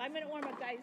5-minute warm-up, guys.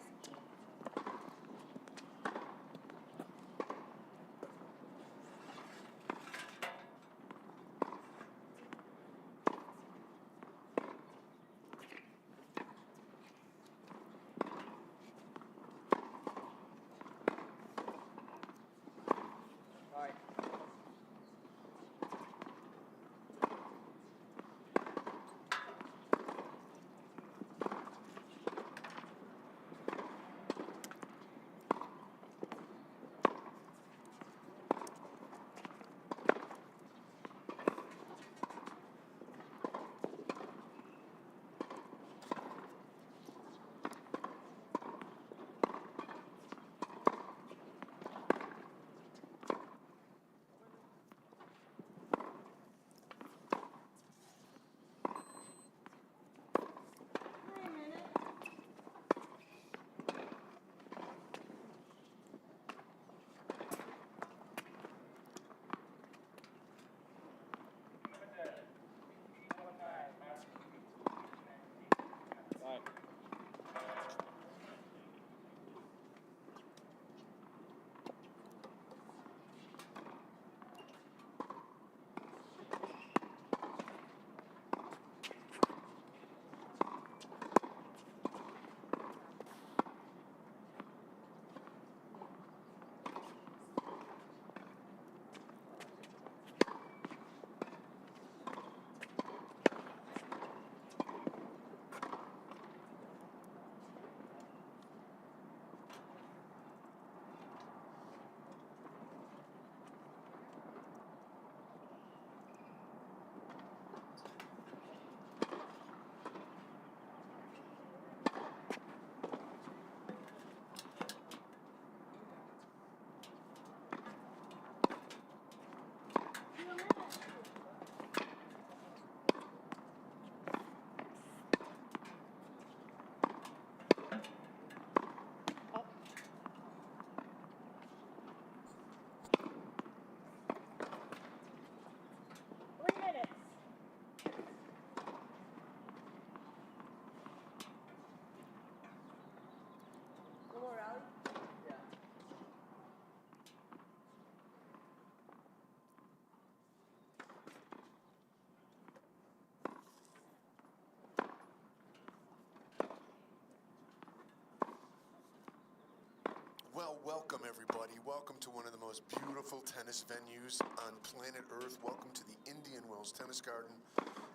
Well, welcome everybody. Welcome to one of the most beautiful tennis venues on planet Earth. Welcome to the Indian Wells Tennis Garden,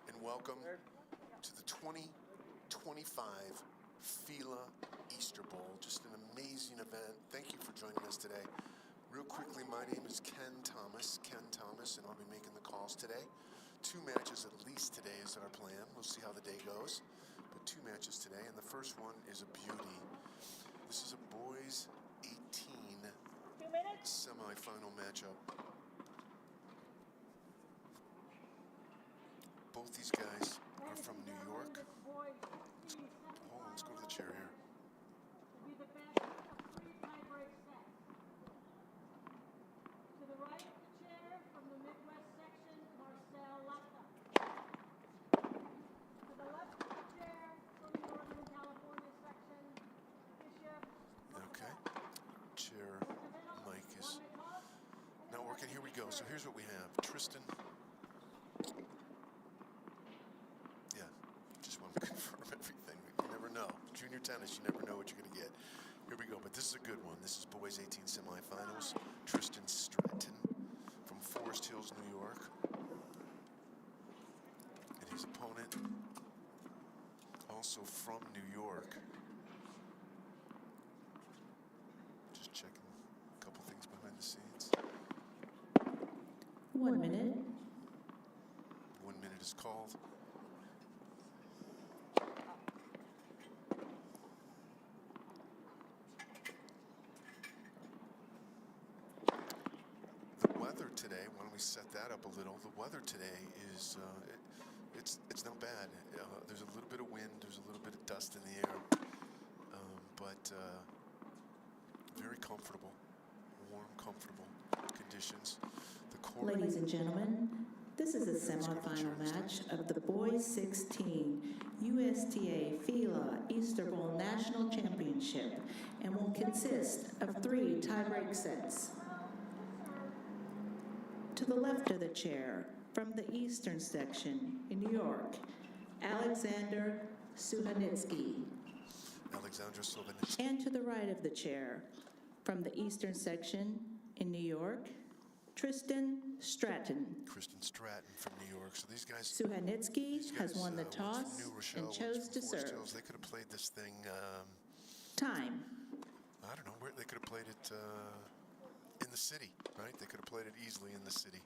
and welcome to the 2025 FILA Easter Bowl. Just an amazing event. Thank you for joining us today. Real quickly, my name is Ken Thomas, and I'll be making the calls today. 2 matches at least today is our plan. We'll see how the day goes, but 2 matches today, and the first one is a beauty. This is a boys 18 semifinal matchup. Both these guys are from New York. Let's go to the chair here. To the right of the chair from the Midwest section, Marcel Lata. To the left of the chair from the Northern California section, Bishop. Okay. Chair mic is not working. Here we go. So here's what we have. Tristan. Yeah, just want to confirm everything. You never know. Junior tennis, you never know what you're going to get. Here we go, but this is a good one. This is boys 18 semifinals. Tristan Stratton from Forest Hills, New York. And his opponent, also from New York. Just checking a couple things behind the scenes. 1 minute. 1 minute is called. The weather today, why don't we set that up a little? The weather today is, it's not bad. There's a little bit of wind, there's a little bit of dust in the air, but very comfortable, warm, comfortable conditions. The court, Ladies and gentlemen, This is a semifinal match of the Boys 16 USTA FILA Easter Bowl National Championship and will consist of 3 tie-break sets. To the left of the chair, from the Eastern section in New York, Alexander Suhanitsky. Alexander Suhanitsky. And to the right of the chair, from the Eastern section in New York, Tristan Stratton. Kristen Stratton from New York. So these guys Suhanitsky has won the one's toss from New Rochelle, and chose one's to from Forest serve. Hills. They could have played this thing, Time. I don't know, where they could have played it in the city, right? They could have played it easily in the city.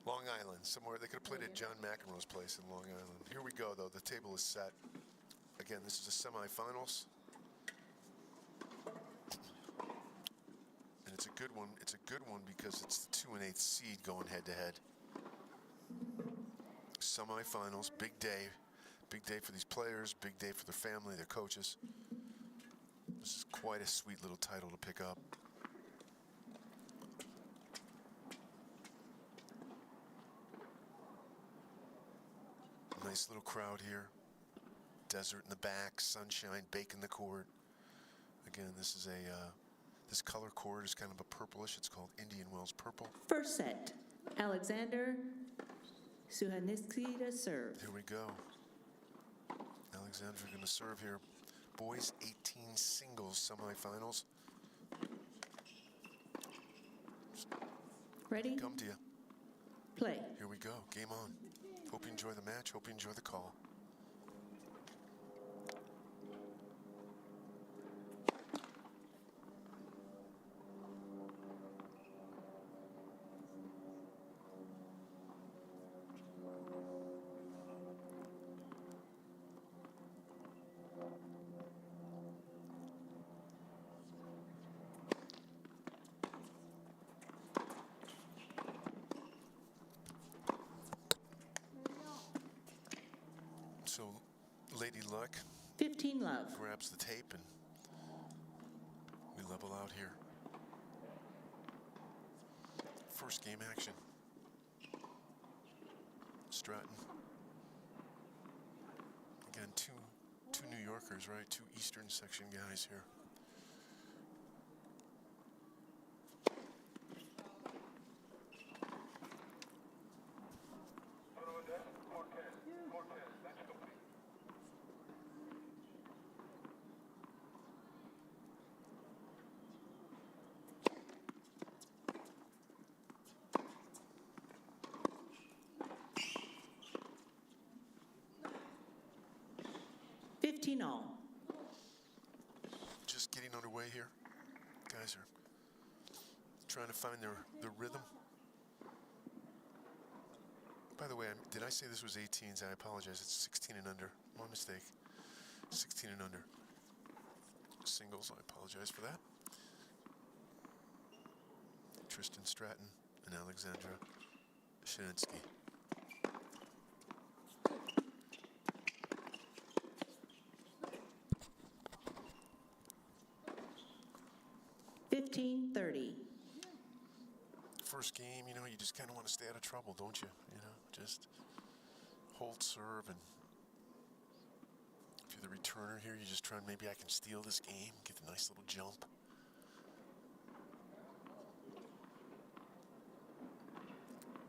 Long Island, somewhere. They could have played it at John McEnroe's place in Long Island. Here we go, though. The table is set. Again, this is the semifinals. And it's a good one. It's a good one because it's the 2 1/8 seed going head-to-head. Semifinals, big day. Big day for these players, big day for their family, their coaches. This is quite a sweet little title to pick up. Nice little crowd here. Desert in the back, sunshine baking the court. Again, this is this color court is kind of a purplish. It's called Indian Wells purple. First set, Alexander Suhanitsky to serve. Here we go. Alexander going to serve here. Boys 18 singles semifinals. Ready? Come to you. Play. Here we go. Game on. Hope you enjoy the match. Hope you enjoy the call. So, Lady Luck 15 love. grabs the tape and we level out here. First game action. Stratton. Again, two New Yorkers, right? 2 Eastern section guys here. All. Just getting underway here. Guys are trying to find their rhythm. By the way, did I say this was 18s? I apologize. It's 16 and under. My mistake. 16 and under. Singles. I apologize for that. Tristan Stratton and Alexandra Suhanitsky. First game, you know, you just kind of want to stay out of trouble, don't you? You know, just hold serve, and if you're the returner here, you just try and maybe I can steal this game, get a nice little jump.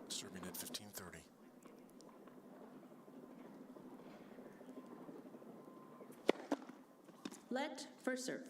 Serving at 15:30. Let for serve.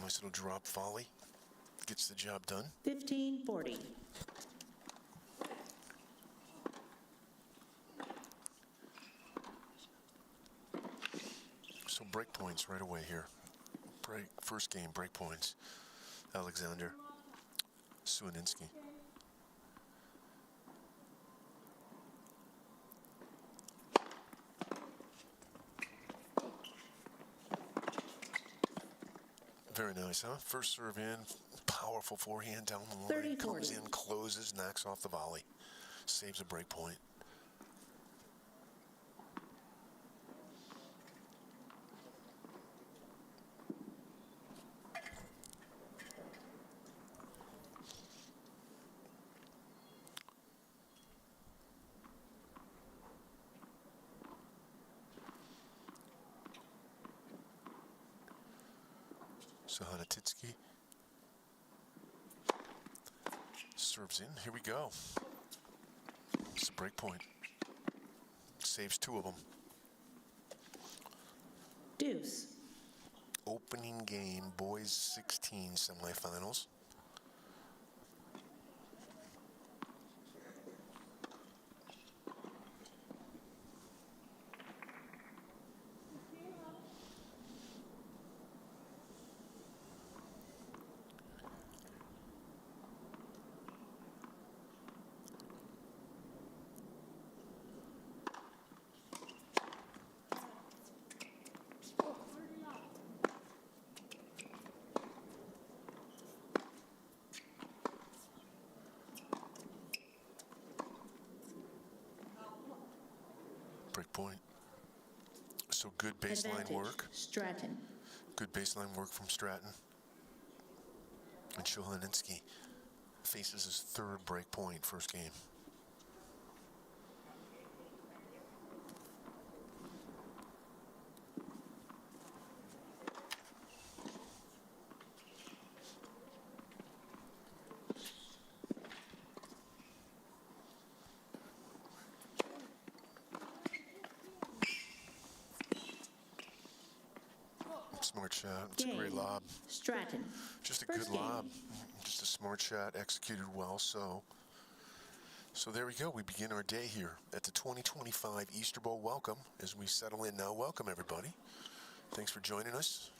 Nice little drop volley. Gets the job done. 15-40. So break points right away here. First game, break points. Alexander Suhanitsky. Very nice, huh? First serve in, powerful forehand down the line, 30-40. comes in, closes, knocks off the volley, saves a break point. Sahanatitsky serves in. Here we go. It's a break point. Saves 2 of them. Deuce. Opening game, boys 16 semifinals. Break point. So good baseline Advantage. work. Stratton. Good baseline work from Stratton. And Shohaninski faces his 3rd break point, first game. Smart shot. It's a great Game. lob. Stratton. Just a First good game. lob. Just a smart shot, executed well. So there we go. We begin our day here at the 2025 Easter Bowl. Welcome as we settle in now. Welcome, everybody. Thanks for joining us.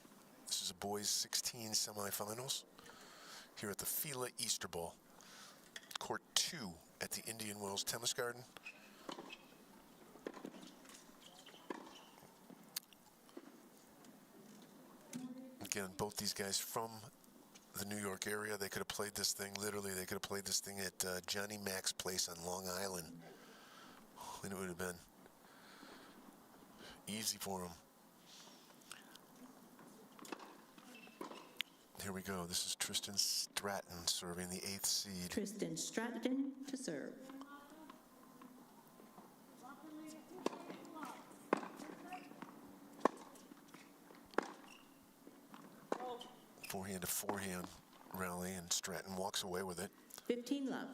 This is a boys 16 semifinals here at the FILA Easter Bowl. Court 2 at the Indian Wells Tennis Garden. Again, both these guys from the New York area. They could have played this thing, literally, they could have played this thing at Johnny Mac's place on Long Island. And it would have been easy for them. Here we go. This is Tristan Stratton serving the 8th seed. Tristan Stratton to serve. Forehand to forehand rally, and Stratton walks away with it. 15 love.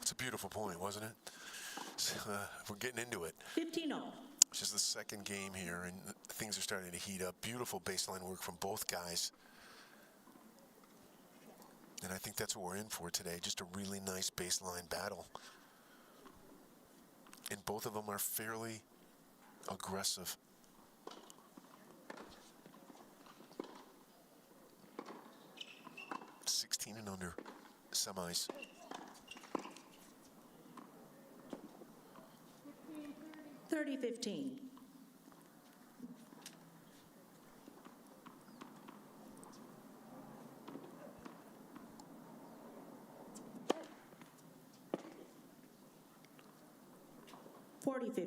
It's a beautiful point, wasn't it? We're getting into it. 15 all. It's just the second game here, and things are starting to heat up. Beautiful baseline work from both guys. And I think that's what we're in for today, just a really nice baseline battle. And both of them are fairly aggressive. $16 and under semis. 30-15.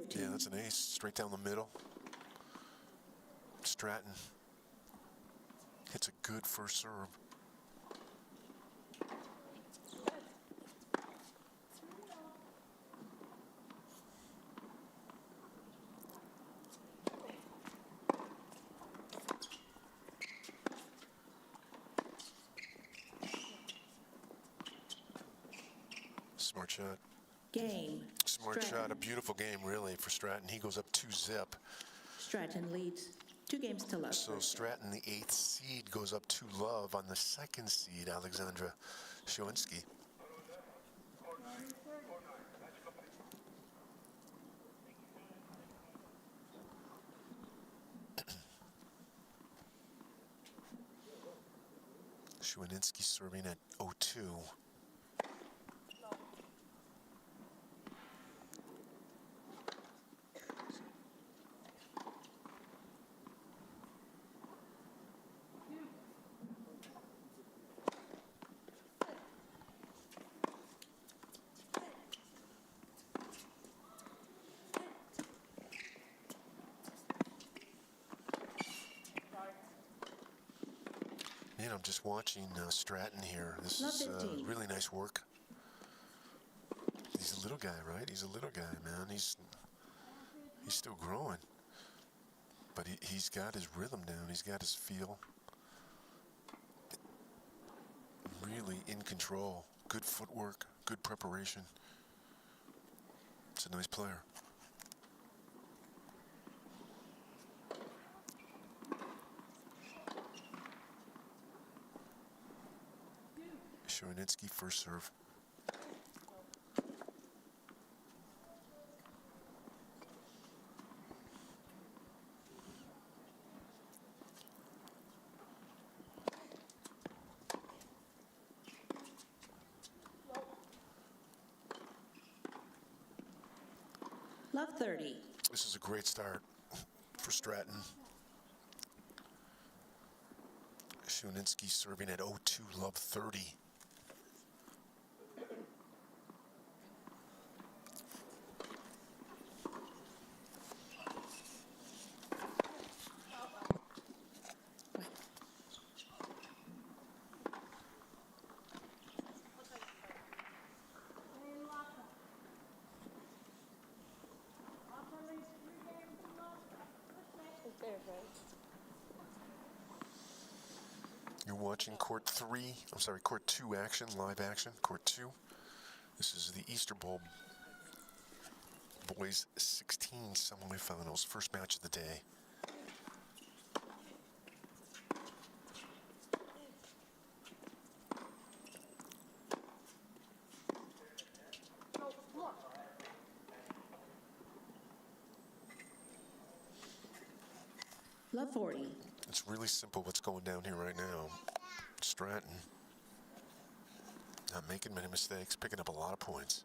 Yeah, that's an ace, straight down the middle. Stratton hits a good first serve. Smart shot. Game. Smart Stratton. shot. A beautiful game, really, for Stratton. He goes up 2-zip. Stratton leads 2 games to love. So Stratton, the 8th seed, goes up 2-love on the 2nd seed, Alexandra Showinski. Shwininsky serving at 0-2. Man, I'm just watching Stratton here. This is really nice work. He's a little guy, right? He's a little guy, man. He's still growing. But he's got his rhythm down. He's got his feel. Really in control. Good footwork, good preparation. It's a nice player. Shwininsky first serve. Love 30. This is a great start for Stratton. Shwininsky serving at 0-2, love 30. You're watching court 2 action, live action, court 2. This is the Easter Bowl boys 16 semifinals, first match of the day. Love 40. It's really simple what's going down here right now. Stratton not making many mistakes, picking up a lot of points.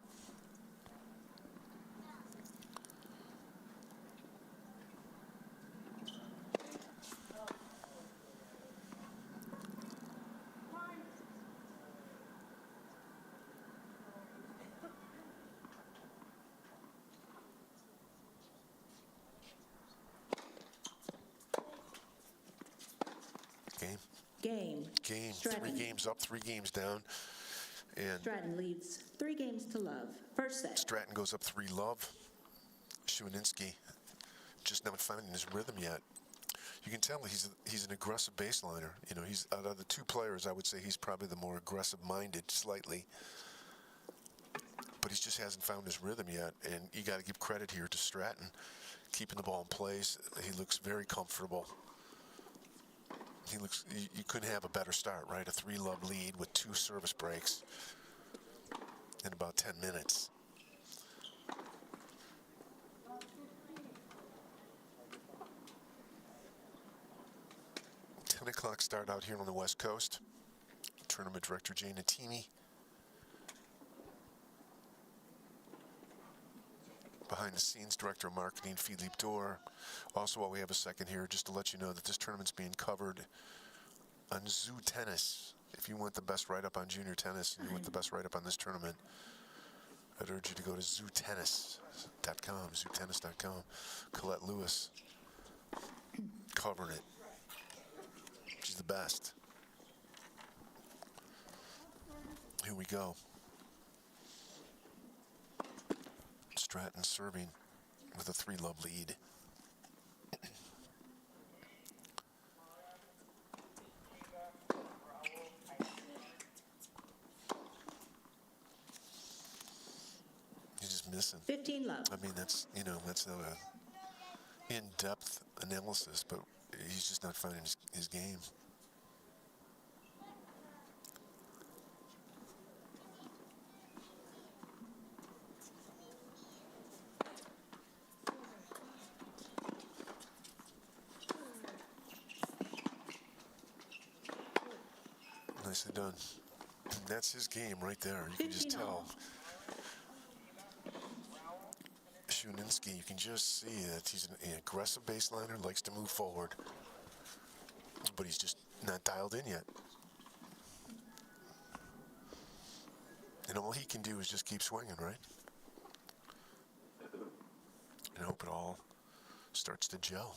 Game. Stratton. 3 games up, 3 games down. And Stratton leads 3 games to love. First set. Stratton goes up 3-love. Shwininsky just not finding his rhythm yet. You can tell he's an aggressive baseliner. You know, he's out of the 2 players, I would say he's probably the more aggressive-minded, slightly. But he just hasn't found his rhythm yet. And you got to give credit here to Stratton, keeping the ball in place. He looks very comfortable. You couldn't have a better start, right? A 3-love lead with 2 service breaks in about 10 minutes. $10 o'clock start out here on the West Coast. Tournament director Jay Natini. Behind the scenes, Director of Marketing, Philippe Dor. Also, while we have a second here, just to let you know that this tournament's being covered on Zoo Tennis. If you want the best write-up on junior tennis and you want the best write-up on this tournament, I'd urge you to go to zootennis.com, zootennis.com. Colette Lewis covering it. She's the best. Here we go. Stratton serving with a 3-love lead. missing. 15 love. I mean, that's not a in-depth analysis, but he's just not finding his game. Nicely done. That's his game right there. You can just tell. Shuninski, you can just see that he's an aggressive baseliner, likes to move forward, but he's just not dialed in yet. And all he can do is just keep swinging, right? And hope it all starts to gel.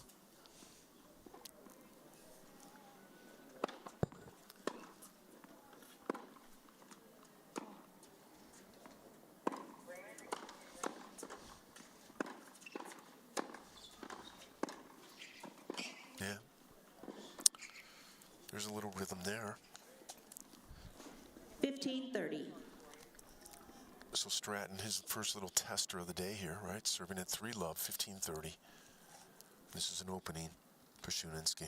Yeah. There's a little rhythm there. 15-30. So Stratton, his first little tester of the day here, right? Serving at 3 love, 15-30. This is an opening for Shuninski.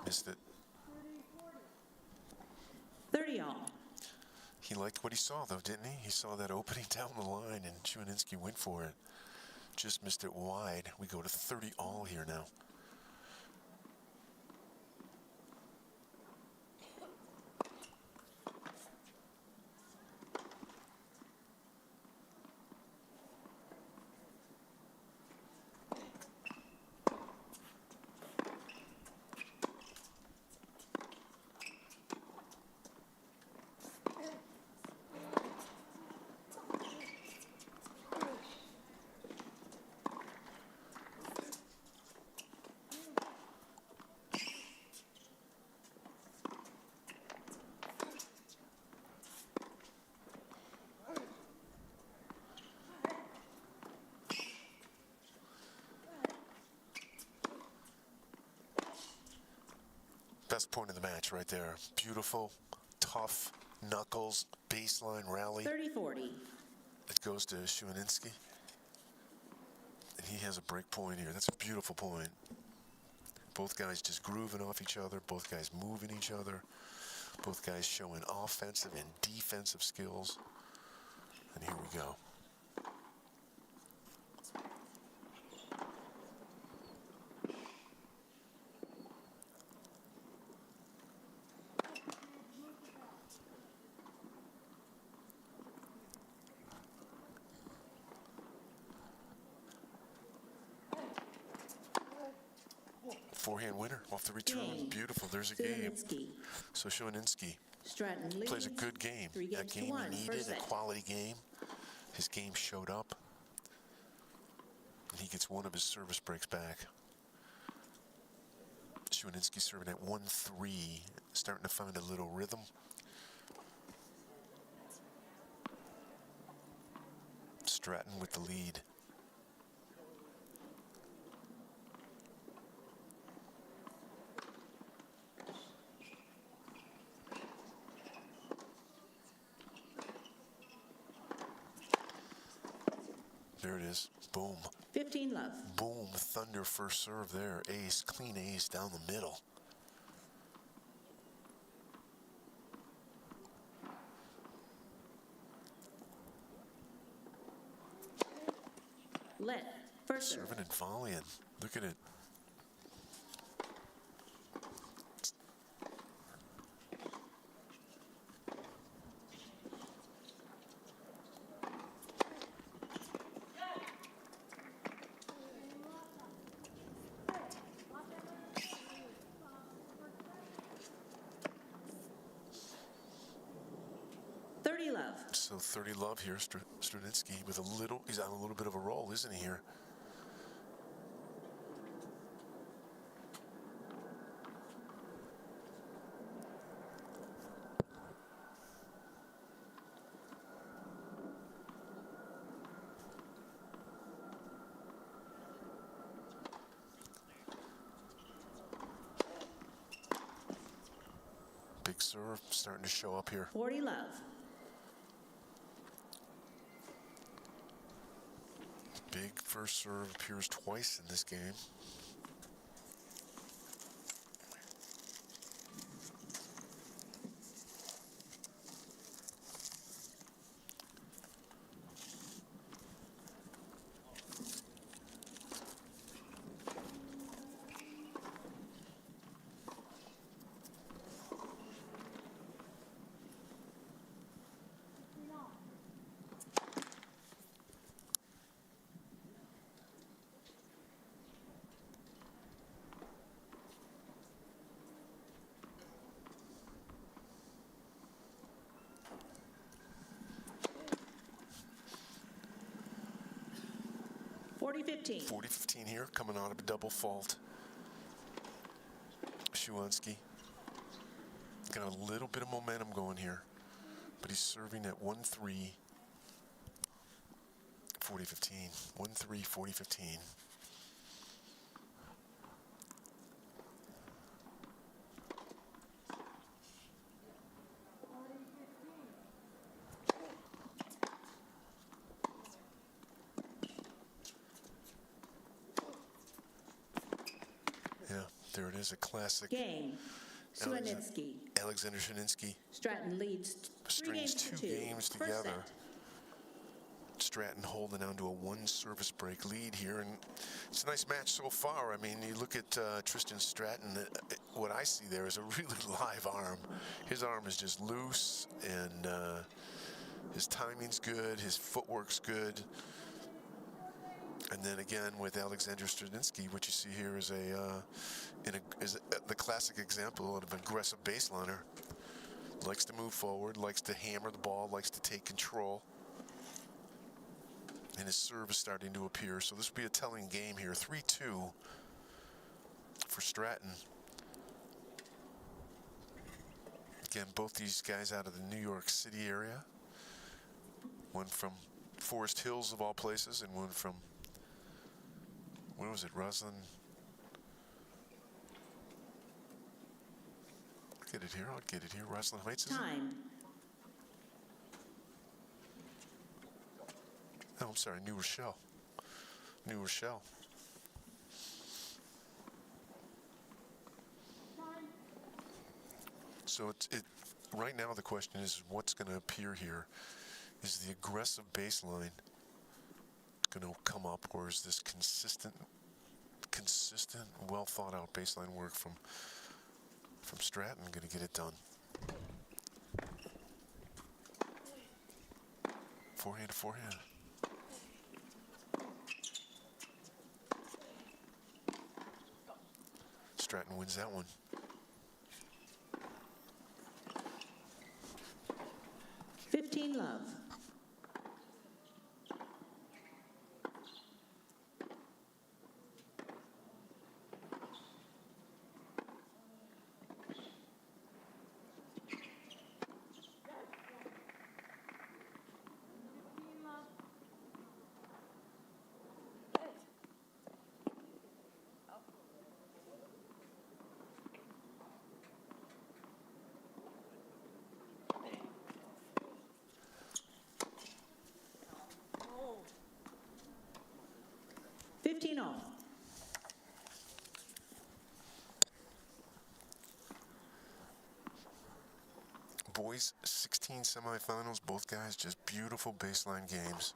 Missed it. 30 all. He liked what he saw, though, didn't he? He saw that opening down the line, and Shuninski went for it. Just missed it wide. We go to 30 all here now. Best point of the match right there. Beautiful, tough, knuckles, baseline rally. 30-40. It goes to Shuninski. And he has a break point here. That's a beautiful point. Both guys just grooving off each other. Both guys moving each other. Both guys showing offensive and defensive skills. And here we go. Forehand winner off the return. Game. Beautiful. There's a game. Shuninski. So Shuninski Stratton leads. plays a good game. 3 That games to game 1. he needed, First a set. quality game. His game showed up. And he gets one of his service breaks back. Shuninski serving at 1-3, starting to find a little rhythm. Stratton with the lead. There it is. Boom. 15 love. Boom. Thunder first serve there. Ace. Clean ace down the middle. Let. First serve. Serving and volleying. Look at it. So 30 love here, Strudinski with he's on a little bit of a roll, isn't he here? serve starting to show up here. 40 love. Big first serve appears twice in this game. (40-15). 40-15 here, coming out of a double fault. Shuansky got a little bit of momentum going here, but he's serving at 1-3, 40-15. 1-3, 40-15. Yeah, there it is, a classic. Game. Swianicki. Alexander Shuansky Stratton leads 3 games strings to 2. two games First together. set. Stratton holding on to a 1 service break lead here, and it's a nice match so far. I mean, you look at Tristan Stratton, what I see there is a really live arm. His arm is just loose, and his timing's good, his footwork's good. And then again with Alexander Stravinsky, what you see here is the classic example of an aggressive baseliner. Likes to move forward, likes to hammer the ball, likes to take control. And his serve is starting to appear. So this will be a telling game here. 3-2 for Stratton. Again, both these guys out of the New York City area. One from Forest Hills of all places, and one from, where was it, Roslyn? I'll get it here, Roslyn Heights, is it? Time. Oh, I'm sorry, New Rochelle. New Rochelle. So right now the question is what's going to appear here. Is the aggressive baseline going to come up, or is this consistent, well thought out baseline work from Stratton going to get it done? Forehand to forehand. Stratton wins that one. (15 love). (15-all). Boys 16 semifinals, both guys just beautiful baseline games.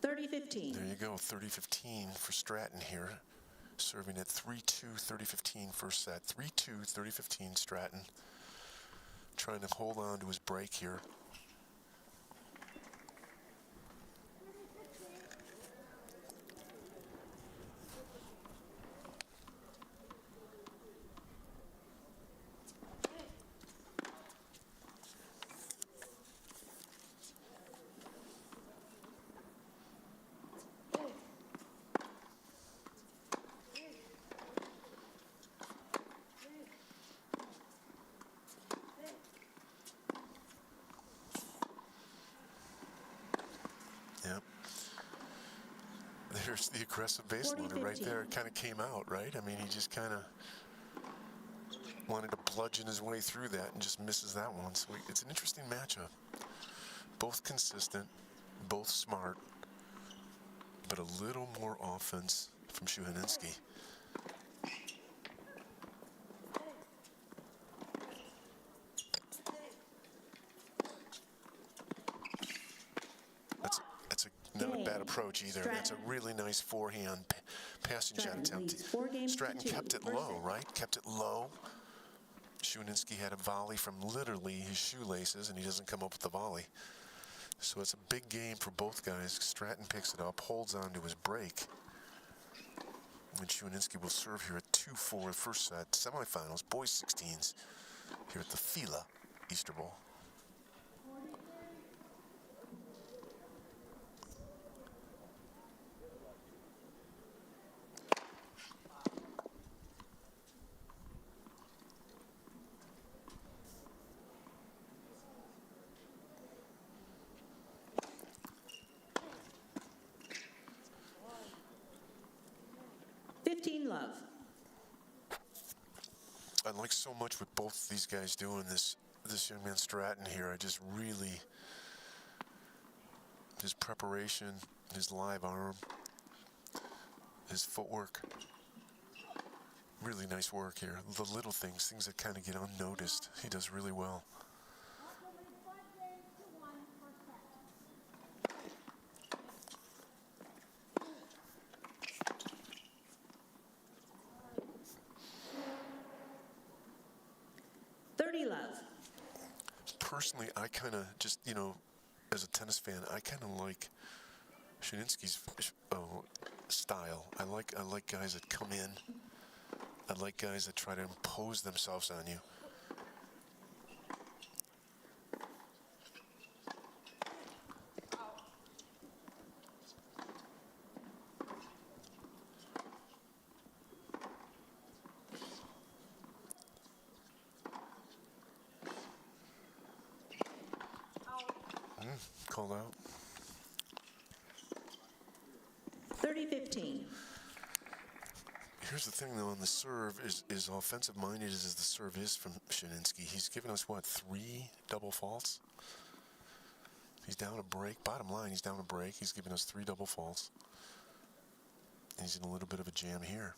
There you go, 30-15 for Stratton here. Serving at 3-2, 30-15 first set. 3-2, 30-15 Stratton. Trying to hold on to his break here. There's the aggressive base loader right there. It kind of came out, right? I mean, he just kind of wanted to bludgeon his way through that and just misses that one. So it's an interesting matchup. Both consistent, both smart, but a little more offense from Shuhaninski. That's not a bad approach either. That's a really nice forehand passing shot attempt. Stratton kept it low, right? Kept it low. Shuhaninski had a volley from literally his shoelaces, and he doesn't come up with the volley. So it's a big game for both guys. Stratton picks it up, holds on to his break. And Shuhaninski will serve here at 2-4 first set. Semifinals, boys 16s, here at the FILA Easter Bowl. Love. I like so much what both these guys doing. This young man Stratton here, I just really, his preparation, his live arm, his footwork, really nice work here. The little things that kind of get unnoticed, he does really well. 30 love. Personally, I kind of just, as a tennis fan, I kind of like Shuhaninski's style. I like guys that come in. I like guys that try to impose themselves on you. Called out. 30-15. Here's the thing, though, on the serve, is offensive-minded as the serve is from Shuhaninski. He's given us, 3 double faults? He's down a break. Bottom line, he's down a break. He's given us 3 double faults. And he's in a little bit of a jam here.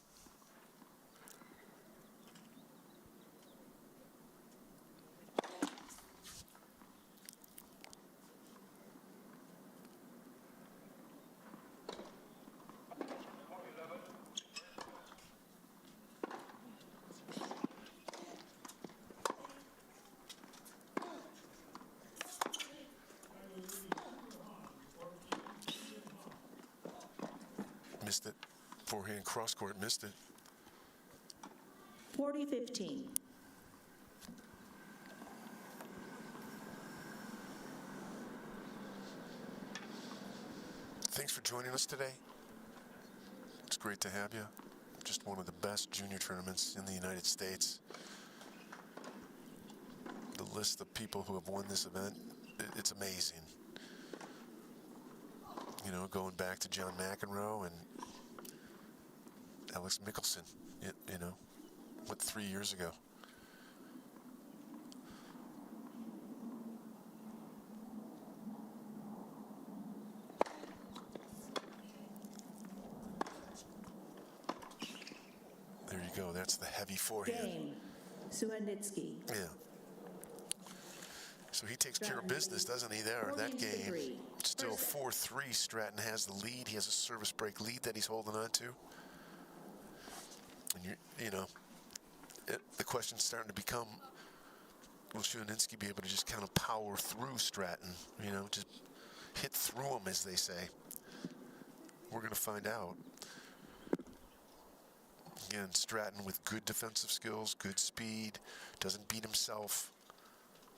Missed it. Forehand cross court, missed it. 40-15. Thanks for joining us today. It's great to have you. Just one of the best junior tournaments in the United States. The list of people who have won this event, it's amazing. Going back to John McEnroe and Alex Mickelson, 3 years ago? There you go. That's the heavy forehand. Game. Shuhaninski. Yeah. So he takes care of business, doesn't he, there, that game? Still 4-3. Stratton has the lead. He has a service break lead that he's holding on to. And, the question's starting to become, will Shuhaninski be able to just kind of power through Stratton? Just hit through him, as they say. We're going to find out. Again, Stratton with good defensive skills, good speed, doesn't beat himself.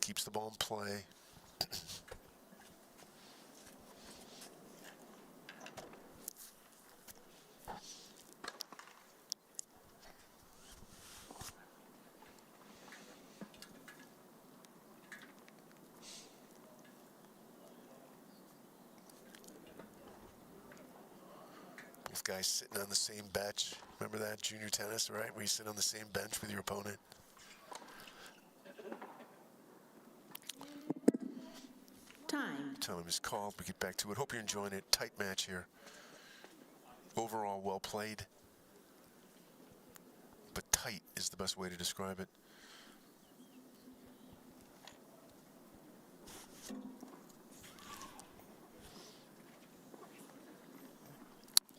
Keeps the ball in play. guys sitting on the same bench. Remember that, junior tennis, right? Where you sit on the same bench with your opponent. Time. Time is called. We get back to it. Hope you're enjoying it. Tight match here. Overall, well played. But tight is the best way to describe it.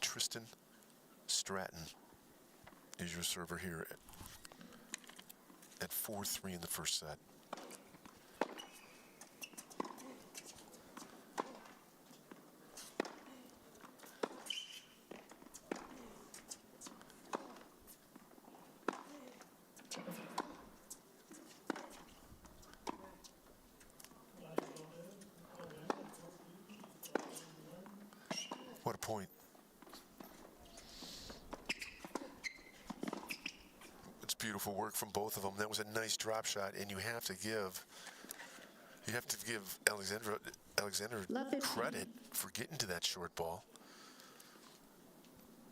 Tristan Stratton is your server here at 4-3 in the first set. What a point. It's beautiful work from both of them. That was a nice drop shot, and you have to give Alexander credit for getting to that short ball.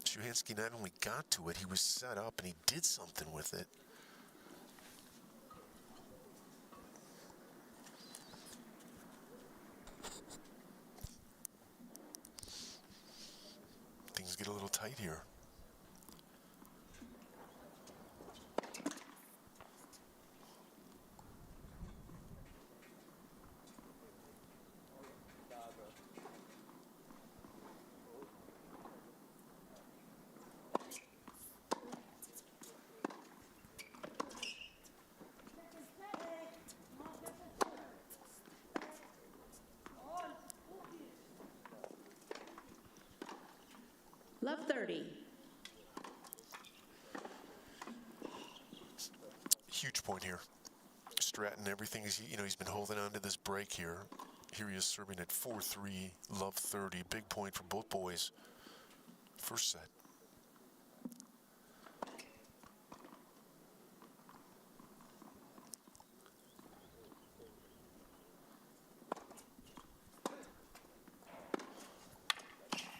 Shuhansky not only got to it, he was set up and he did something with it. Things get a little tight here. Love 30. Huge point here. Stratton, everything is, he's been holding on to this break here. Here he is serving at 4-3, love 30. Big point for both boys. First set.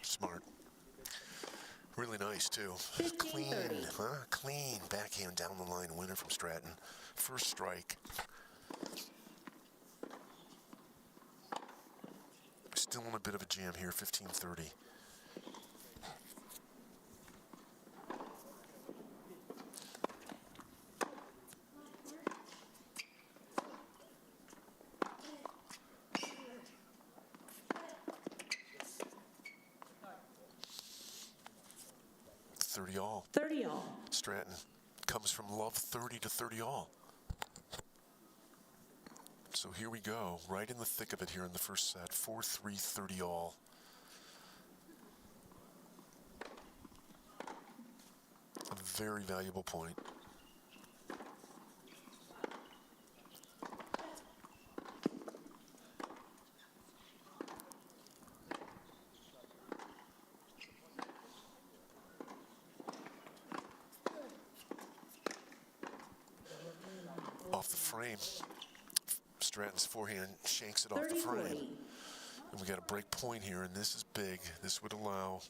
Smart. Really nice, too. 15-30. Clean, huh? Clean backhand down the line winner from Stratton. First strike. Still in a bit of a jam here, 15-30. All. 30 all. Stratton comes from love 30 to 30 all. So here we go, right in the thick of it here in the first set, 4-3, 30 all. A very valuable point. Off the frame. Stratton's forehand shanks it off the frame. And we got a break point here, and this is big. This would allow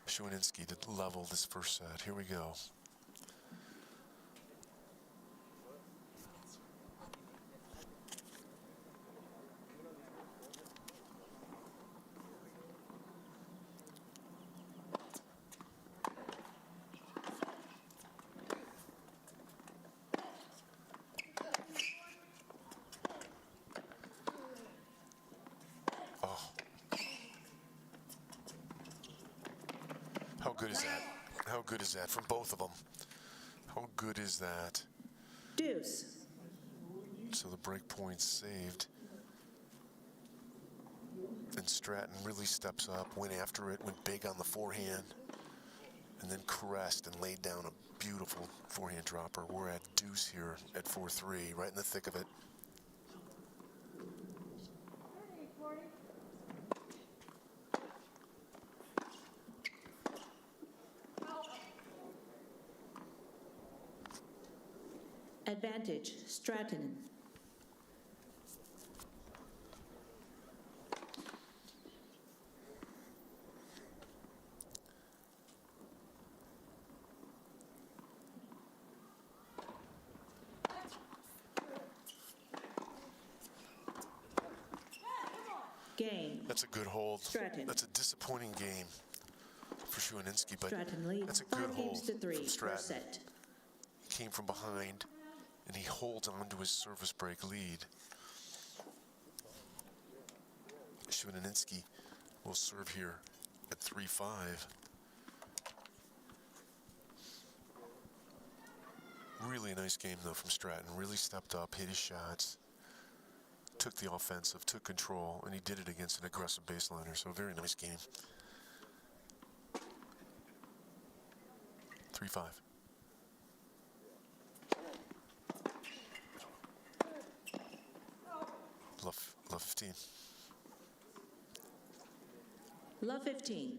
Shuhansky to level this first set. Here we go. How good is that? How good is that from both of them? How good is that? Deuce. So the break point saved. And Stratton really steps up, went after it, went big on the forehand, and then caressed and laid down a beautiful forehand dropper. We're at deuce here at 4-3, right in the thick of it. Advantage, Stratton. Game. That's a good hold. Stratton. That's a disappointing game for Shuaninski, but Stratton leads that's a good 5 games hold to 3 from first Stratton. set. He came from behind, and he holds on to his service break lead. Shuaninski will serve here at 3-5. Really nice game, though, from Stratton. Really stepped up, hit his shots, took the offensive, took control, and he did it against an aggressive baseliner. So a very nice game. 3-5. Love 15. Love 15.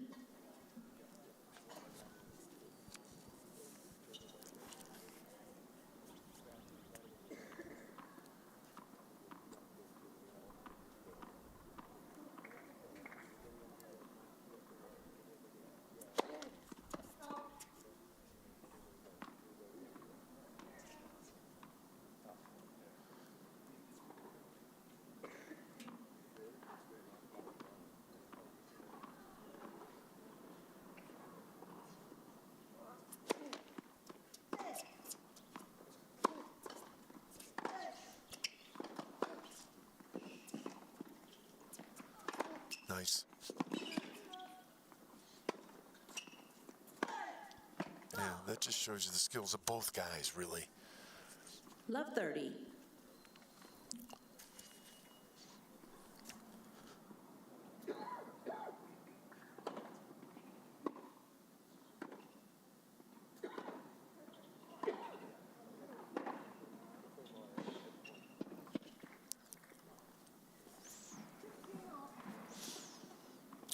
Nice. Yeah, that just shows you the skills of both guys, really. Love 30.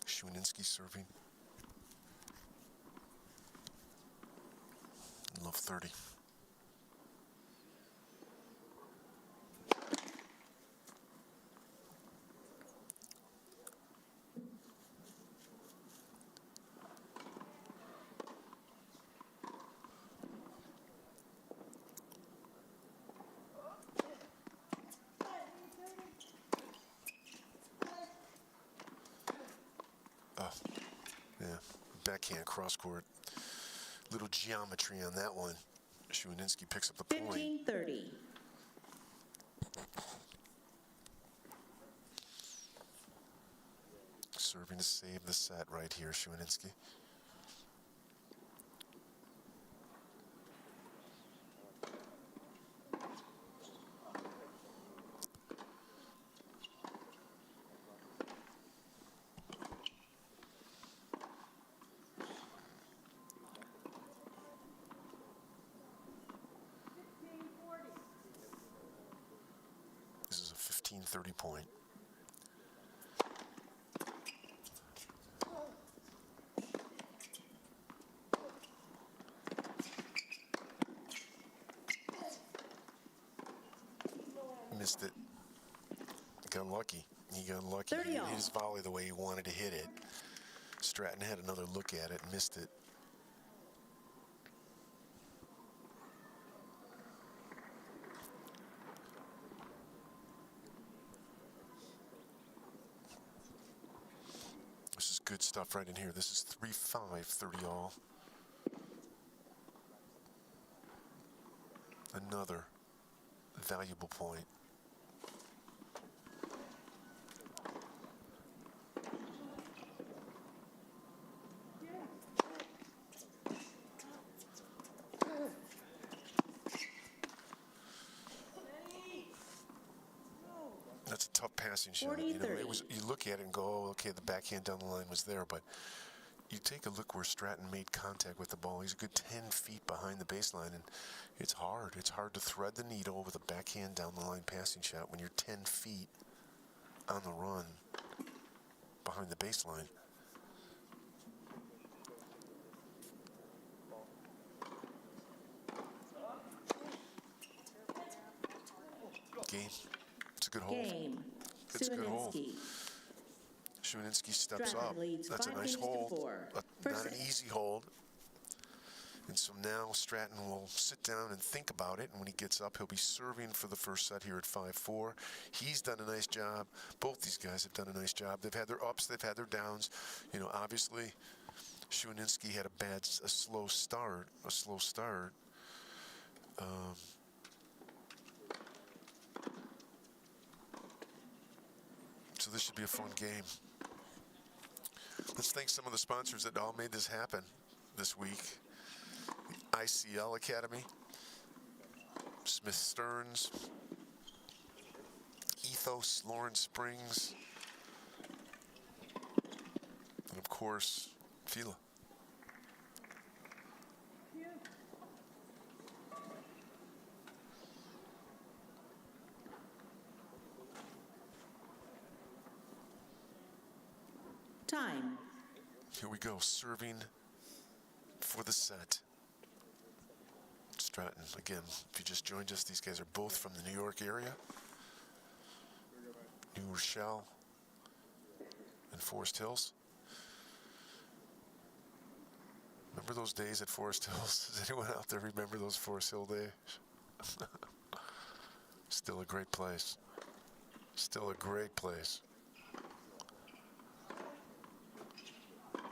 Shuaninski serving. Love 30. Yeah, backhand cross court. Little geometry on that one. Shuaninski picks up the point. 15-30. Serving to save the set right here, Shuaninski. This is a 15-30 point. Missed it. Got lucky. He got lucky. He 30 didn't all. hit his volley the way he wanted to hit it. Stratton had another look at it, missed it. This is good stuff right in here. This is 3-5, 30 all. Another valuable point. That's a tough passing shot. You know, 40-30. it was. You look at it and go, "Oh, okay, the backhand down the line was there," but you take a look where Stratton made contact with the ball. He's a good 10 feet behind the baseline, and it's hard. It's hard to thread the needle with a backhand down the line passing shot when you're 10 feet on the run behind the baseline. Game. It's a good hold. Game. It's a good hold. Shuaninski. Shuaninski steps Stratton up. leads That's a 5 nice games to hold. 4. Not First an set. easy hold. And so now Stratton will sit down and think about it, and when he gets up, he'll be serving for the first set here at 5-4. He's done a nice job. Both these guys have done a nice job. They've had their ups, they've had their downs. You know, obviously, Shuaninski had a slow start. So this should be a fun game. Let's thank some of the sponsors that all made this happen this week. The ICL Academy, Smith Stearns, Ethos, Lawrence Springs, and of course, FILA. Time. Here we go, serving for the set. Stratton, again, if you just joined us, these guys are both from the New York area. New Rochelle and Forest Hills. Remember those days at Forest Hills? Does anyone out there remember those Forest Hill days? Still a great place. Still a great place.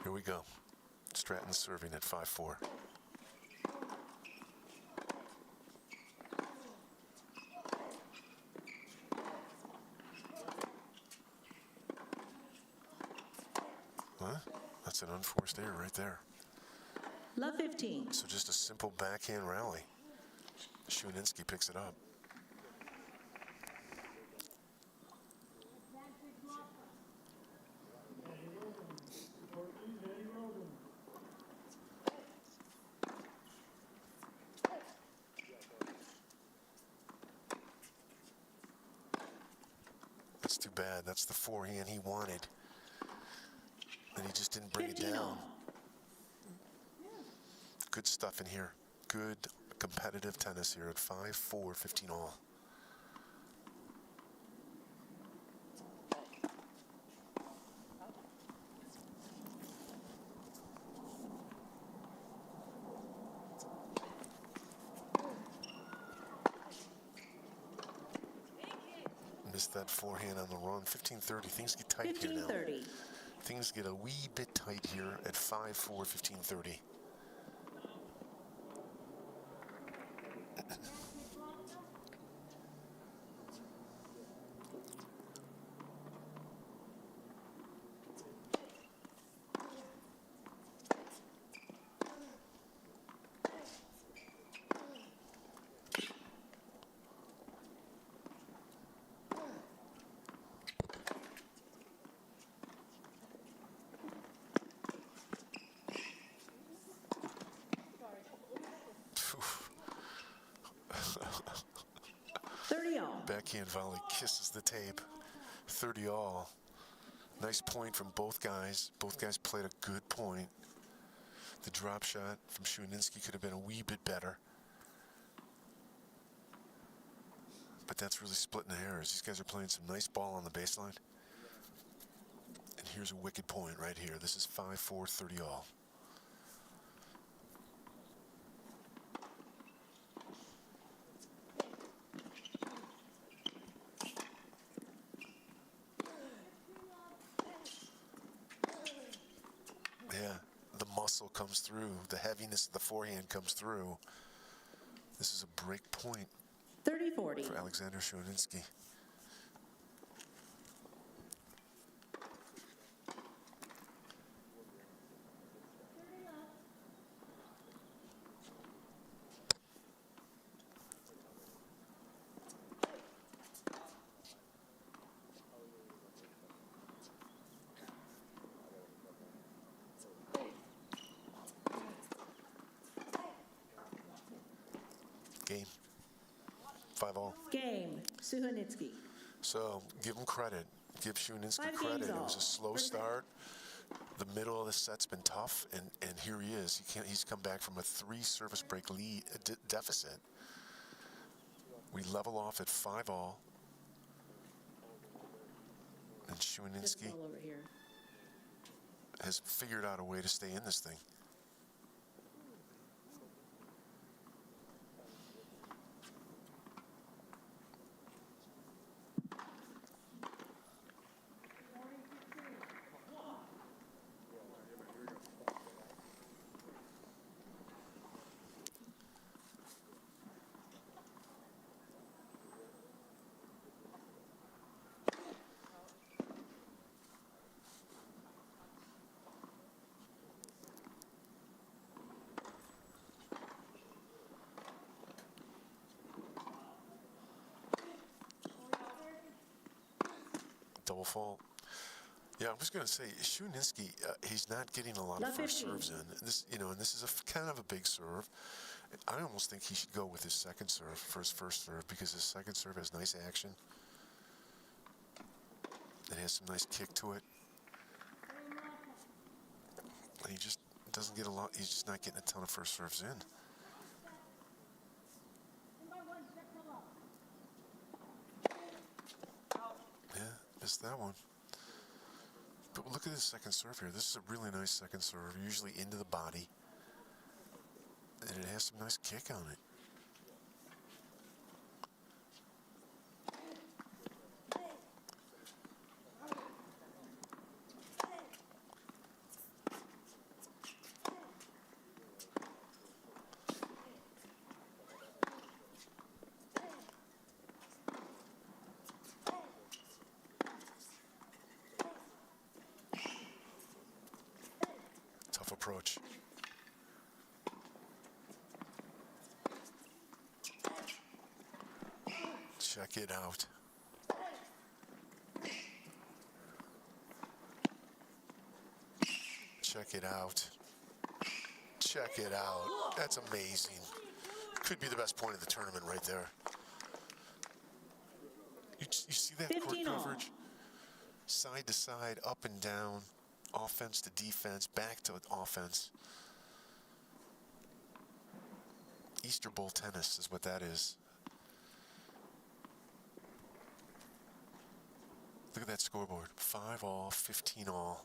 Here we go. Stratton serving at 5-4. Huh? That's an unforced error right there. Love 15. So just a simple backhand rally. Shuaninski picks it up. That's too bad. That's the forehand he wanted. And he just didn't bring it 15 down. all. Good stuff in here. Good competitive tennis here at 5-4, 15 all. Missed that forehand on the run. 15-30. Things get tight here now. 15-30. Things get a wee bit tight here at 5-4, 15-30. Backhand volley kisses the tape. 30 all. Nice point from both guys. Both guys played a good point. The drop shot from Shuaninski could have been a wee bit better. But that's really splitting the hairs. These guys are playing some nice ball on the baseline. And here's a wicked point right here. This is 5-4, 30 all. Yeah, the muscle comes through. The heaviness of the forehand comes through. This is a break point 30-40. for Alexander Shuaninski. Game. 5 all. Game. Suhanitsky. So give him credit. Give Shuaninski 5 credit. games It was all. a slow start. The middle of the set's been tough, and here he is. He's come back from a 3 service break lead deficit. We level off at 5 all. And Just Shuaninski all over here. has figured out a way to stay in this thing. Double fault. Yeah, I was going to say, Shuninski, he's not getting a lot Love of first 15. serves in. This, and this is kind of a big serve. I almost think he should go with his second serve for his first serve because his second serve has nice action. It has some nice kick to it. And he just doesn't get a lot. He's just not getting a ton of first serves in. Yeah, missed that one. But look at his second serve here. This is a really nice second serve, usually into the body. And it has some nice kick on it. Tough approach. Check it out. Check it out. Check it out. That's amazing. Could be the best point of the tournament right there. You see that court 15 all. coverage? Side to side, up and down, offense to defense, back to offense. Easter Bowl tennis is what that is. Look at that scoreboard. 5 all, 15 all.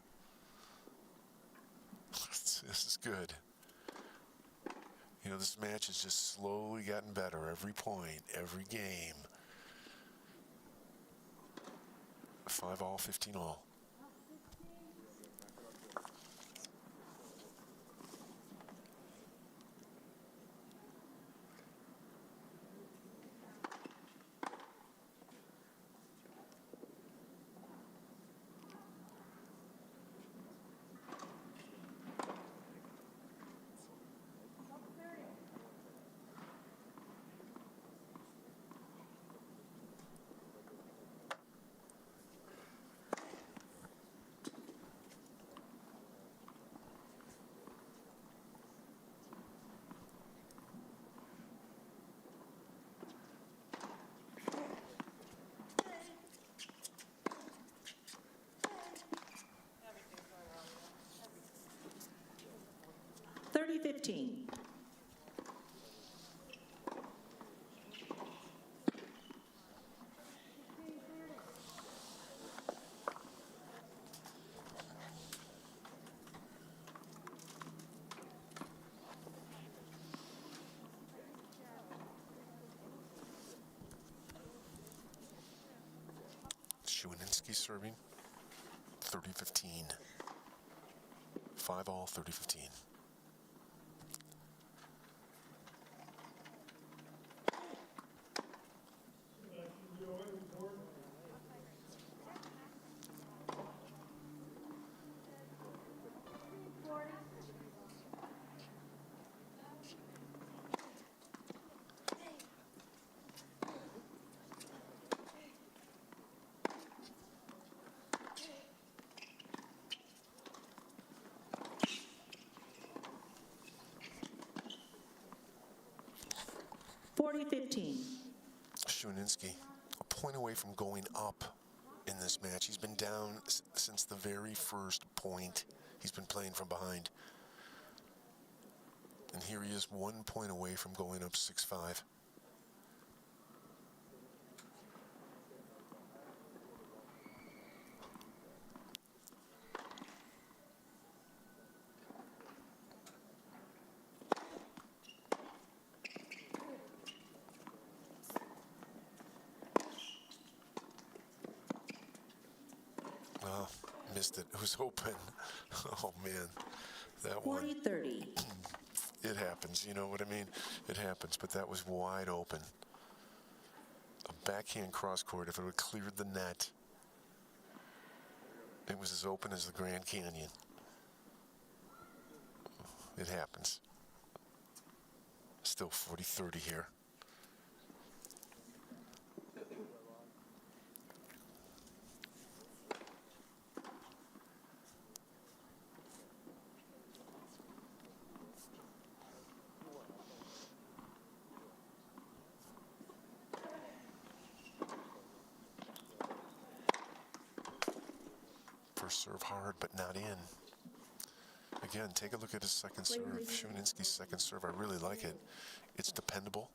This is good. This match has just slowly gotten better every point, every game. 5 all, 15 all. Thirty 15. Shuninski serving. 30-15. 5 all, 30-15. Forty 15. Shuninski, a point away from going up in this match. He's been down since the very first point. He's been playing from behind. And here he is 1 point away from going up 6-5. Oh, missed it. It was open. Oh, man. That one. 40 30. It happens. You know what I mean? It happens. But that was wide open. A backhand cross court. If it would have cleared the net, it was as open as the Grand Canyon. It happens. Still 40-30 here. first serve hard, but not in. Again, take a look at his second serve. Shuninski's second serve, I really like it. It's dependable,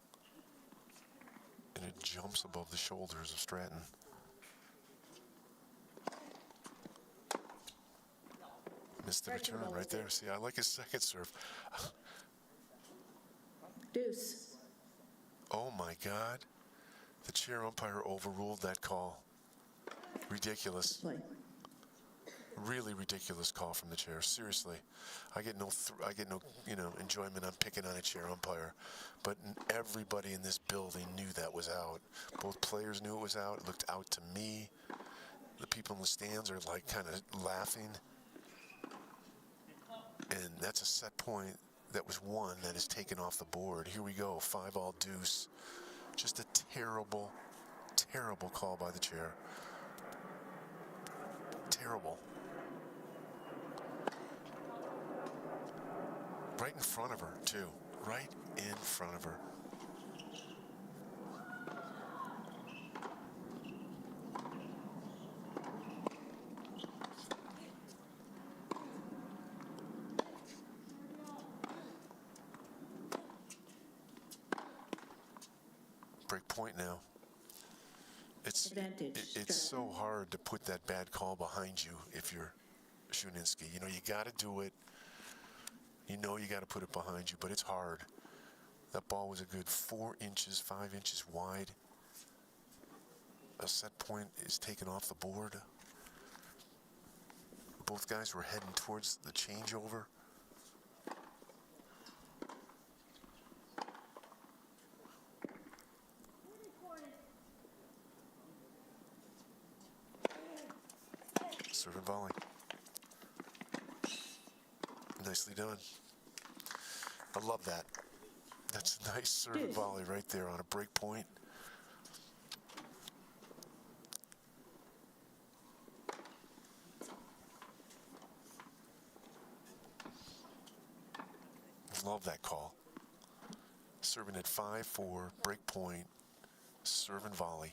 and it jumps above the shoulders of Stratton. Missed the return right there. See, I like his second serve. Deuce. Oh my God. The chair umpire overruled that call. Ridiculous. Play. Really ridiculous call from the chair. Seriously. I get no enjoyment on picking on a chair umpire. But everybody in this building knew that was out. Both players knew it was out. It looked out to me. The people in the stands are like kind of laughing. And that's a set point that was one that is taken off the board. Here we go, 5-all deuce. Just a terrible, terrible call by the chair. Terrible. Right in front of her, too. Right in front of her. Break point now. It's so hard to put that bad call behind you if you're Shuninski. You know, you got to do it. You know you got to put it behind you, but it's hard. That ball was a good 4 inches, 5 inches wide. A set point is taken off the board. Both guys were heading towards the changeover. Serve and volley. Nicely done. I love that. That's a nice serve and volley right there on a break point. Love that call. Serving at 5-4, break point, serve and volley.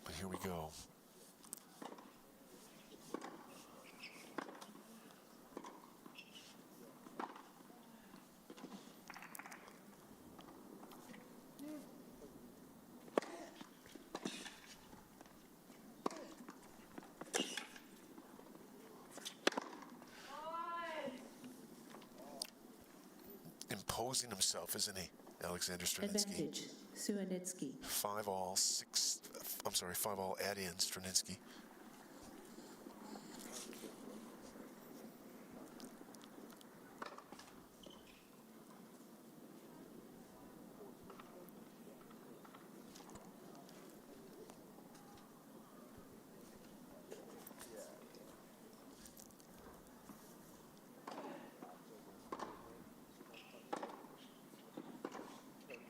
But here we go. Imposing himself, isn't he, Alexander Straninski? Advantage, Suanitsky. 5-all, 5-all add-in, Straninski.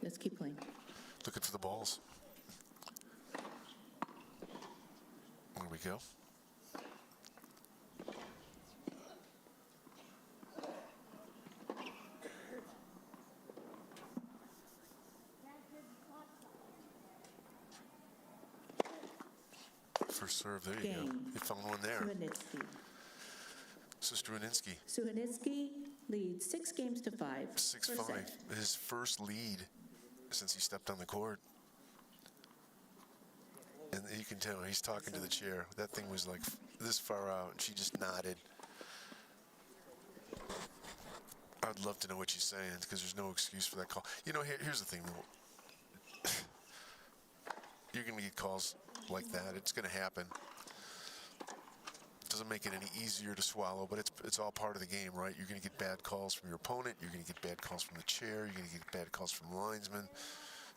Let's keep playing. Looking for the balls. There we go. First serve, there you go. You found one there. Suanitsky. So Straninski. Suanitsky leads 6 games to 5. 6-5. His first lead since he stepped on the court. And you can tell he's talking to the chair. That thing was like this far out, and she just nodded. I'd love to know what she's saying because there's no excuse for that call. You know, here's the thing. You're going to get calls like that. It's going to happen. Doesn't make it any easier to swallow, but it's all part of the game, right? You're going to get bad calls from your opponent. You're going to get bad calls from the chair. You're going to get bad calls from linesmen.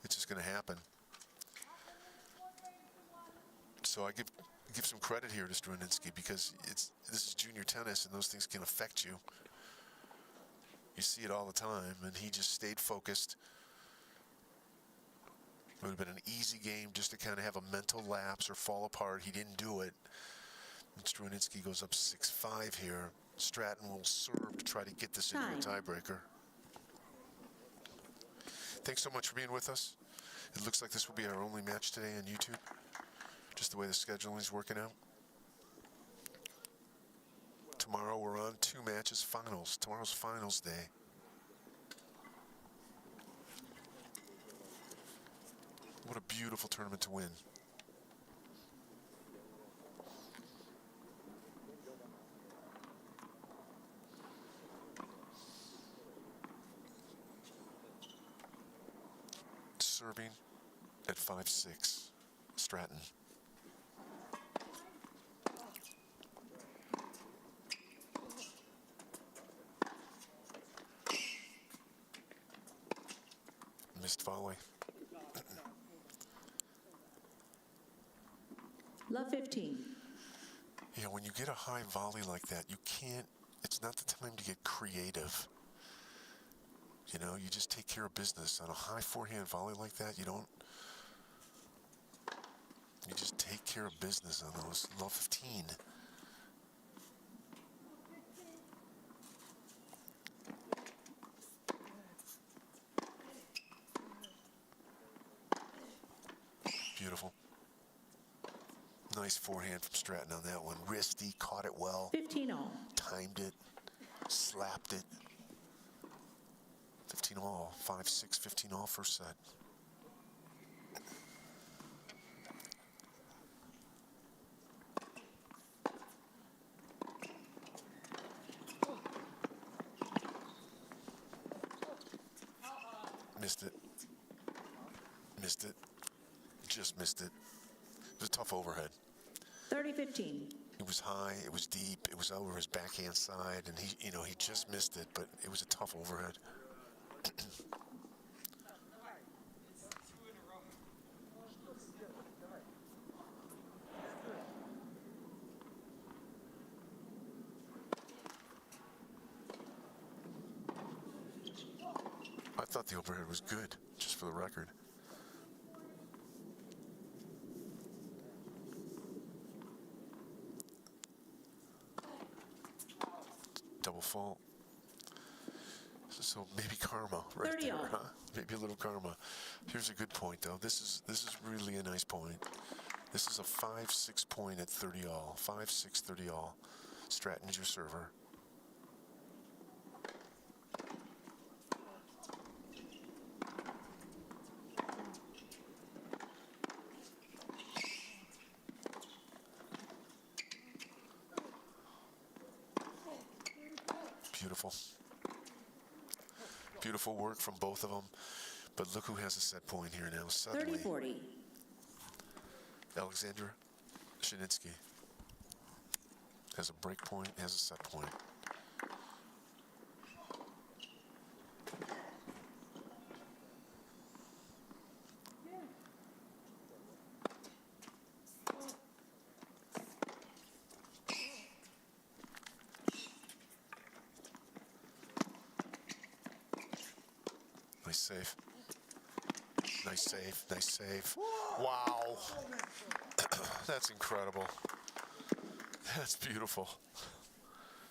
It's just going to happen. So I give some credit here to Straninski because this is junior tennis, and those things can affect you. You see it all the time, and he just stayed focused. It would have been an easy game just to kind of have a mental lapse or fall apart. He didn't do it. And Straninski goes up 6-5 here. Stratton will serve to try to get this into a tiebreaker. Thanks so much for being with us. It looks like this will be our only match today on YouTube, just the way the scheduling is working out. Tomorrow we're on 2 matches finals. Tomorrow's finals day. What a beautiful tournament to win. Serving at 5-6, Stratton. Missed volley. Love 15. Yeah, when you get a high volley like that, you can't, it's not the time to get creative. You know, you just take care of business. On a high forehand volley like that, you just take care of business on those. Love 15. Beautiful. Nice forehand from Stratton on that one. Wristy, caught it well. 15 all. Timed it, slapped it. 15 all, 5-6, 15 all first set. Missed it. Missed it. Just missed it. It was a tough overhead. 30-15. It was high, it was deep, it was over his backhand side, and he just missed it, but it was a tough overhead. I thought the overhead was good, just for the record. Double fault. So maybe karma right 30 there, all. huh? Maybe a little karma. Here's a good point, though. This is really a nice point. This is a 5-6 point at 30 all. 5-6, 30 all. Stratton's your server. Beautiful. Beautiful work from both of them. But look who has a set point here now. Suddenly, 30-40. Alexander Shininski has a break point, has a set point. Nice save. Nice save. Nice save. Wow. That's incredible. That's beautiful.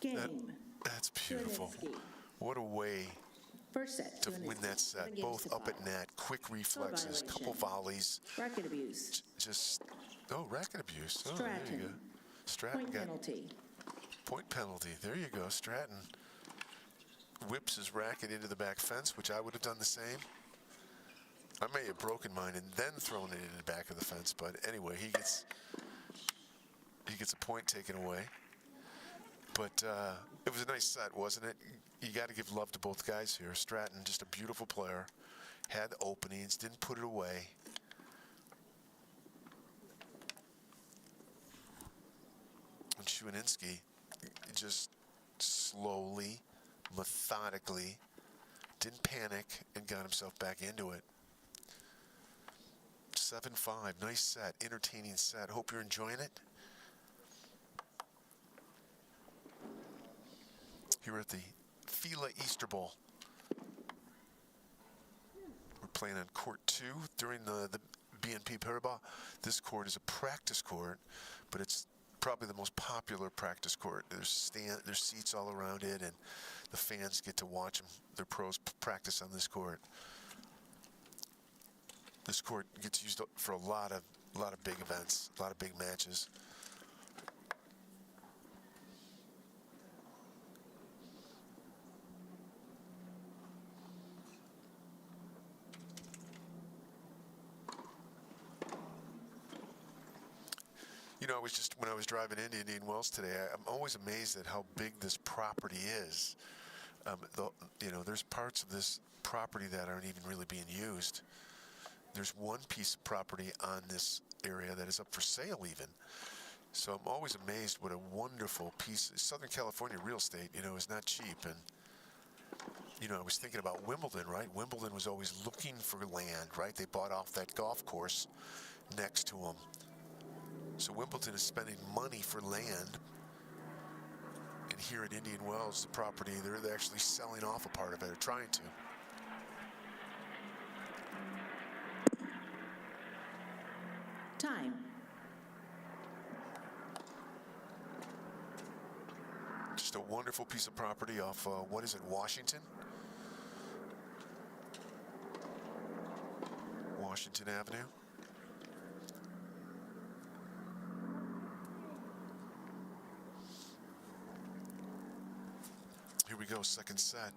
Game. That's beautiful. Shininski. What a way First set. to Shininski. win that set. 7 games Both to up 5. at net, quick reflexes, couple violation. volleys. Racket abuse. Just, racket abuse. Oh, there you Stratton. go. Stratton Point got penalty. point penalty. There you go. Stratton whips his racket into the back fence, which I would have done the same. I may have broken mine and then thrown it into the back of the fence, but anyway, he gets a point taken away. But it was a nice set, wasn't it? You got to give love to both guys here. Stratton, just a beautiful player, had the openings, didn't put it away. And Shininski just slowly, methodically, didn't panic and got himself back into it. 7-5, nice set, entertaining set. Hope you're enjoying it. Here at the FILA Easter Bowl. We're playing on court 2 during the BNP Paribas. This court is a practice court, but it's probably the most popular practice court. There's seats all around it, and the fans get to watch them, their pros practice on this court. This court gets used for a lot of big events, a lot of big matches. You know, when I was driving into Indian Wells today, I'm always amazed at how big this property is. You know, there's parts of this property that aren't even really being used. There's one piece of property on this area that is up for sale even. So I'm always amazed what a wonderful piece. Southern California real estate, you know, is not cheap. And, you know, I was thinking about Wimbledon, right? Wimbledon was always looking for land, right? They bought off that golf course next to them. So Wimbledon is spending money for land. And here at Indian Wells, the property, they're actually selling off a part of it, or trying to. Time. Just a wonderful piece of property off, what is it, Washington? Washington Avenue. Here we go, second set.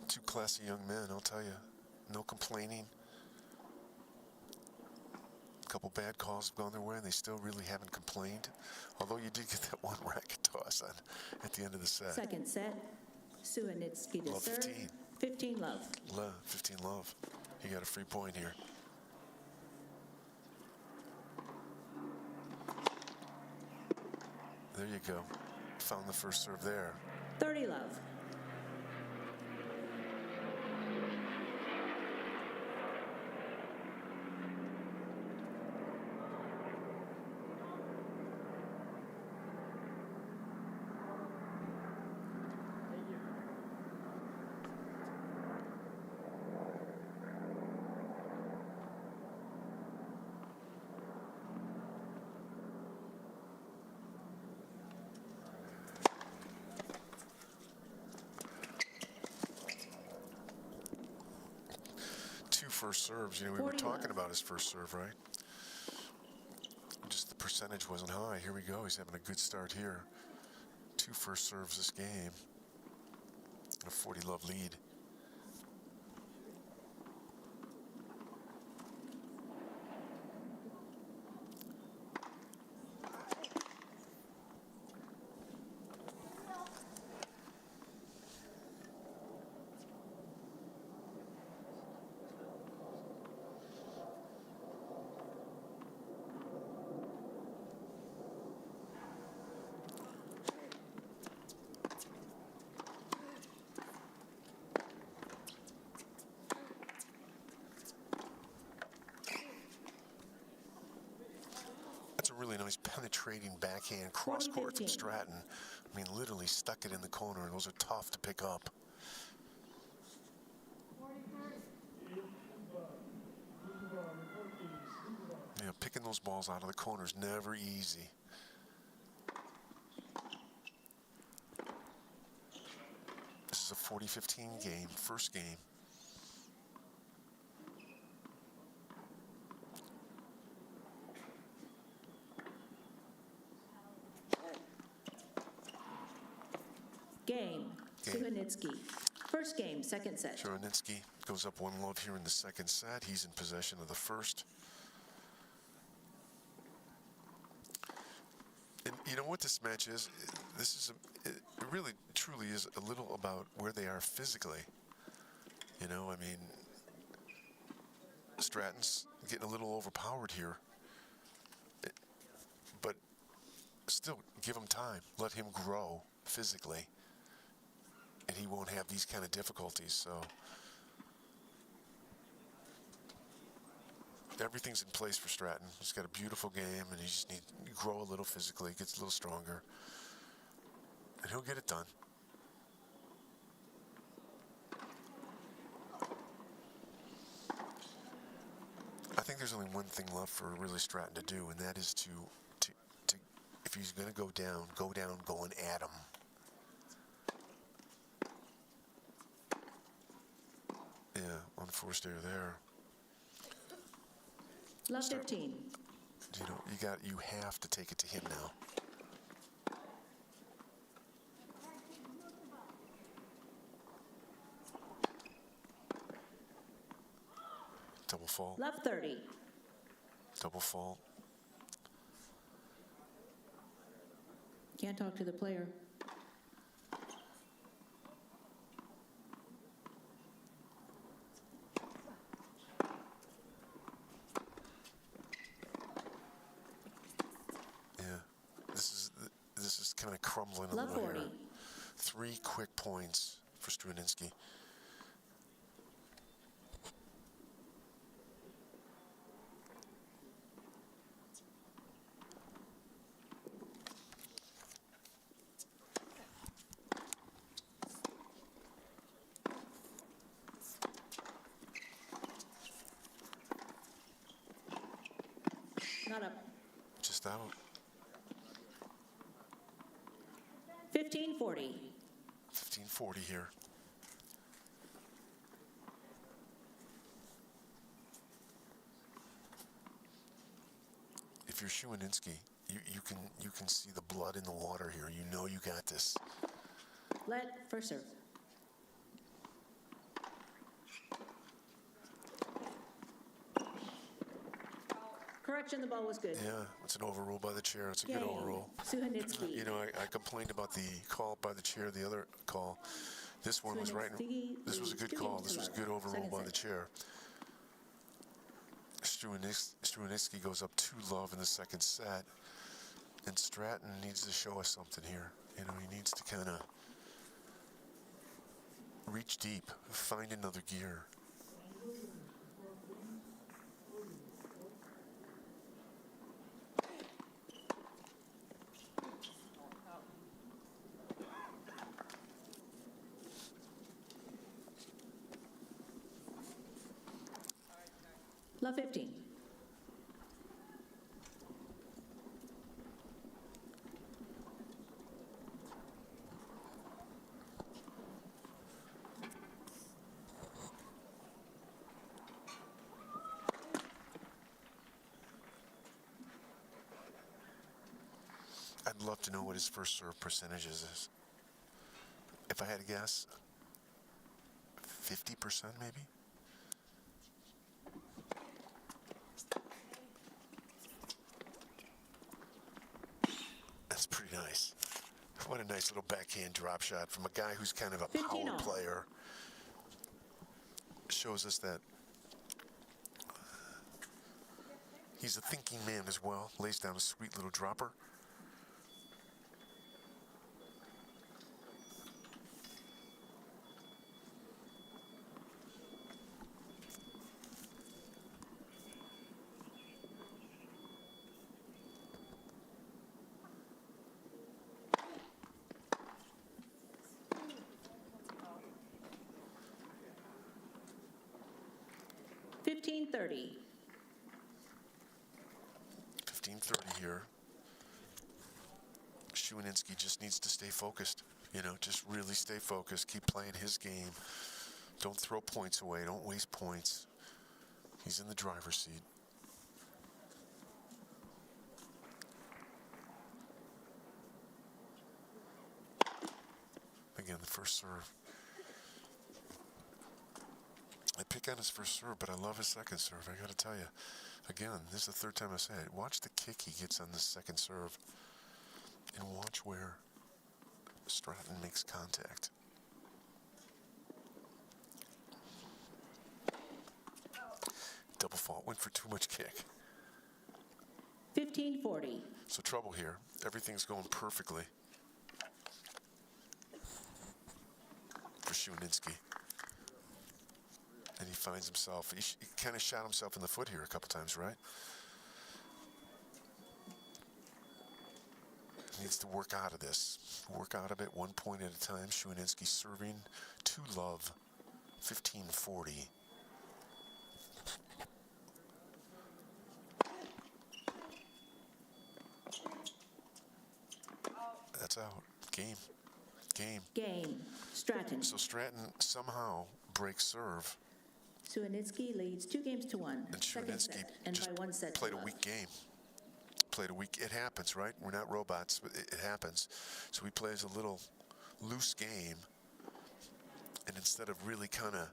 Two classy young men, I'll tell you. No complaining. A couple bad calls have gone their way, and they still really haven't complained. Although you did get that one racket toss on at the end of the set. Second set, Suanitsky to Love serve. 15. 15 love. 15 love. He got a free point here. There you go. Found the first serve there. 30 love. First serves, you know, we were talking about his first serve, right? Just the percentage wasn't high. Here we go. He's having a good start here. 2 first serves this game. A 40 love lead. Really nice penetrating backhand cross court from Stratton. I mean, literally stuck it in the corner, and those are tough to pick up. You know, picking those balls out of the corner is never easy. This is a 40-15 game, first game. Game. Suanitsky. First game, second set. Suanitsky goes up 1 love here in the second set. He's in possession of the first. And you know what this match is? This is it really, truly is a little about where they are physically. You know, I mean, Stratton's getting a little overpowered here. But still, give him time. Let him grow physically. And he won't have these kind of difficulties, so everything's in place for Stratton. He's got a beautiful game, and he just needs to grow a little physically, gets a little stronger, and he'll get it done. I think there's only one thing left for really Stratton to do, and that is to if he's going to go down going at him. Yeah, unforced error there. Love 15. You know, you have to take it to him now. Double fault. Love 30. Double fault. Can't talk to the player. Yeah, this is kind of crumbling a Love little 40. here. 3 quick points for Struininski. Not up. Just out. 15-40. 15-40 here. If you're Struininski, you can see the blood in the water here. You know you got this. Let first serve. Correction, the ball was good. Yeah, it's an overrule by the chair. It's a good Game. overrule. Suhanitsky. You know, I complained about the call by the chair, the other call. This one was right. This was a good call. This was a good overrule by the chair. Struininski goes up 2-love in the second set, and Stratton needs to show us something here. You know, he needs to kind of reach deep, find another gear. Love 15. I'd love to know what his first serve percentages is. If I had to guess, 50% maybe? That's pretty nice. What a nice little backhand drop shot from a guy who's kind of a 15 power all. player. Shows us that he's a thinking man as well. Lays down a sweet little dropper. $15.30. 15-30 here. Struininski just needs to stay focused. You know, just really stay focused. Keep playing his game. Don't throw points away. Don't waste points. He's in the driver's seat. Again, the first serve. I pick on his first serve, but I love his second serve. I got to tell you. Again, this is the third time I say it. Watch the kick he gets on the second serve. And watch where Stratton makes contact. Double fault. Went for too much kick. 15-40. So trouble here. Everything's going perfectly for Struininski. And he finds himself, he kind of shot himself in the foot here a couple times, right? He needs to work out of this. Work out of it 1 point at a time. Struininski serving 2-love, 15-40. That's out. Game. Game. Stratton. So Stratton somehow breaks serve. Suhanitsky leads 2-1. And Second Struininski set, and just by 1 set to played a love. weak game. It happens, right? We're not robots, but it happens. So he plays a little loose game. And instead of really kind of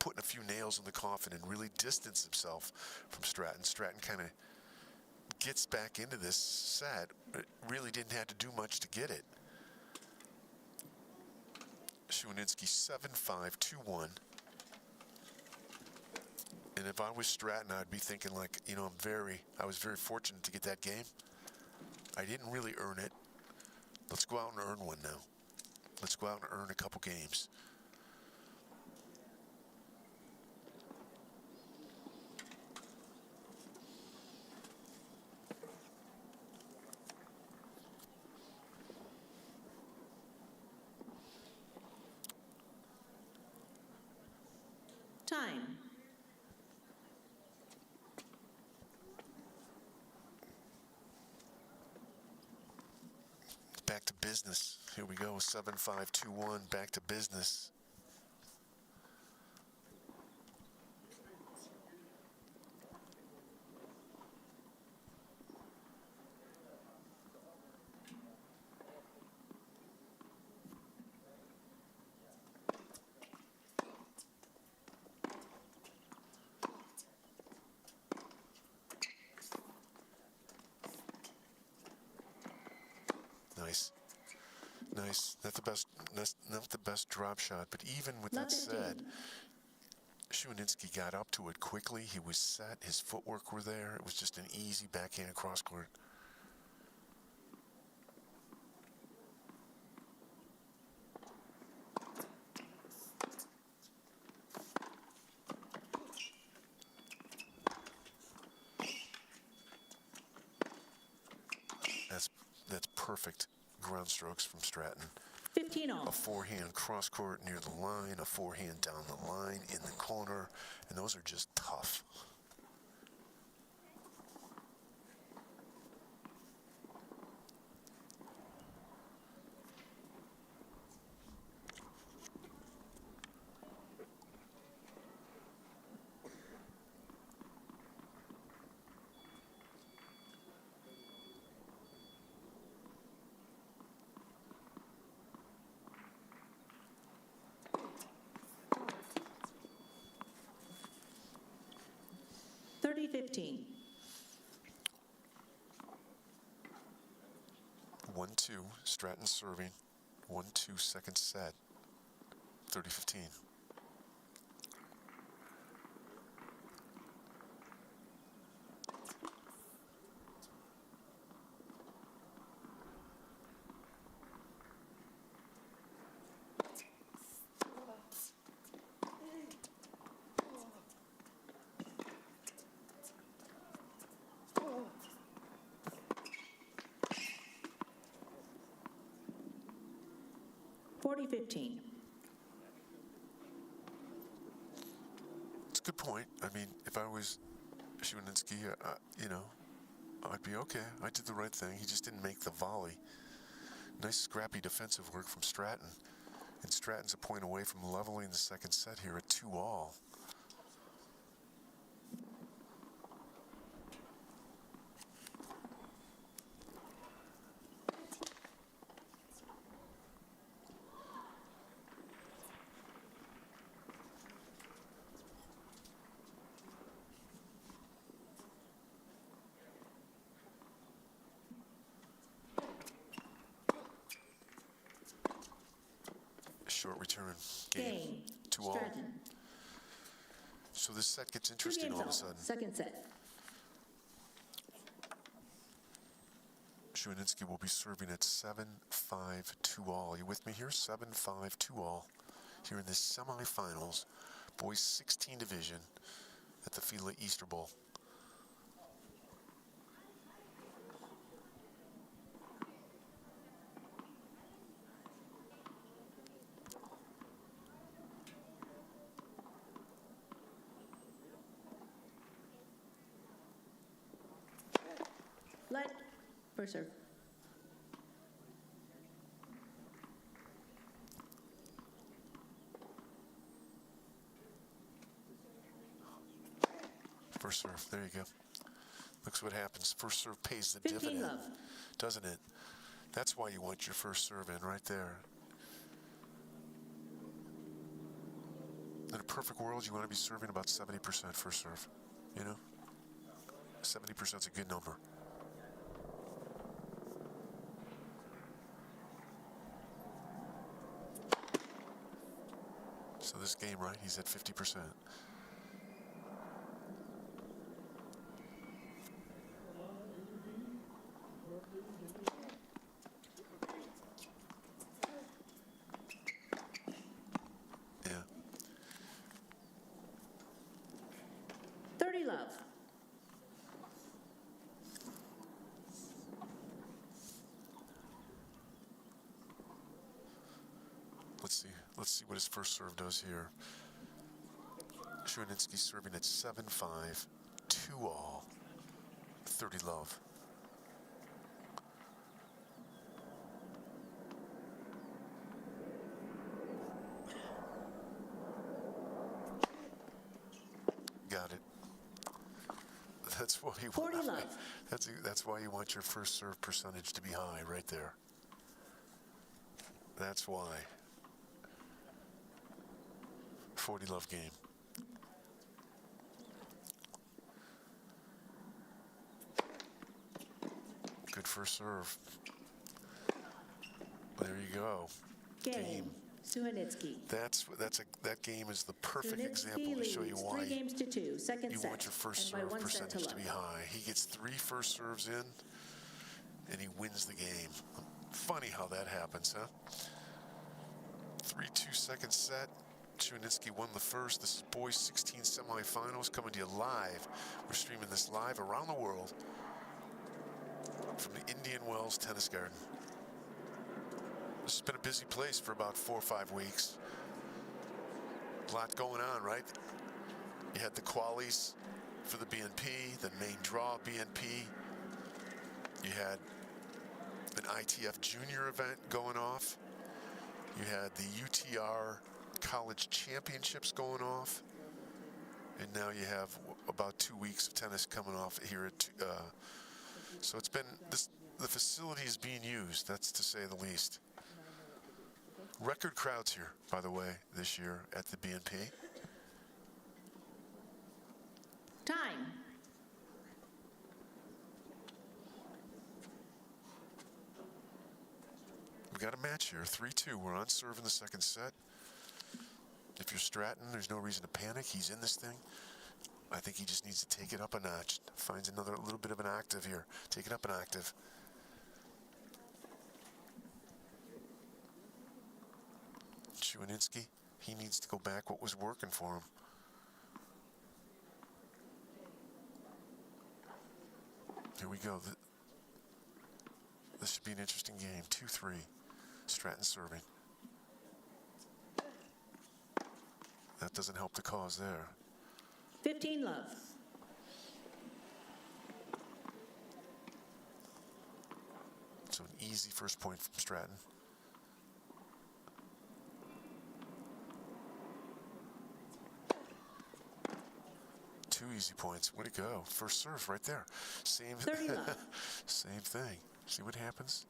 putting a few nails in the coffin and really distance himself from Stratton. Stratton kind of gets back into this set, but really didn't have to do much to get it. Schwanitsky 7-5, 2-1. And if I was Stratton, I'd be thinking like, you know, I was very fortunate to get that game. I didn't really earn it. Let's go out and earn one now. Let's go out and earn a couple games. Time. Back to business. Here we go. 7-5, 2-1. Back to business. Nice. Nice. Not the best drop shot, but even with that said, Schwanitsky got up to it quickly. He was set. His footwork were there. It was just an easy backhand cross court. That's perfect ground strokes from Stratton. 15 all. A forehand cross court near the line, a forehand down the line in the corner, and those are just tough. Thirty 15. 1-2, Stratton serving. 1-2, second set. 30-15. Forty 15. It's a good point. I mean, if I was Schwanitsky, you know, I'd be okay. I did the right thing. He just didn't make the volley. Nice scrappy defensive work from Stratton. And Stratton's a point away from leveling the second set here at 2-all. Short return. Game. 2-all. Stratton. So this set gets 2 interesting games all of a all. sudden. Second set. Schwanitsky will be serving at 7-5, 2-all. You with me here? 7-5, 2-all. Here in the semifinals, boys 16 division at the FILA Easter Bowl. Let. First serve. First serve, there you go. Looks what happens. First serve pays the 15 dividend, love. doesn't it? That's why you want your first serve in right there. In a perfect world, you want to be serving about 70% first serve. You know? 70% is a good number. So this game, right, he's at 50%. Yeah. 30 love. Let's see what his first serve does here. Shuaninski serving at 7-5, 2-all, 30 love. Got it. That's why you 40 want. love. That's why you want your first serve percentage to be high, right there. That's why. 40 love game. Good first serve. There you go. Game. Suhanitsky. That game is the perfect example Suhanitsky to show you leads why 3-2, second you set. want your first and by serve 1 set to percentage to be love. high. He gets 3 first serves in, and he wins the game. Funny how that happens, huh? 3-2 second set. Shuaninski won the first. This is boys 16 semifinals coming to you live. We're streaming this live around the world from the Indian Wells Tennis Garden. This has been a busy place for about 4 or 5 weeks. A lot going on, right? You had the qualies for the BNP, the main draw BNP. You had an ITF junior event going off. You had the UTR college championships going off. And now you have about 2 weeks of tennis coming off here at so it's been the facility is being used, that's to say the least. Record crowds here, by the way, this year at the BNP. Time. We've got a match here, 3-2. We're on serve in the second set. If you're Stratton, there's no reason to panic. He's in this thing. I think he just needs to take it up a notch. Finds another little bit of an octave here. Take it up an octave. Shuaninski, he needs to go back what was working for him. Here we go. This should be an interesting game. 2-3. Stratton serving. That doesn't help the cause there. 15 love. So an easy first point from Stratton. Two easy points. Way to go. First serve right there. Same 30 love. Same thing. See what happens?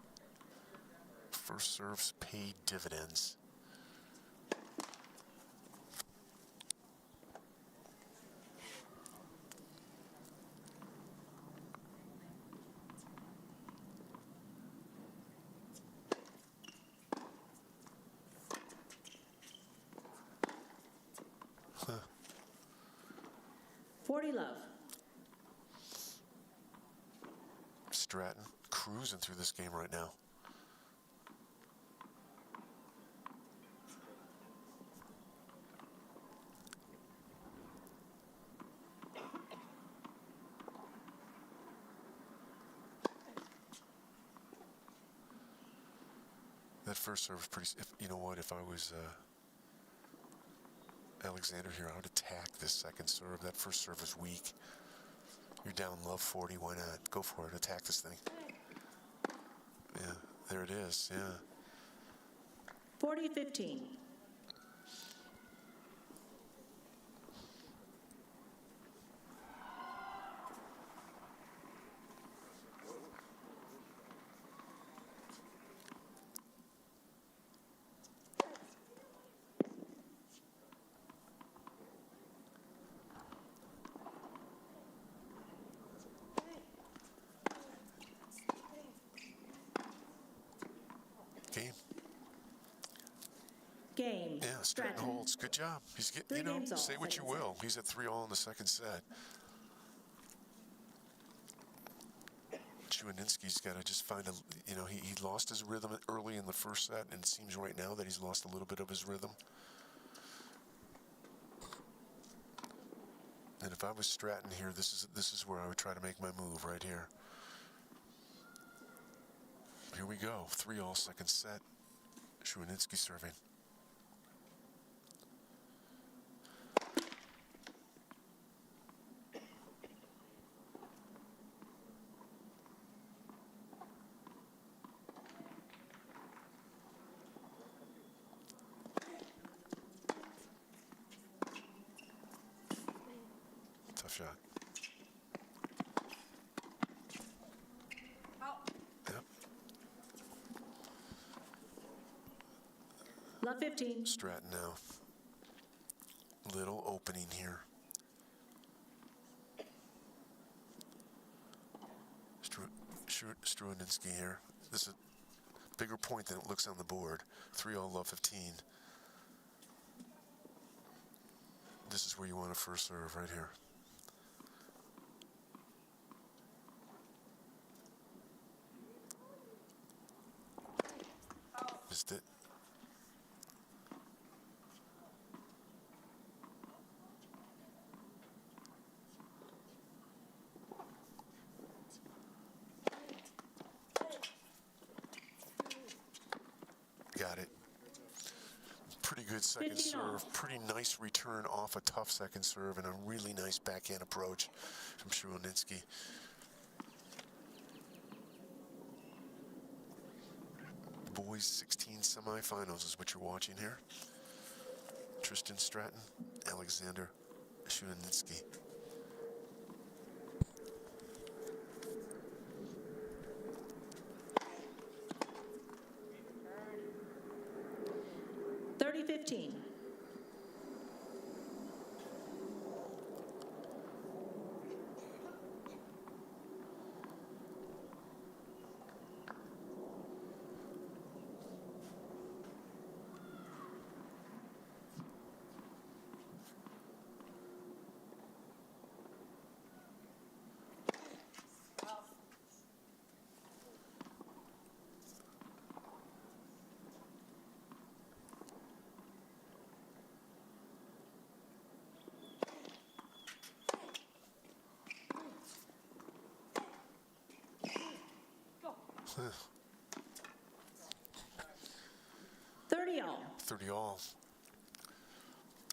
First serves pay dividends. Huh. 40 love. Stratton cruising through this game right now. That first serve was pretty. You know what? If I was Alexander here, I would attack this second serve. That first serve is weak. You're down love 40. Why not? Go for it. Attack this thing. Yeah, there it is. Yeah. 40-15. Stratton Stratton. holds. Good job. He's getting, 3 you know, games all, say what you second set. will. He's at 3-all in the second set. Chuaninski's got to just find a, you know, he lost his rhythm early in the first set, and it seems right now that he's lost a little bit of his rhythm. And if I was Stratton here, this is where I would try to make my move right here. Here we go. 3-all second set. Chuaninski serving. Tough shot. Yep. Love 15. Stratton now. Little opening here. Struaninski here. This is a bigger point than it looks on the board. 3-all love 15. This is where you want to first serve right here. Missed it. Got it. Pretty good second 15 serve. off. Pretty nice return off a tough second serve and a really nice backhand approach from Chuaninski. Boys 16 semifinals is what you're watching here. Tristan Stratton, Alexander Chuaninski. $30-15. Huh. 30-all. 30-all.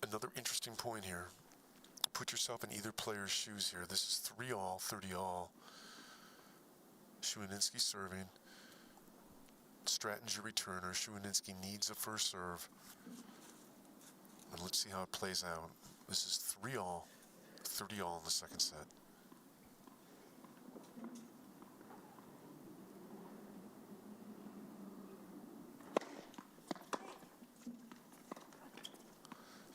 Another interesting point here. Put yourself in either player's shoes here. This is 3-all, 30-all. Chuaninski serving. Stratton's your returner. Chuaninski needs a first serve. And let's see how it plays out. This is 3-all, 30-all in the second set.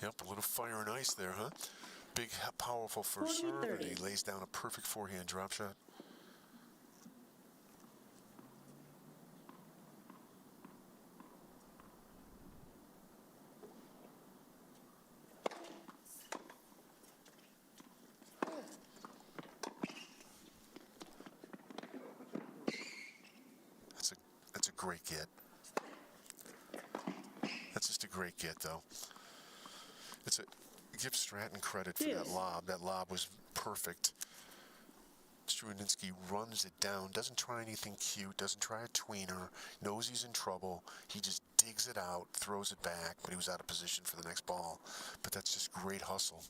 Yep, a little fire and ice there, huh? Big, powerful first serve, and he lays down a perfect forehand drop shot. That's a great get. That's just a great get, though. Give Stratton credit for that lob. That lob was perfect. Chuaninski runs it down, doesn't try anything cute, doesn't try a tweener, knows he's in trouble. He just digs it out, throws it back, but he was out of position for the next ball. But that's just great hustle.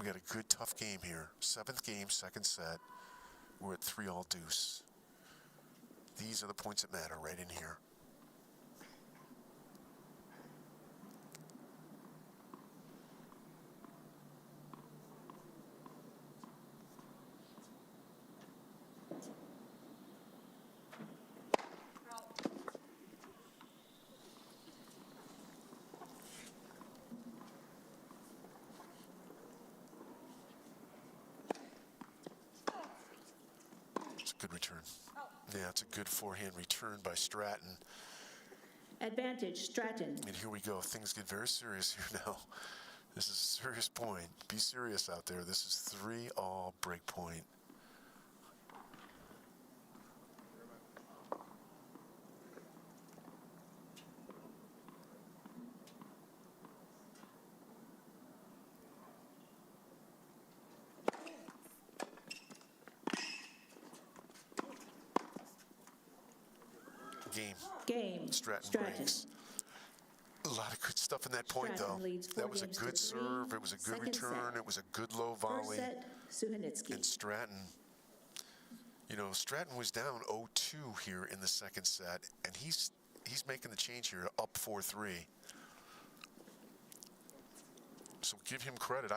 We got a good, tough game here. 7th game, second set. We're at 3-all deuce. These are the points that matter right in here. It's a good return. Yeah, it's a good forehand return by Stratton. Advantage, Stratton. And here we go. Things get very serious here now. This is a serious point. Be serious out there. This is 3-all break point. Game. Stratton breaks. A lot of good stuff in that point, Stratton though. leads 4 That was a games to good 3. serve. It was a good Second return. set. It was a good low First volley. set, Suhanitsky. And Stratton, you know, Stratton was down 0-2 here in the second set, and he's making the change here, up 4-3. So give him credit.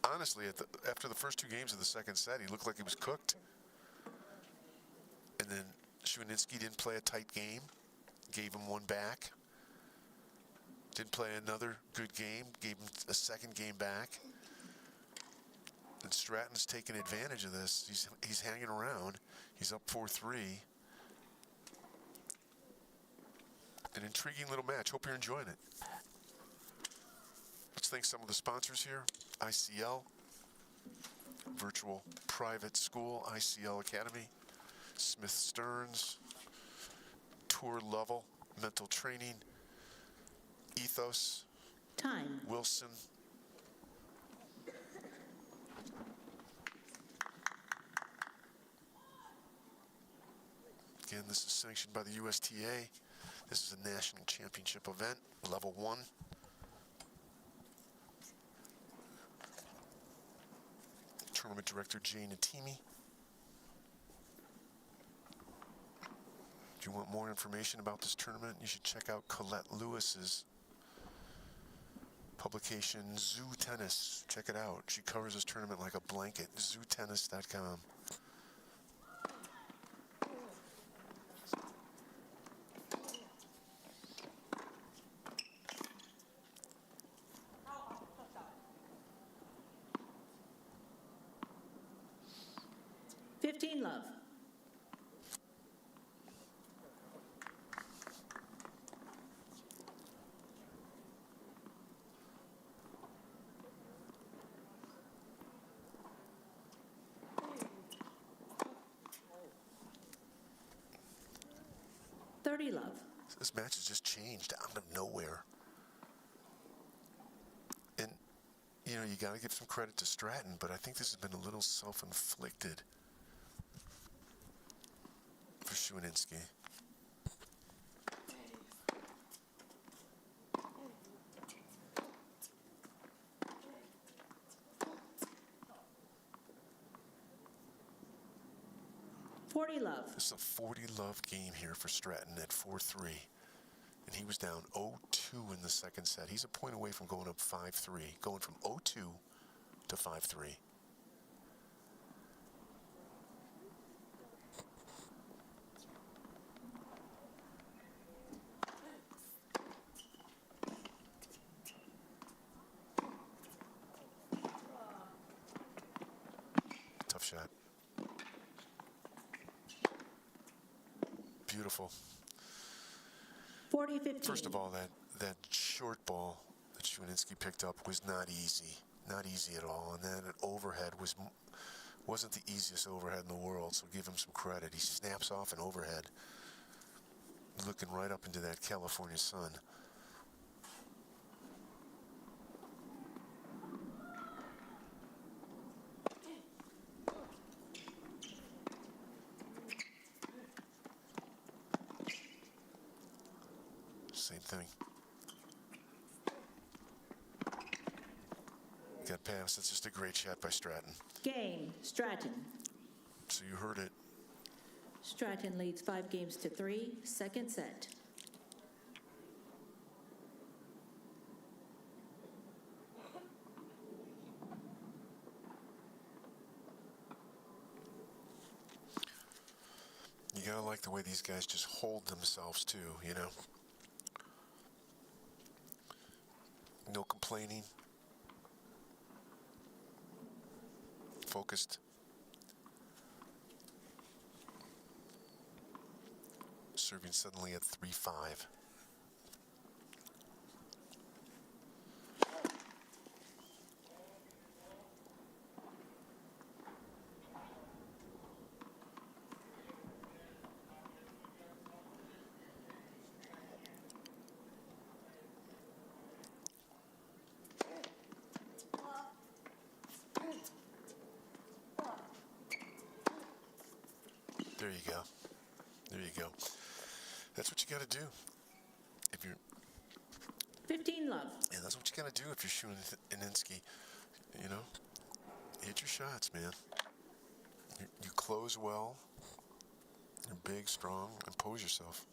Honestly, after the first 2 games of the second set, he looked like he was cooked. And then Shuanitsky didn't play a tight game, gave him one back. Didn't play another good game, gave him a second game back. And Stratton's taking advantage of this. He's hanging around. He's up 4-3. An intriguing little match. Hope you're enjoying it. Let's thank some of the sponsors here. ICL, Virtual Private School, ICL Academy, Smith Stearns, Tour Level, Mental Training, Ethos, Time. Wilson, again, this is sanctioned by the USTA. This is a national championship event, level 1. Tournament director Jay Natimi. If you want more information about this tournament, you should check out Colette Lewis's publication, Zoo Tennis. Check it out. She covers this tournament like a blanket. ZooTennis.com. Love. Love. This match has just changed out of nowhere. And, you know, you got to give some credit to Stratton, but I think this has been a little self-inflicted for Shuanitsky. Love. This is a 40 love game here for Stratton at 4-3. And he was down 0-2 in the second set. He's a point away from going up 5-3, going from 0-2 to 5-3. Tough shot. Beautiful. 40-15. First of all, that short ball that Shuanitsky picked up was not easy. Not easy at all. And then an overhead wasn't the easiest overhead in the world, so give him some credit. He snaps off an overhead, looking right up into that California sun. Same thing. Got past. That's just a great shot by Stratton. Game. Stratton. So you heard it. Stratton leads 5 games to 3. Second set. You gotta like the way these guys just hold themselves too, you know? No complaining. Focused. serving suddenly at 3-5. There you go. There you go. That's what you got to do. If you're 15 love. Yeah, that's what you got to do if you're shooting Aninsky. You know, hit your shots, man. You close well. You're big, strong, and pose yourself.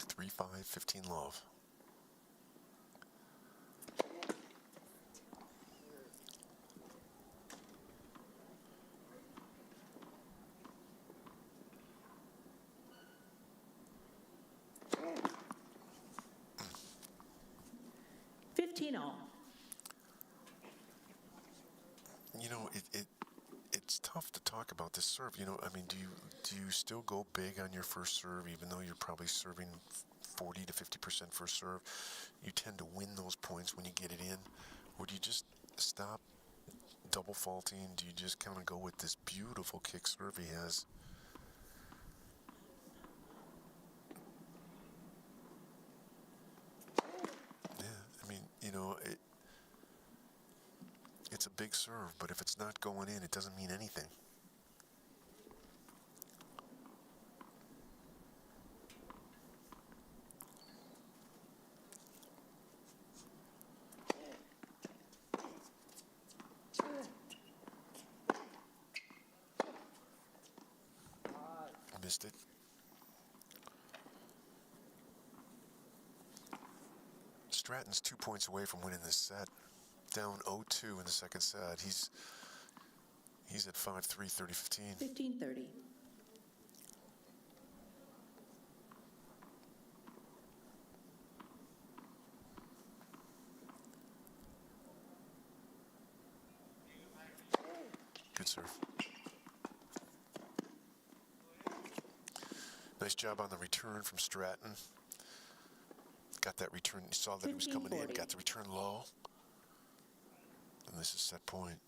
Three, 5, 15 love. All. You know, it's tough to talk about this serve. You know, I mean, do you still go big on your first serve, even though you're probably serving 40 to 50% first serve? You tend to win those points when you get it in, or do you just stop double faulting? Do you just kind of go with this beautiful kick serve he has? Yeah, I mean, you know, it's a big serve, but if it's not going in, it doesn't mean anything. Missed it. Stratton's 2 points away from winning this set. Down 0-2 in the second set. He's at 5-3, 30-15. 15-30. Good serve. Nice job on the return from Stratton. Got that return. You saw that he was coming in. Got the return low. And this is set point.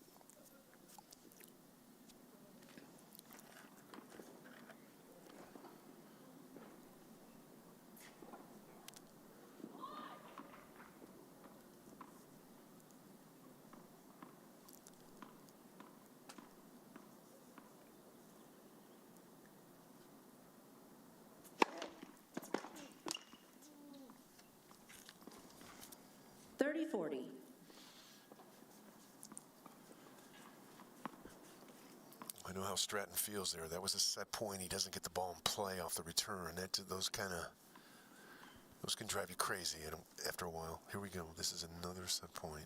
I know how Stratton feels there. That was a set point. He doesn't get the ball in play off the return. Those can drive you crazy after a while. Here we go. This is another set point.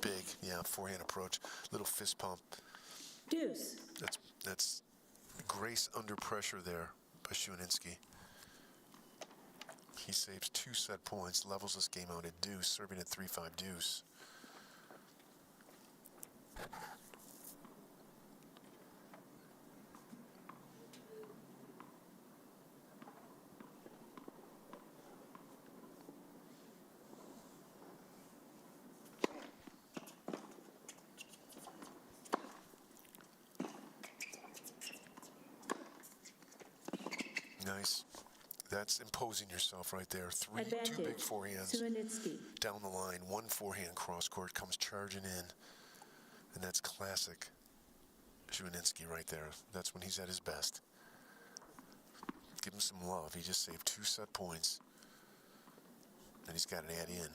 Big, yeah, forehand approach, little fist pump. Deuce. That's grace under pressure there by Shuaninski. He saves 2 set points, levels this game out at deuce, serving at 3-5 deuce. Nice. That's imposing yourself right there. 2 big forehands down the line. 1 forehand cross court comes charging in. And that's classic Shuaninski right there. That's when he's at his best. Give him some love. He just saved 2 set points. And he's got to add in.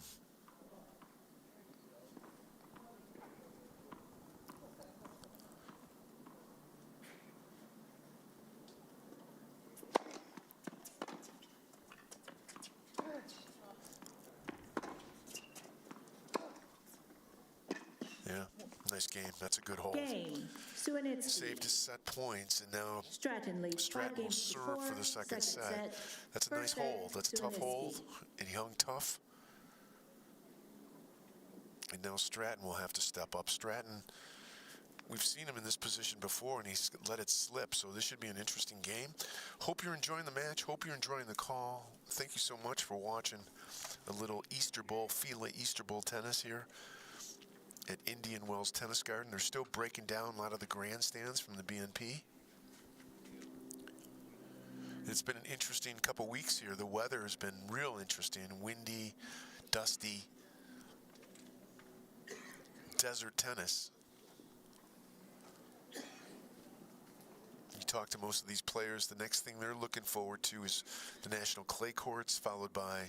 Yeah, nice game. That's a good hold. Game. Suinitsky. Saved his set points, and now Stratton leads Stratton will 5 games to serve 4. for the second set. That's a nice First set, hold. That's a tough Suinitsky. hold, and he hung tough. And now Stratton will have to step up. Stratton, we've seen him in this position before, and he's let it slip, so this should be an interesting game. Hope you're enjoying the match. Hope you're enjoying the call. Thank you so much for watching a little Easter Bowl, FILA Easter Bowl tennis here at Indian Wells Tennis Garden. They're still breaking down a lot of the grandstands from the BNP. It's been an interesting couple weeks here. The weather has been real interesting, windy, dusty, desert tennis. You talk to most of these players, the next thing they're looking forward to is the national clay courts, followed by,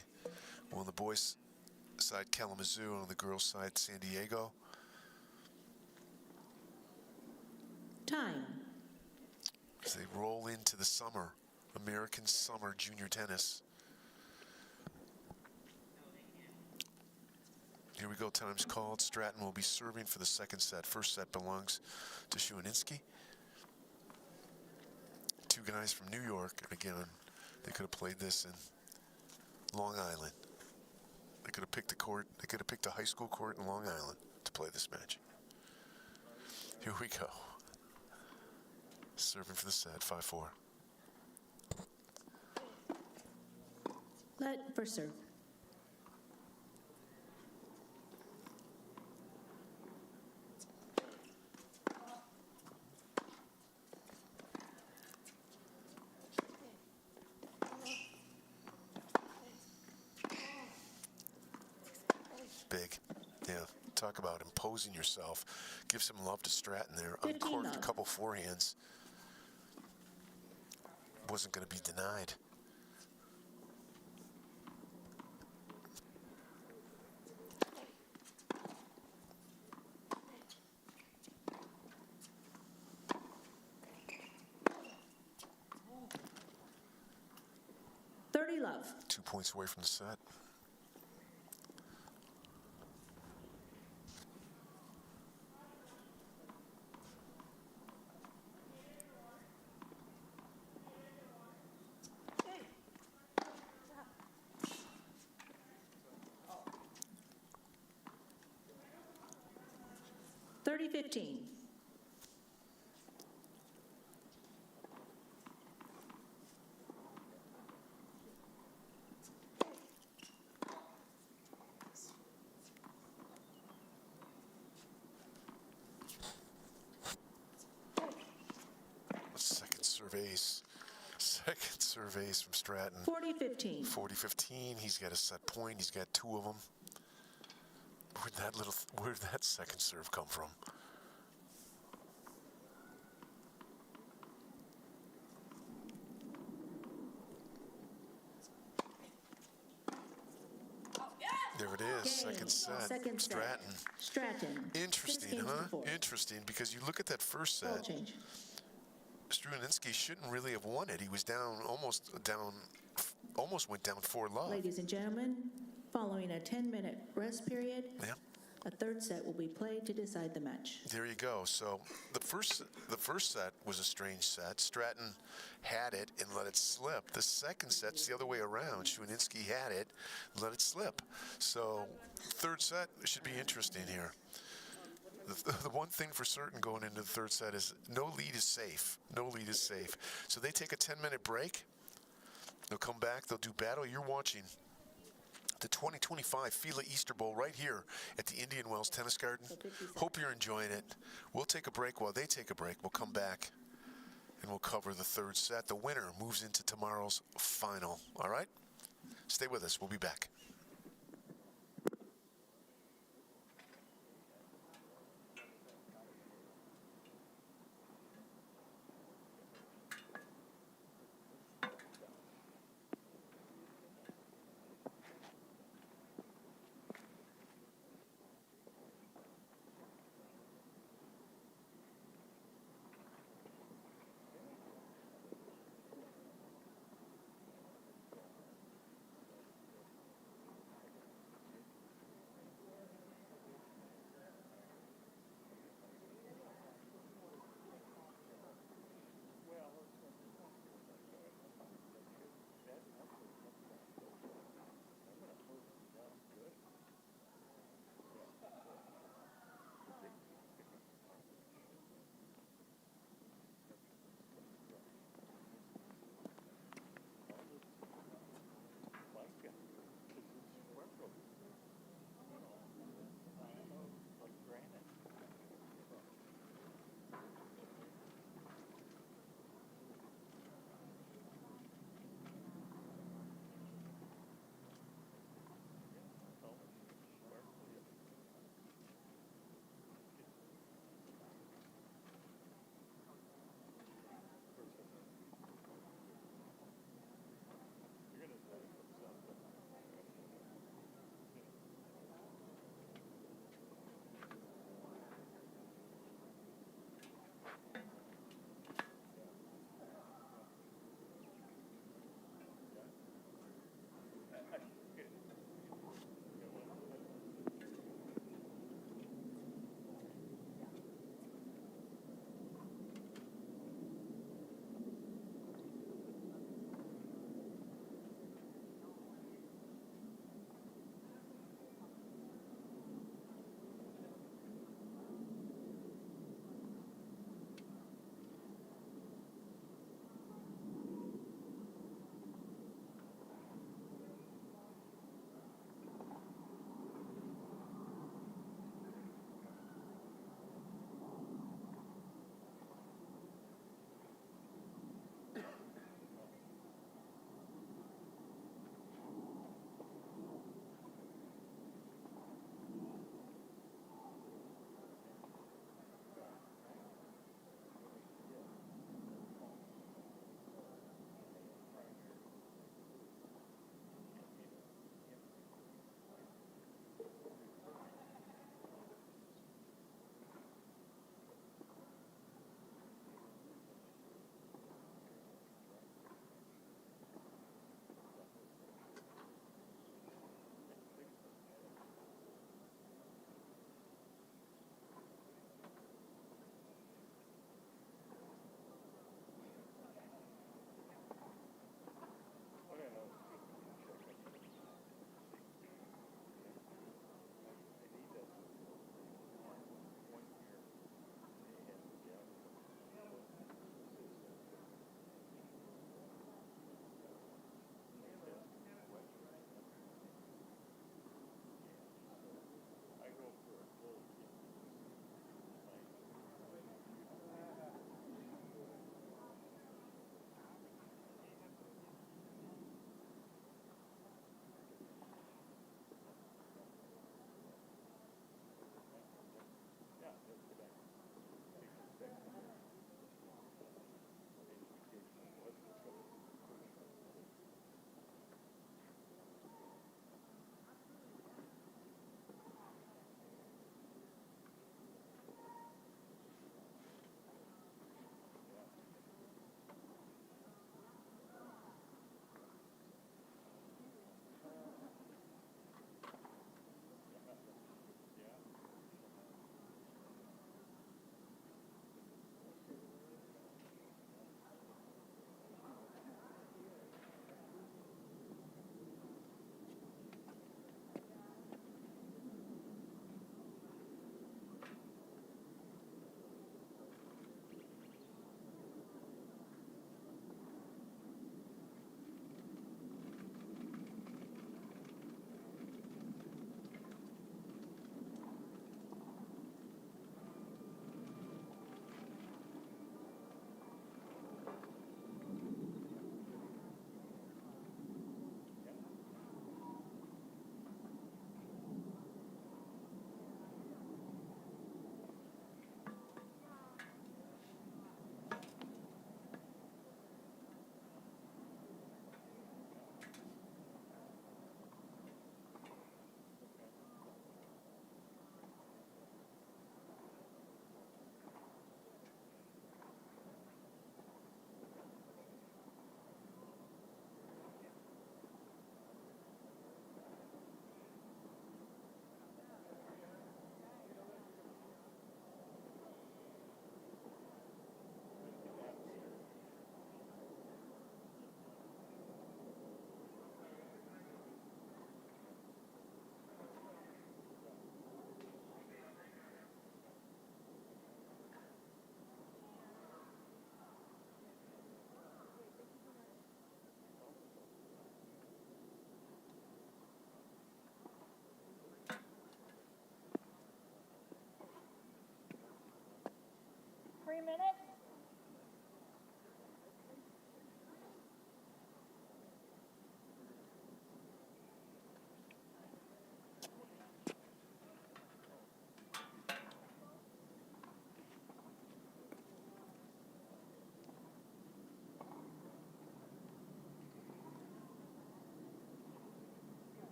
well, on the boys' side, Kalamazoo, and on the girls' side, San Diego. Time. As they roll into the summer, American summer junior tennis. Here we go, time's called. Stratton will be serving for the second set. First set belongs to Suinitsky. Two guys from New York. Again, they could have played this in Long Island. They could have picked a court. They could have picked a high school court in Long Island to play this match. Here we go. Serving for the set, 5-4. Let for serve. Big. Yeah. Talk about imposing yourself. Give some love to Stratton there. 15 Uncorked a love. couple forehands. Wasn't going to be denied. Love. 2 points away from the set. $30-15. Second serve ace. Second serve ace from Stratton. 40-15. 40-15. He's got a set point. He's got two of them. Where'd that second serve come from? There it is, second set. Second set. Stratton. Interesting, 6 games huh? to 4. Interesting, because you look at that first Ball set, change. Struininski shouldn't really have won it. He was almost went down 4-love. Ladies and gentlemen, following a 10-minute rest period, Yeah. a third set will be played to decide the match. There you go. So the first set was a strange set. Stratton had it and let it slip. The second set's the other way around. Struininski had it, let it slip. So third set should be interesting here. The one thing for certain going into the third set is no lead is safe. No lead is safe. So they take a 10-minute break. They'll come back. They'll do battle. You're watching the 2025 FILA Easter Bowl right here at the Indian Wells Tennis Garden. Hope you're enjoying it. We'll take a break while they take a break. We'll come back and we'll cover the third set. The winner moves into tomorrow's final. All right? Stay with us. We'll be back.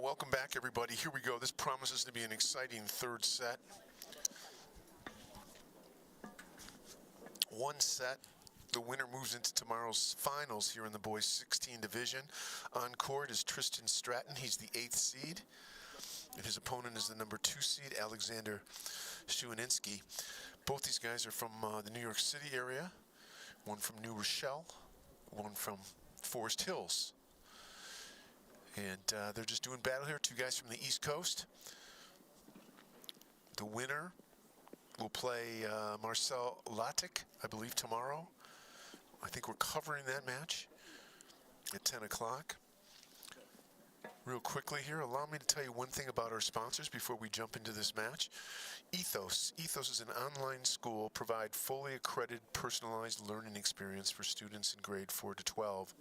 welcome back, everybody. Here we go. This promises to be an exciting third set. One set. The winner moves into tomorrow's finals here in the boys 16 division. On court is Tristan Stratton. He's the 8th seed. And his opponent is the number 2 seed, Alexander Shuaninski. Both these guys are from the New York City area. One from New Rochelle, one from Forest Hills. And they're just doing battle here. 2 guys from the East Coast. The winner will play Marcel Latic, I believe, tomorrow. I think we're covering that match at 10 o'clock. Real quickly here, allow me to tell you one thing about our sponsors before we jump into this match. Ethos. Ethos is an online school, provide fully accredited personalized learning experience for students in grade 4 to 12.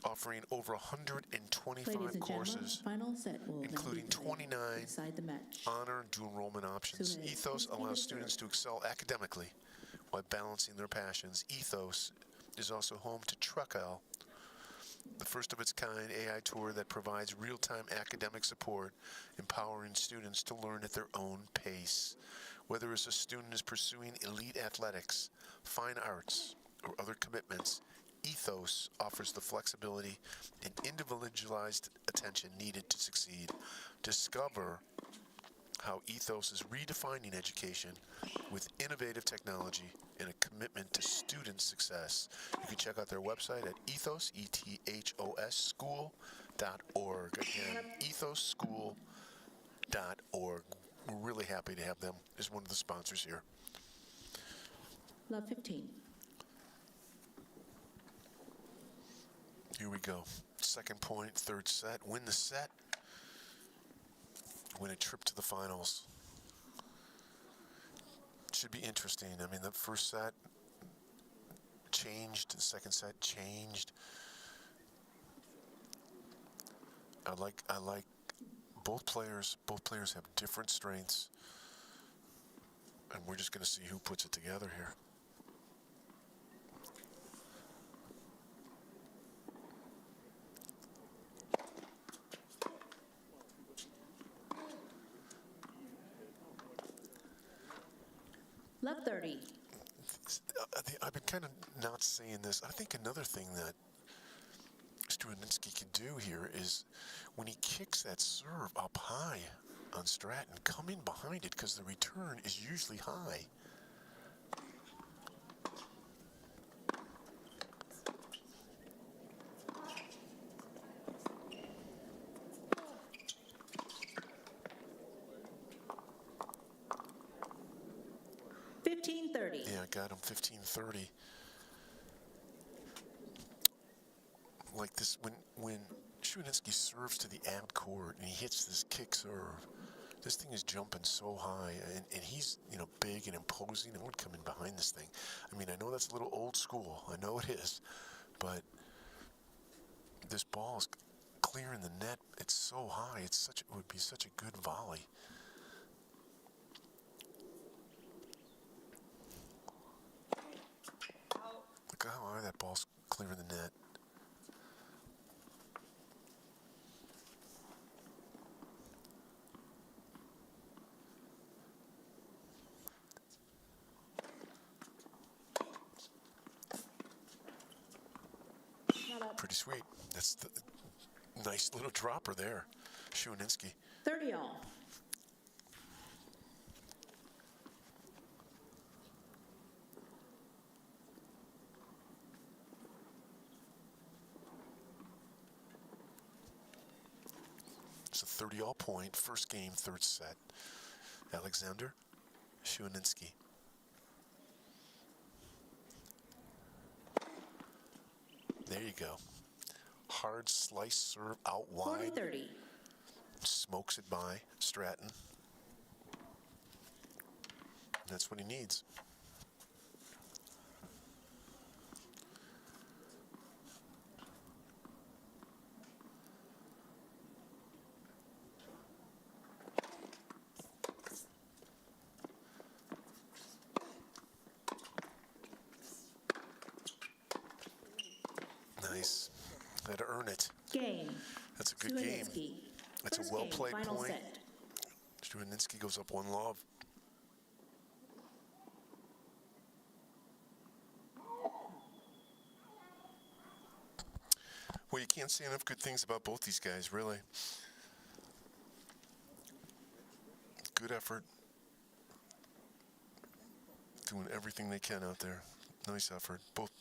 Offering over 125 courses, final set will including 29 the match. honor and dual enrollment options. Ethos allows students to excel academically while balancing their passions. Ethos is also home to Truckell, the first of its kind AI tour that provides real-time academic support, empowering students to learn at their own pace. Whether as a student is pursuing elite athletics, fine arts, or other commitments, Ethos offers the flexibility and individualized attention needed to succeed. Discover how Ethos is redefining education with innovative technology and a commitment to student success. You can check out their website at ethos, E-T-H-O-S, school.org. Again, ethosschool.org. We're really happy to have them as one of the sponsors here. Love 15. Here we go. Second point, third set. Win the set. Win a trip to the finals. Should be interesting. I mean, the first set changed. The second set changed. I like both players. Both players have different strengths. And we're just going to see who puts it together here. Love 30. I've been kind of not saying this. I think another thing that Struaninski can do here is when he kicks that serve up high on Stratton, come in behind it because the return is usually high. Yeah, I got him 15-30. Like this, when Shuaninski serves to the ab court and he hits this kick serve, this thing is jumping so high, and he's, big and imposing. I would come in behind this thing. I mean, I know that's a little old school. I know it is, but this ball is clearing the net. It's so high. It would be such a good volley. Look how high that ball's clearing the net. Pretty sweet. That's the nice little dropper there, Shuaninski. 30 all. It's a 30-all point, first game, third set. Alexander Shuaninski. There you go. Hard slice serve out wide. 40-30. Smokes it by Stratton. And that's what he needs. Nice. Had to earn it. Game. That's a good game. That's a First well-played game, final point. set. Struaninsky goes up 1-love. Well, you can't say enough good things about both these guys, really. Good effort. Doing everything they can out there. Nice effort. Both.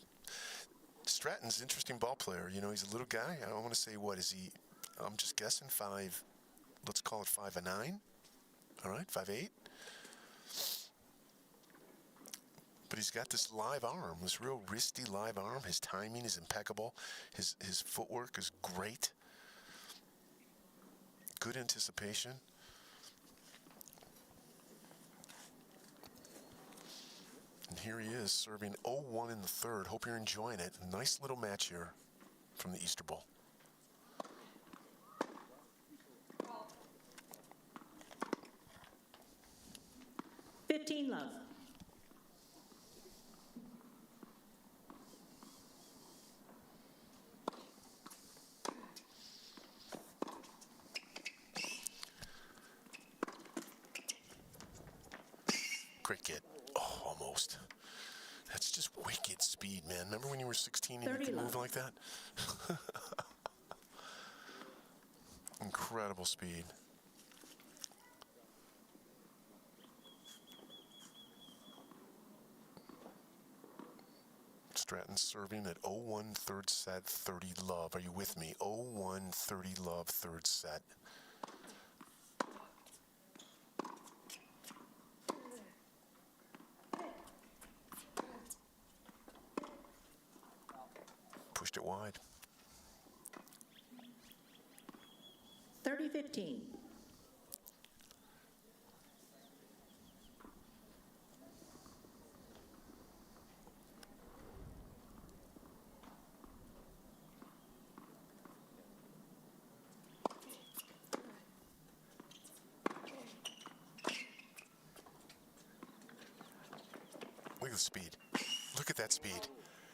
Stratton's an interesting ball player. You know, he's a little guy. I don't want to say, what is he? I'm just guessing 5. Let's call it 5'9". All right, 5'8". But he's got this live arm, this real wristy live arm. His timing is impeccable. His footwork is great. Good anticipation. And here he is serving 0-1 in the third. Hope you're enjoying it. Nice little match here from the Easter Bowl. Love. Great get. Oh, almost. That's just wicked speed, man. Remember when you were 16 and you could move like that? Incredible speed. Stratton serving at 0-1 third set, 30 love. Are you with me? 0-1, 30 love, third set. Pushed it wide. 30-15. Look at the speed. Look at that speed.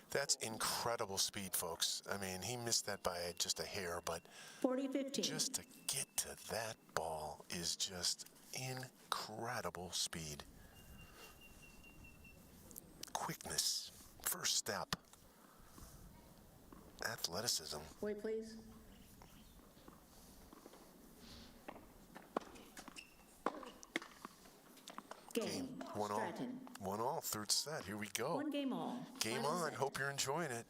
That's incredible speed, folks. I mean, he missed that by just a hair, but 40-15. just to get to that ball is just incredible speed. Quickness, first step, athleticism. Wait, please. Game. 1-all. Stratton. 1-all, third set. Here we go. 1 game all. Game Final on. set. Hope you're enjoying it.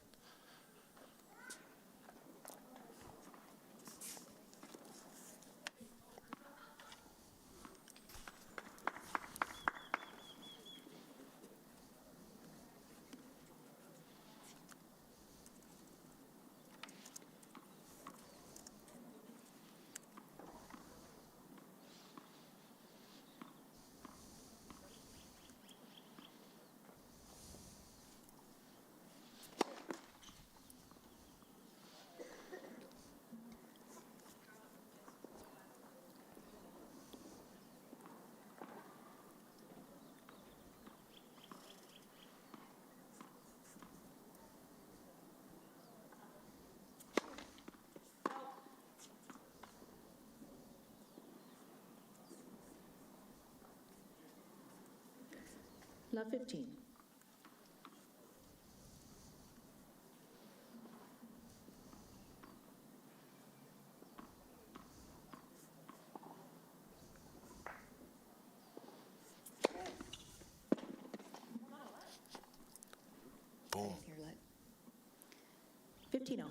Love 15. Boom. Here, let. 15-0.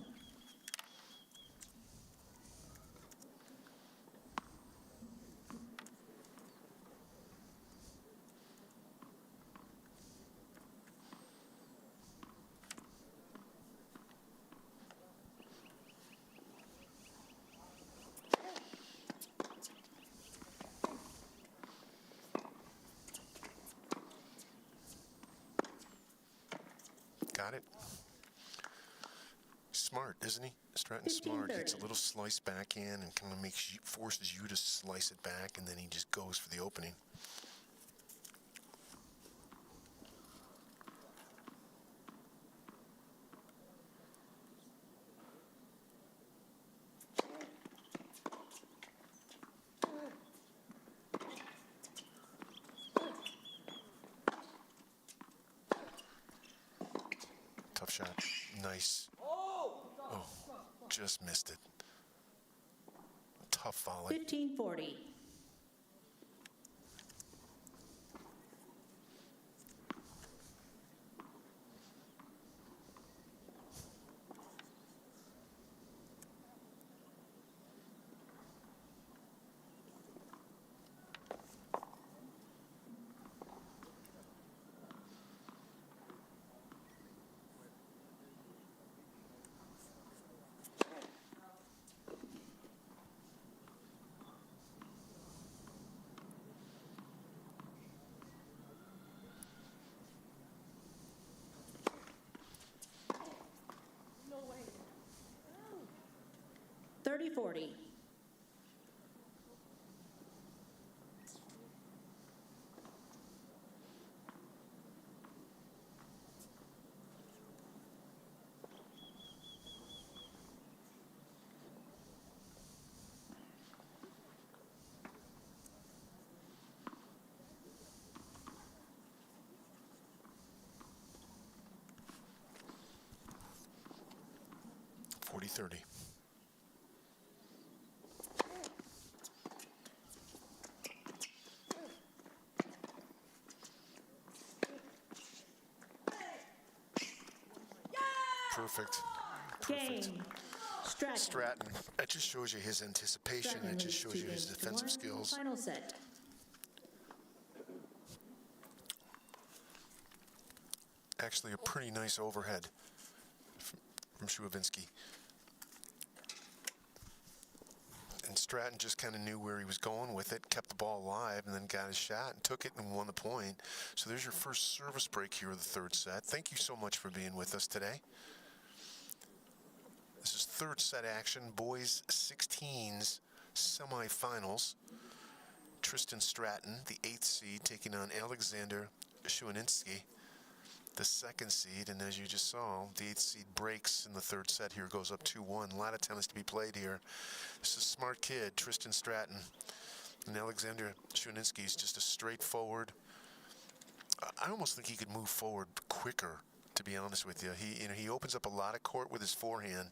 Got it. Smart, isn't he? Stratton's smart. Takes a little slice backhand and kind of forces you to slice it back, and then he just goes for the opening. shot. Nice. Oh, just missed it. Tough volley. 15-40. No way. 30-40. $40-30. Perfect. Perfect. Game. Stratton. Stratton. That just shows you his anticipation. Stratton It just leads shows 2 you his games to defensive 1. skills. Final set. Actually, a pretty nice overhead from Shuavinsky. And Stratton just kind of knew where he was going with it, kept the ball alive, and then got his shot and took it and won the point. So there's your first service break here of the third set. Thank you so much for being with us today. This is third set action, boys 16s semifinals. Tristan Stratton, the 8th seed, taking on Alexander Shuaninski, the 2nd seed. And as you just saw, the 8th seed breaks in the third set here, goes up 2-1. A lot of tennis to be played here. This is a smart kid, Tristan Stratton. And Alexander Shuaninski is just a straightforward. I almost think he could move forward quicker, to be honest with you. He opens up a lot of court with his forehand.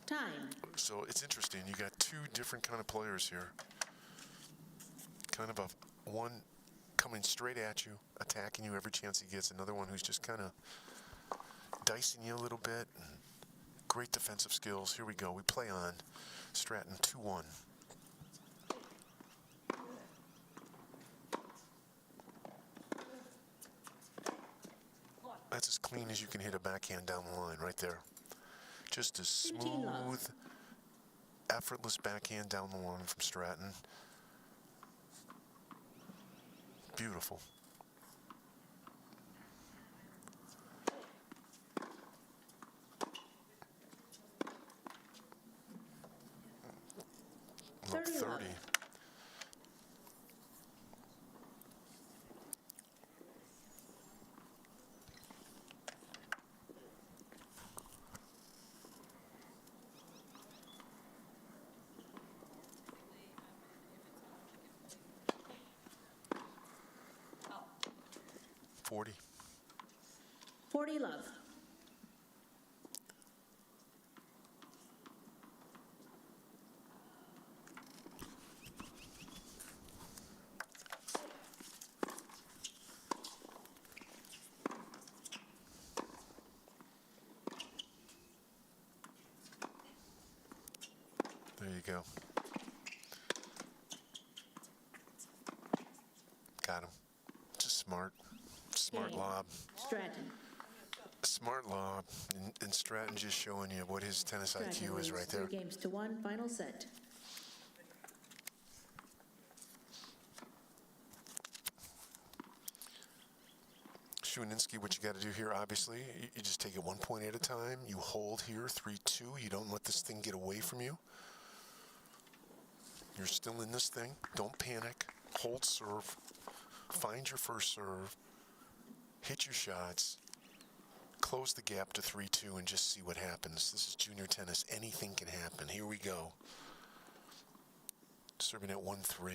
Time. So it's interesting. You got 2 different kind of players here. Kind of one coming straight at you, attacking you every chance he gets. Another one who's just kind of dicing you a little bit. Great defensive skills. Here we go. We play on. Stratton 2-1. That's as clean as you can hit a backhand down the line right there. Just as smooth, effortless backhand down the line from Stratton. Beautiful. Up 30. $40. 40 love. There you go. Got him. Just smart. Smart Game. lob. Stratton. Smart lob. And Stratton just showing you what his tennis IQ is right there. 3 games to 1. Final set. Shuaninski, what you got to do here, obviously, you just take it 1 point at a time. You hold here, 3-2. You don't let this thing get away from you. You're still in this thing. Don't panic. Hold serve. Find your first serve. Hit your shots. Close the gap to 3-2 and just see what happens. This is junior tennis. Anything can happen. Here we go. Serving at 1-3.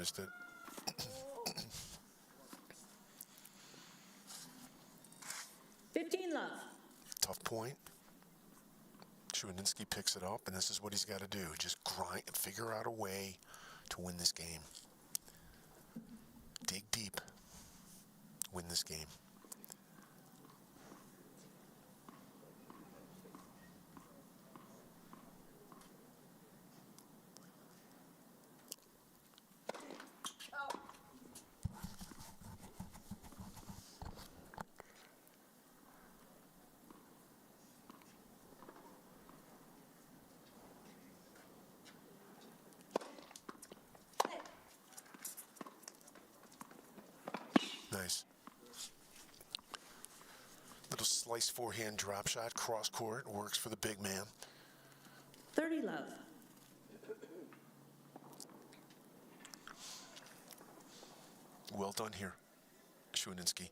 missed it. 15 love. Tough point. Shuaninski picks it up, and this is what he's got to do. Just grind and figure out a way to win this game. Dig deep. Win this game. Nice. Little slice forehand drop shot, cross court, works for the big man. 30 love. Well done here, Shuaninski.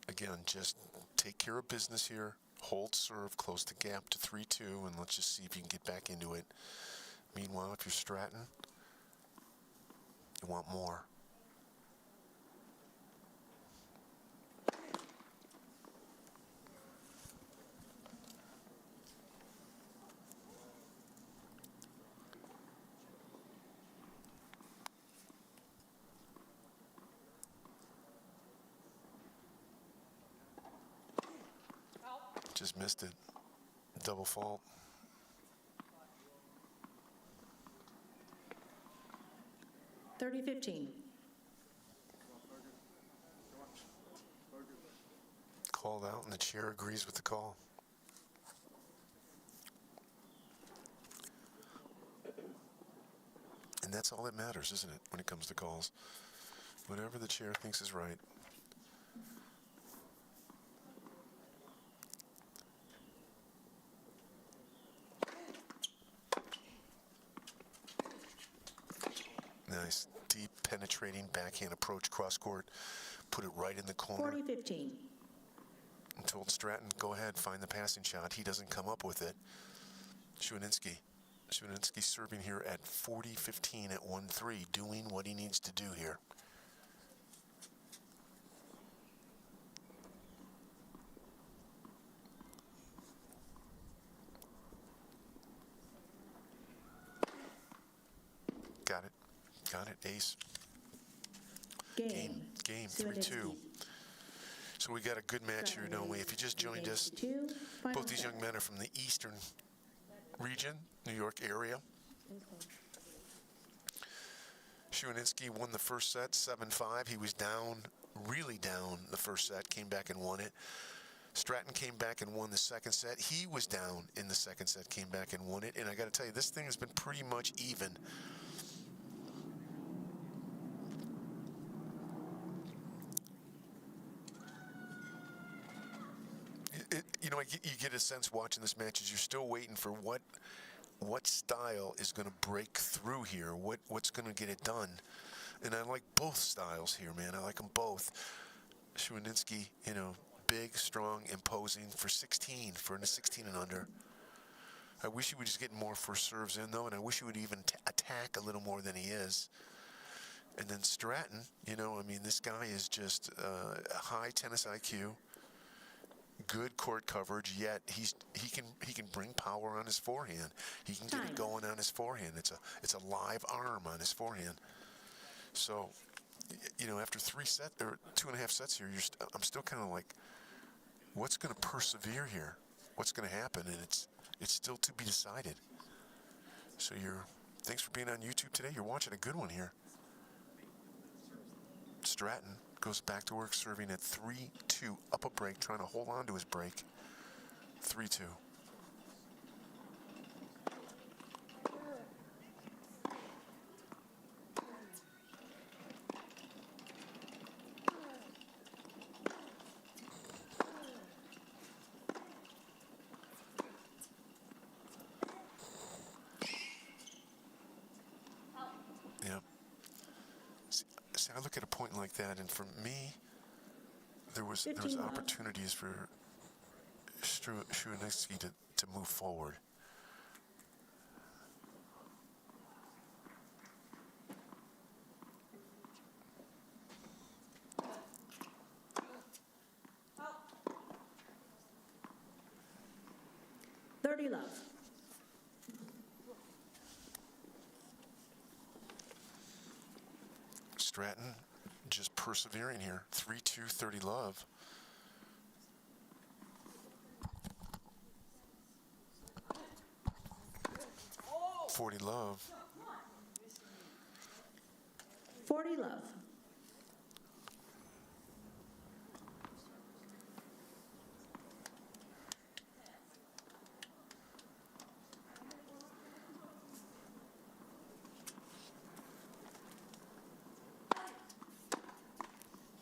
Again, just take care of business here. Hold serve, close the gap to 3-2, and let's just see if you can get back into it. Meanwhile, if you're Stratton, you want more. Just missed it. Double fault. $30-15. Called out, and the chair agrees with the call. And that's all that matters, isn't it, when it comes to calls? Whatever the chair thinks is right. Nice, deep, penetrating backhand approach cross court. Put it right in the corner. 40-15. And told Stratton, go ahead, find the passing shot. He doesn't come up with it. Shuaninski serving here at 40-15 at 1-3, doing what he needs to do here. Got it. Got it, ace. Game 3-2. So we got a good match here, don't we? If you just joined us, both these young men are from the Eastern region, New York area. Shuaninski won the first set, 7-5. He was down, really down the first set, came back and won it. Stratton came back and won the second set. He was down in the second set, came back and won it. And I got to tell you, this thing has been pretty much even. You know, you get a sense watching this match is you're still waiting for what style is going to break through here, what's going to get it done. And I like both styles here, man. I like them both. Shuaninski, you know, big, strong, imposing for 16, for a 16 and under. I wish he would just get more first serves in, though, and I wish he would even attack a little more than he is. And then Stratton, you know, I mean, this guy is just high tennis IQ. Good court coverage, yet he can bring power on his forehand. He can get it going on his forehand. It's a live arm on his forehand. So, you know, after 2.5 sets here, I'm still kind of like, what's going to persevere here? What's going to happen? And it's still to be decided. So thanks for being on YouTube today. You're watching a good one here. Stratton goes back to work, serving at 3-2, up a break, trying to hold on to his break. 3-2. Yeah. See, I look at a point like that, and for me, there was opportunities for Shuaninski to move forward. 30 love. Stratton just persevering here. 3-2, 30 love. Oh. 40 love. 40 love.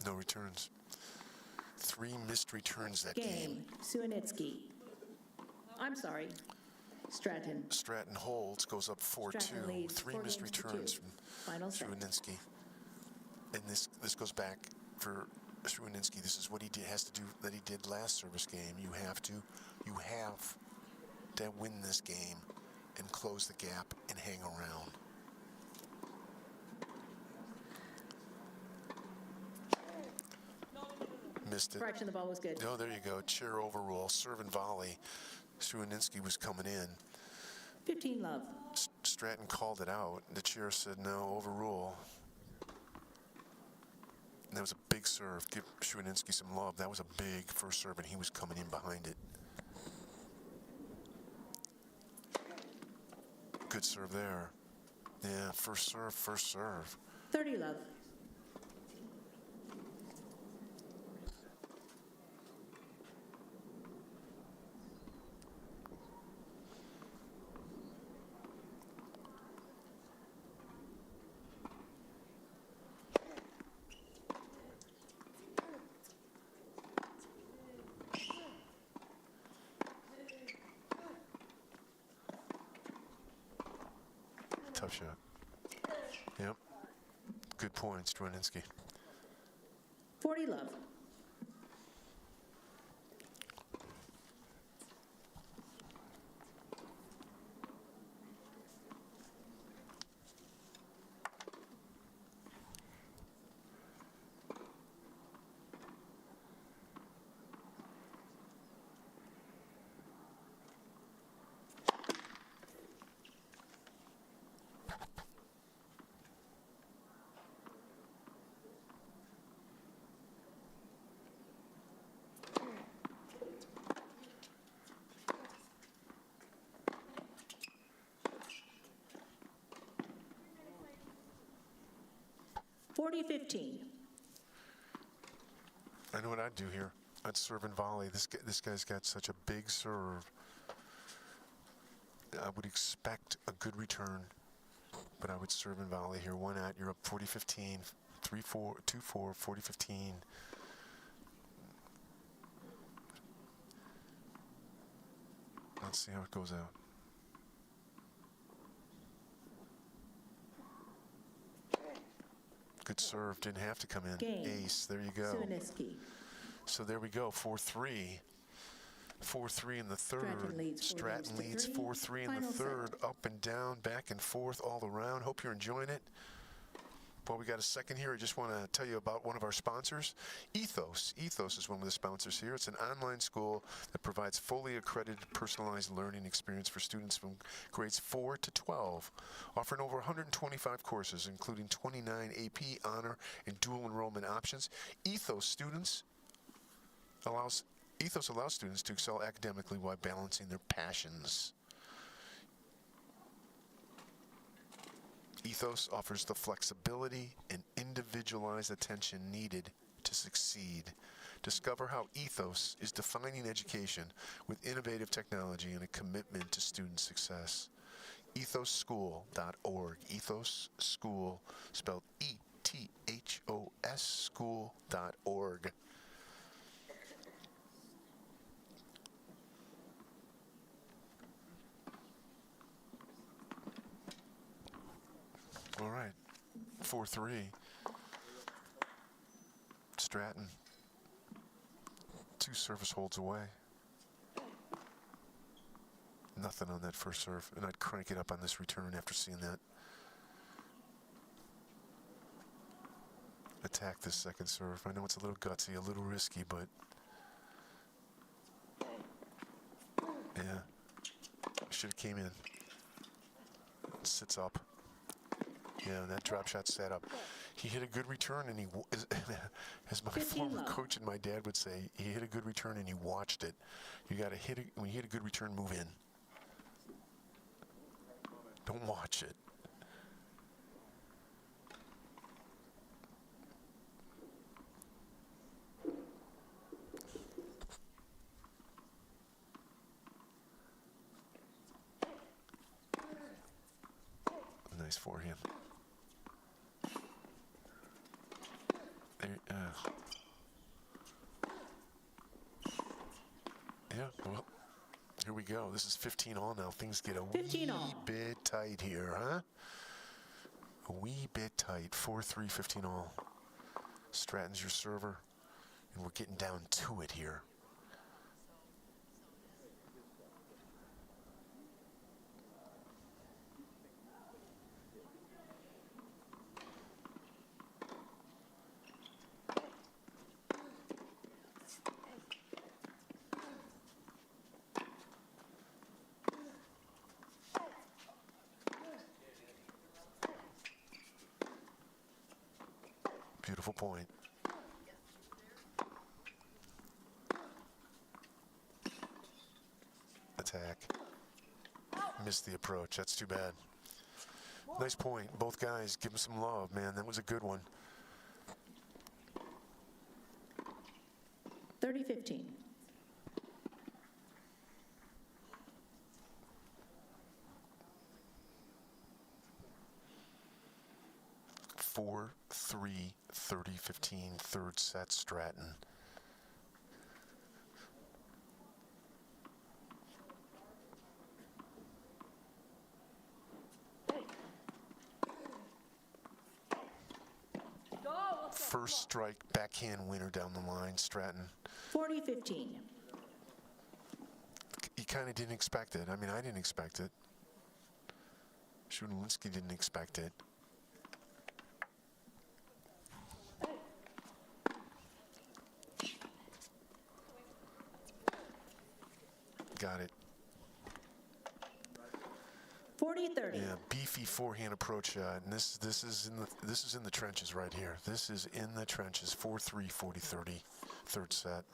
No returns. 3 missed returns that game. Suanitsky. I'm sorry. Stratton. Stratton holds, goes up 4-2. Stratton leads 3 4 missed games to returns 2. from Final set. Shuaninski. And this goes back for Shuaninski. This is what he has to do that he did last service game. You have to win this game and close the gap and hang around. Missed it. Fraction of the ball was good. No, there you go. Chair overrule. Serve and volley. Shuaninski was coming in. 15 love. Stratton called it out. The chair said no, overrule. And that was a big serve. Give Shuaninski some love. That was a big first serve, and he was coming in behind it. Good serve there. Yeah, first serve, first serve. 30 love. Tough shot. Yep. Good points, Shuaninski. 40 love. $40-15. I know what I'd do here. I'd serve and volley. This guy's got such a big serve. I would expect a good return, but I would serve and volley here. Why not? You're up 40-15, 3-4, 2-4, 40-15. Let's see how it goes out. Good serve. Didn't have to come in. Game. Ace. There you go. Suanitsky. So there we go. 4-3. 4-3 in the third. Stratton leads 4-3 in the Final third. set. Up and down, back and forth, all around. Hope you're enjoying it. Well, we got a second here. I just want to tell you about one of our sponsors, Ethos. Ethos is one of the sponsors here. It's an online school that provides fully accredited personalized learning experience for students from grades 4 to 12, offering over 125 courses, including 29 AP, honor, and dual enrollment options. Ethos allows students to excel academically while balancing their passions. Ethos offers the flexibility and individualized attention needed to succeed. Discover how Ethos is defining education with innovative technology and a commitment to student success. EthosSchool.org. Ethos School, spelled E-T-H-O-S, school.org. All right, 4-3. Stratton, 2 service holds away. Nothing on that first serve, and I'd crank it up on this return after seeing that. Attack this second serve. I know it's a little gutsy, a little risky, but yeah. should have came in. Sits up. Yeah, that drop shot set up. He hit a good return, and as my 15 former low. coach and my dad would say, he hit a good return and he watched it. You got to hit it when you hit a good return. Move in. Don't watch it. Nice forehand. There, yeah, well, here we go. This is 15 all now. Things get a 15 wee all. bit tight here, huh? A wee bit tight. 4-3, 15 all. Stratton's your server, and we're getting down to it here. Beautiful point. Attack. Missed the approach. That's too bad. Nice point. Both guys give him some love, man. That was a good one. 30-15. Four, 3, 30-15, third set, Stratton. First strike, backhand winner down the line, Stratton. 40-15. You kind of didn't expect it. I mean, I didn't expect it. Shudelinski didn't expect it. Got it. 40-30. Yeah, beefy forehand approach, and this is in the trenches right here. This is in the trenches. 4-3, 40-30, third set.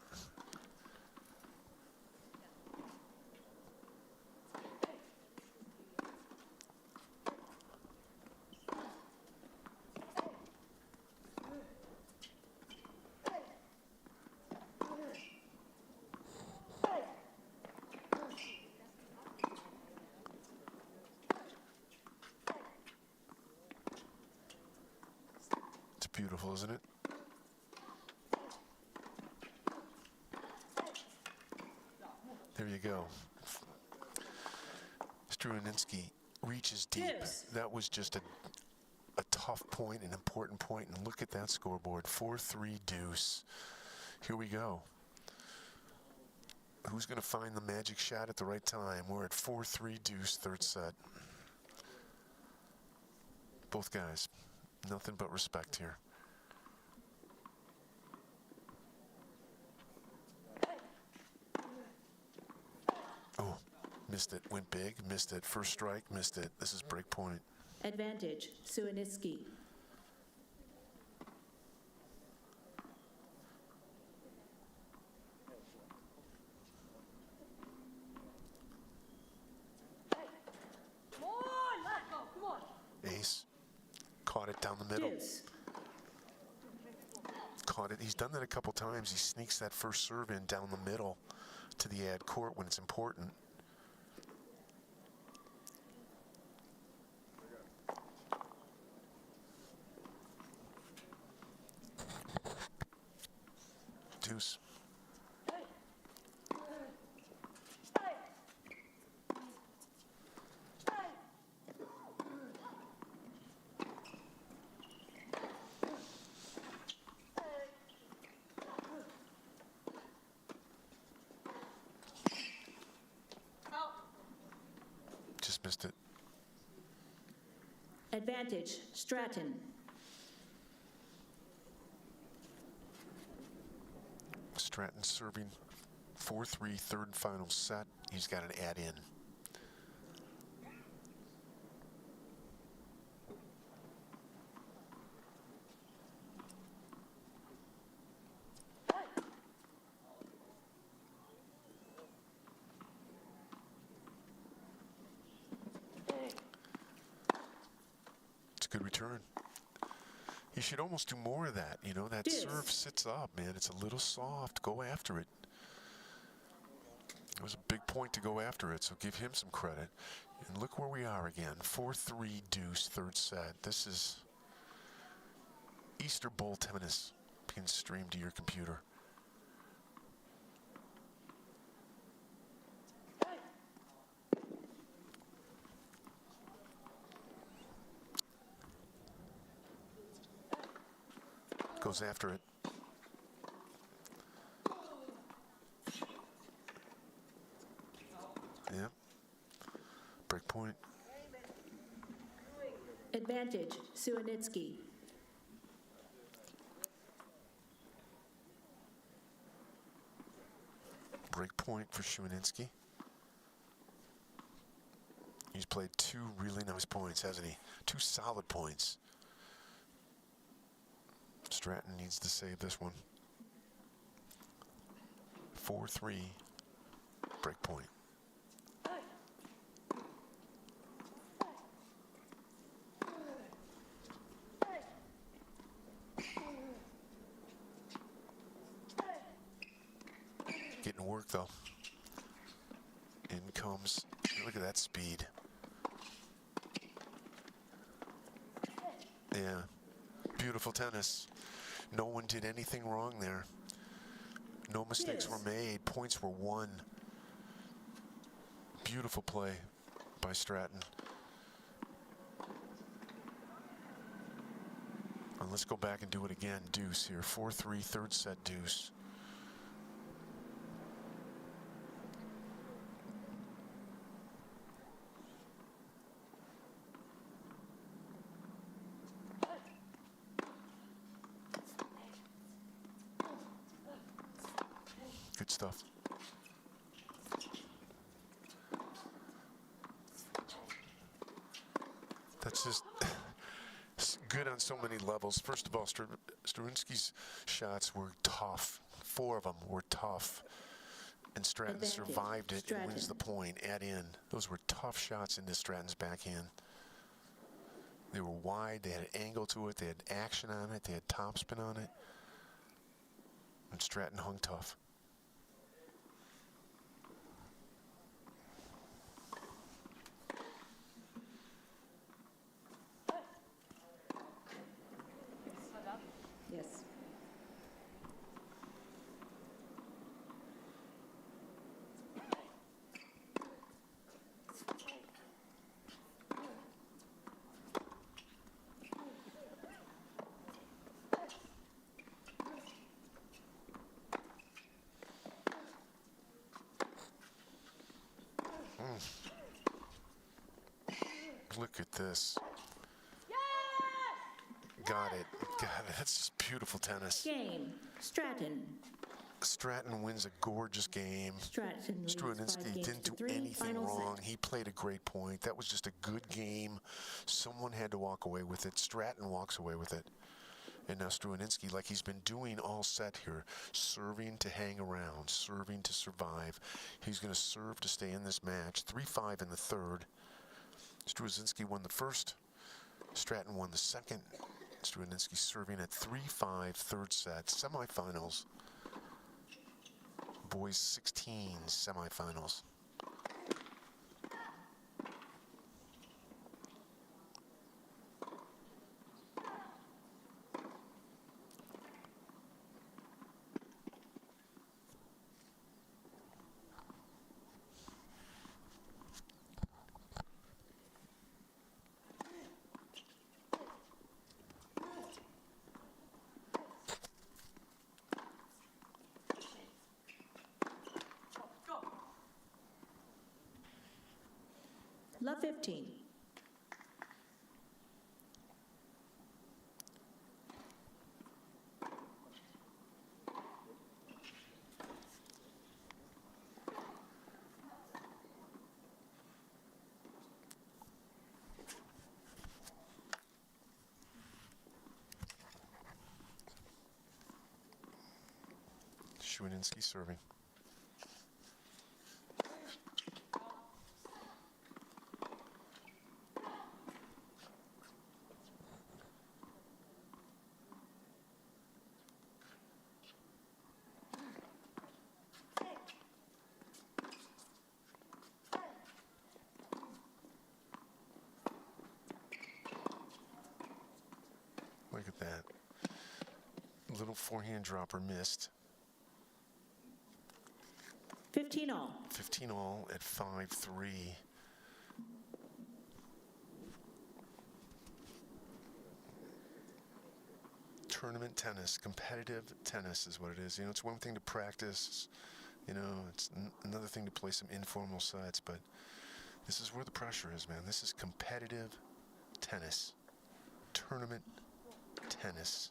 It's beautiful, isn't it? There you go. Struaninski reaches deep. Deuce. That was just a tough point, an important point, and look at that scoreboard. 4-3 deuce. Here we go. Who's going to find the magic shot at the right time? We're at 4-3 deuce, third set. Both guys. Nothing but respect here. Oh, missed it. Went big, missed it. First strike, missed it. This is break point. Advantage, Suaniski. Come on, let go, come on. Ace. Caught it down the middle. Deuce. Caught it. He's done that a couple times. He sneaks that first serve in down the middle to the ad court when it's important. Deuce. Out. Just missed it. Advantage, Stratton. Stratton serving 4-3, third and final set. He's got an add in. return. You should almost do more of that. You know, that Deuce. serve sits up, man. It's a little soft. Go after it. It was a big point to go after it, so give him some credit. And look where we are again. 4-3 deuce, third set. This is Easter Bowl tennis being streamed to your computer. Goes after it. Yeah. Break point. Advantage, Suwanitsky. Break point for Shuaninski. He's played 2 really nice points, hasn't he? 2 solid points. Stratton needs to save this one. 4-3, break point. Getting work though. In comes, look at that speed. Yeah, beautiful tennis. No one did anything wrong there. No mistakes Yes. were made. Points were won. Beautiful play by Stratton. And let's go back and do it again. Deuce here. 4-3, third set deuce. Good stuff. That's just good on so many levels. First of all, Stravinsky's shots were tough. 4 of them were tough. And Stratton Advantage, survived it and wins Stratton. the point. Add in. Those were tough shots into Stratton's backhand. They were wide. They had an angle to it. They had action on it. They had topspin on it. And Stratton hung tough. Yes. Look at this. Got it. Got it. That's just beautiful tennis. Game, Stratton. Stratton wins a gorgeous game. Stratton leads 5 Stravinsky games didn't to do 3, anything final wrong. set. He played a great point. That was just a good game. Someone had to walk away with it. Stratton walks away with it. And now Stravinsky, like he's been doing all set here, serving to hang around, serving to survive. He's going to serve to stay in this match. 3-5 in the third. Stravinsky won the first. Stratton won the second. Stravinsky serving at 3-5, third set, semifinals. Boys 16 semifinals. Love 15. Stravinsky serving. Little forehand dropper missed. 15 all. 15 all at 5-3. Tournament tennis, competitive tennis is what it is. You know, it's one thing to practice. You know, it's another thing to play some informal sets, but this is where the pressure is, man. This is competitive tennis. Tournament tennis.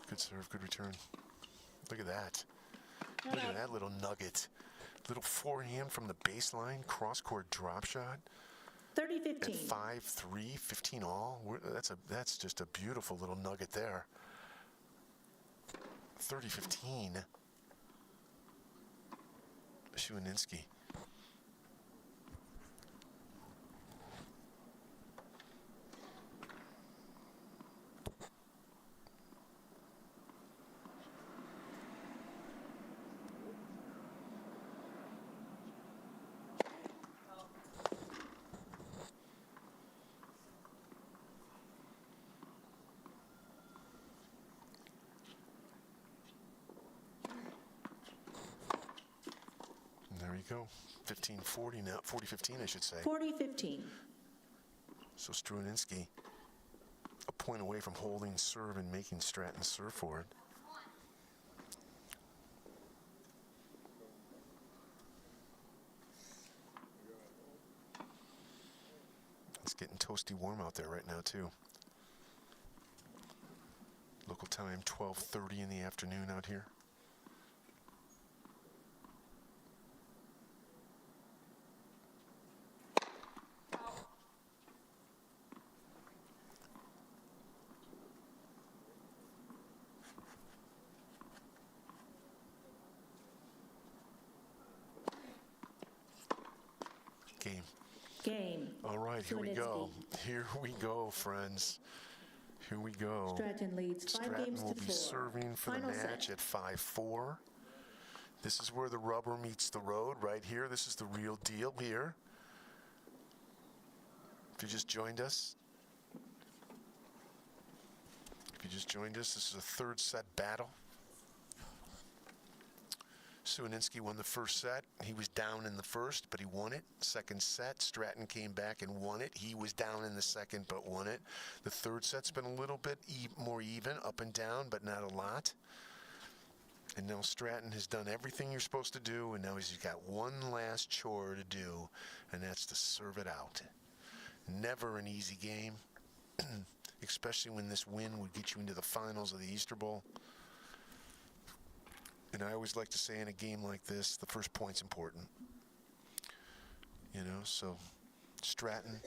Good serve, good return. Look at that. Look at that little nugget. Little forehand from the baseline, cross-court drop shot. 30-15. At 5-3, 15 all. That's just a beautiful little nugget there. 30-15. Shuaninski. There you go. 15-40 now. 40-15, I should say. 40-15. So Struaninski a point away from holding serve and making Stratton serve for it. It's getting toasty warm out there right now, too. Local time, 12:30 in the afternoon out here. Game. All right, here we go. Here we go, friends. Here we go. Stratton leads 5 Stratton games will to be 4. serving for Final the match set. at 5-4. This is where the rubber meets the road, right here. This is the real deal here. If you just joined us, this is a third set battle. Suaninski won the first set. He was down in the first, but he won it. Second set, Stratton came back and won it. He was down in the second, but won it. The third set's been a little bit more even, up and down, but not a lot. And now Stratton has done everything you're supposed to do, and now he's got one last chore to do, and that's to serve it out. Never an easy game, especially when this win would get you into the finals of the Easter Bowl. And I always like to say in a game like this, the first point's important. You know, so Stratton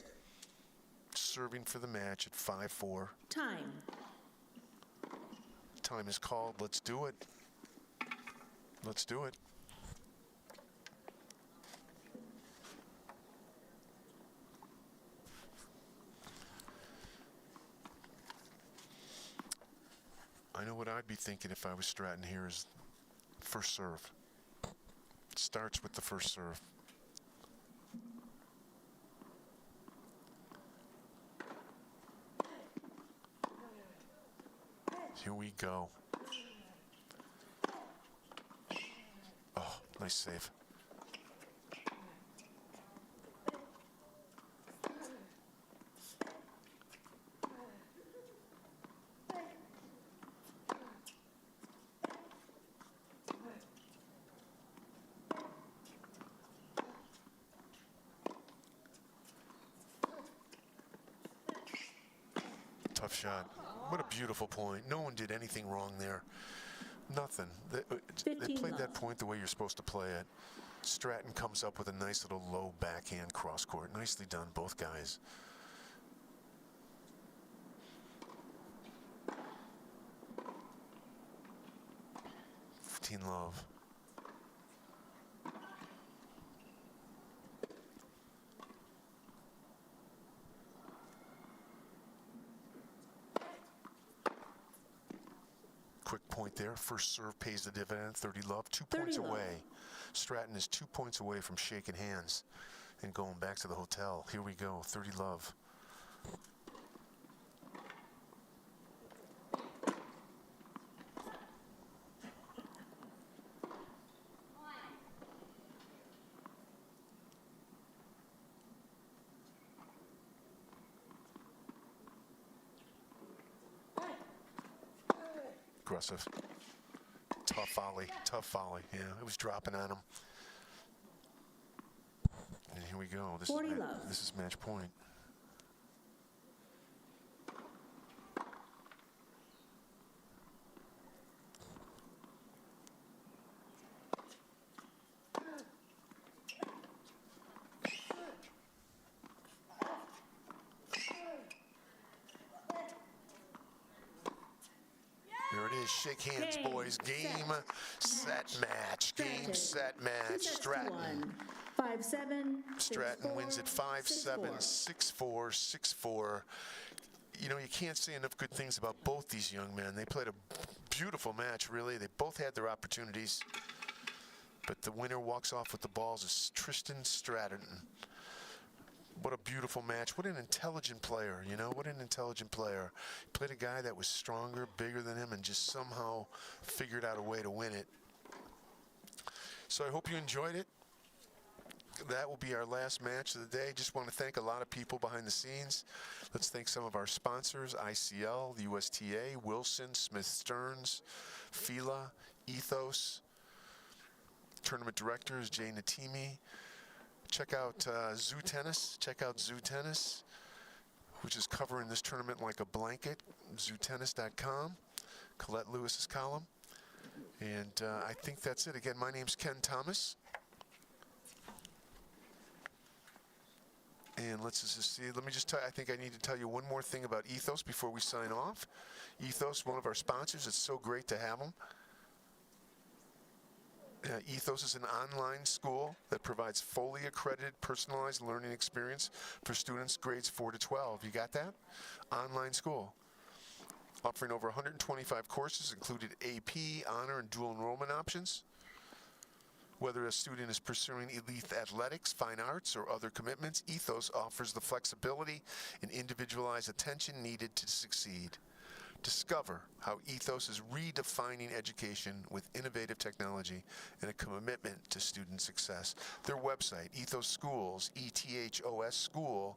serving for the match at 5-4. Time. Time is called. Let's do it. Let's do it. I know what I'd be thinking if I was Stratton here is first serve. It starts with the first serve. Here we go. Oh, nice save. Tough shot. What a beautiful point. No one did anything wrong there. Nothing. They played that point the way you're supposed to play it. Stratton comes up with a nice little low backhand cross court. Nicely done, both guys. Love. Quick point there. First serve pays the dividend. 30 love. 2 30 points love. away. Stratton is 2 points away from shaking hands and going back to the hotel. Here we go. 30 love. Aggressive. Tough volley. Tough volley. Yeah, it was dropping on him. And here we go. 40 love. This is match point. There it is. Shake hands, Game, boys. Game, set, match. Game, set, match. Two sets to Stratton. 5-7. Stratton wins at 5-7, 6-4, 6-4. You know, you can't say enough good things about both these young men. They played a beautiful match, really. They both had their opportunities. But the winner walks off with the balls is Tristan Stratton. What a beautiful match. What an intelligent player, you know? What an intelligent player. He played a guy that was stronger, bigger than him, and just somehow figured out a way to win it. So I hope you enjoyed it. That will be our last match of the day. Just want to thank a lot of people behind the scenes. Let's thank some of our sponsors, ICL, the USTA, Wilson, Smith Stearns, FILA, Ethos, tournament directors, Jay Natimi. Check out Zoo Tennis. Check out Zoo Tennis, which is covering this tournament like a blanket. ZooTennis.com. Colette Lewis's column. And I think that's it. Again, my name's Ken Thomas. And let's just see. Let me just tell you, I think I need to tell you one more thing about Ethos before we sign off. Ethos, one of our sponsors. It's so great to have them. Ethos is an online school that provides fully accredited personalized learning experience for students grades 4 to 12. You got that? Online school. Offering over 125 courses, including AP, honor, and dual enrollment options. Whether a student is pursuing elite athletics, fine arts, or other commitments, Ethos offers the flexibility and individualized attention needed to succeed. Discover how Ethos is redefining education with innovative technology and a commitment to student success. Their website, Ethos Schools, ETHOS School.org.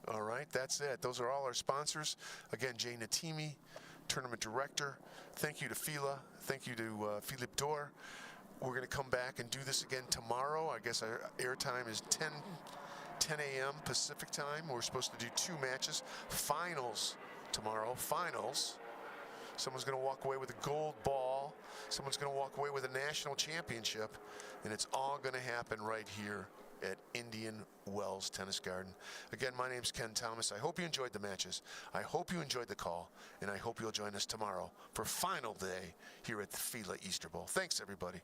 All right, that's it. Those are all our sponsors. Again, Jay Natimi, tournament director. Thank you to FILA. Thank you to Philippe Dor. We're going to come back and do this again tomorrow. I guess our airtime is 10 a.m. Pacific time. We're supposed to do 2 matches. Finals tomorrow. Finals. Someone's going to walk away with a gold ball. Someone's going to walk away with a national championship. And it's all going to happen right here at Indian Wells Tennis Garden. Again, my name's Ken Thomas. I hope you enjoyed the matches. I hope you enjoyed the call. And I hope you'll join us tomorrow for final day here at the FILA Easter Bowl. Thanks, everybody.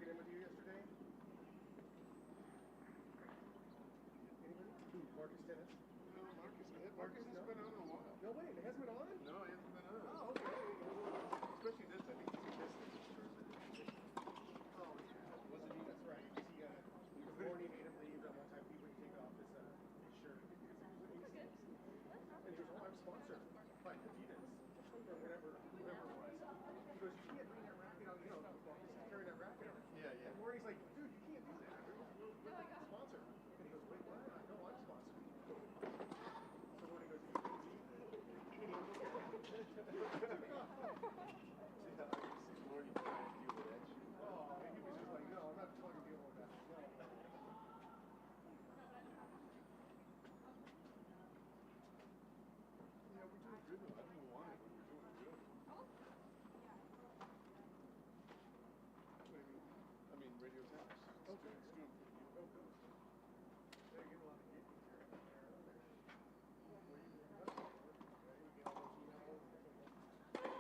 check it in with you yesterday? Anybody? Who? Marcus Tennis? No, Marcus has been on a while. No way, it hasn't been on? No, he hasn't been on. Oh, okay. Especially this, I think he's missed this tournament. Oh, yeah. Wasn't he? That's right. Before he made him leave, that one time he wouldn't take off his shirt. And he goes, oh, I'm sponsored by Adidas or whatever it was. He goes, you can't bring that racket out, carry that racket out. Yeah, yeah. And Maury's like, dude, you can't do that. We're like sponsored. And he goes, wait, what? No, I'm sponsored. So Maury goes, you can't leave. Morning trying to deal with that shit. Oh, and he was just like, no, I'm not fucking dealing with that. No. Yeah, we're doing good though. I didn't want it, but we're doing good. I mean, radio tennis. Okay. It's doing pretty good. Oh, good. They're getting a lot of gigs here and there. Where you get all those emails?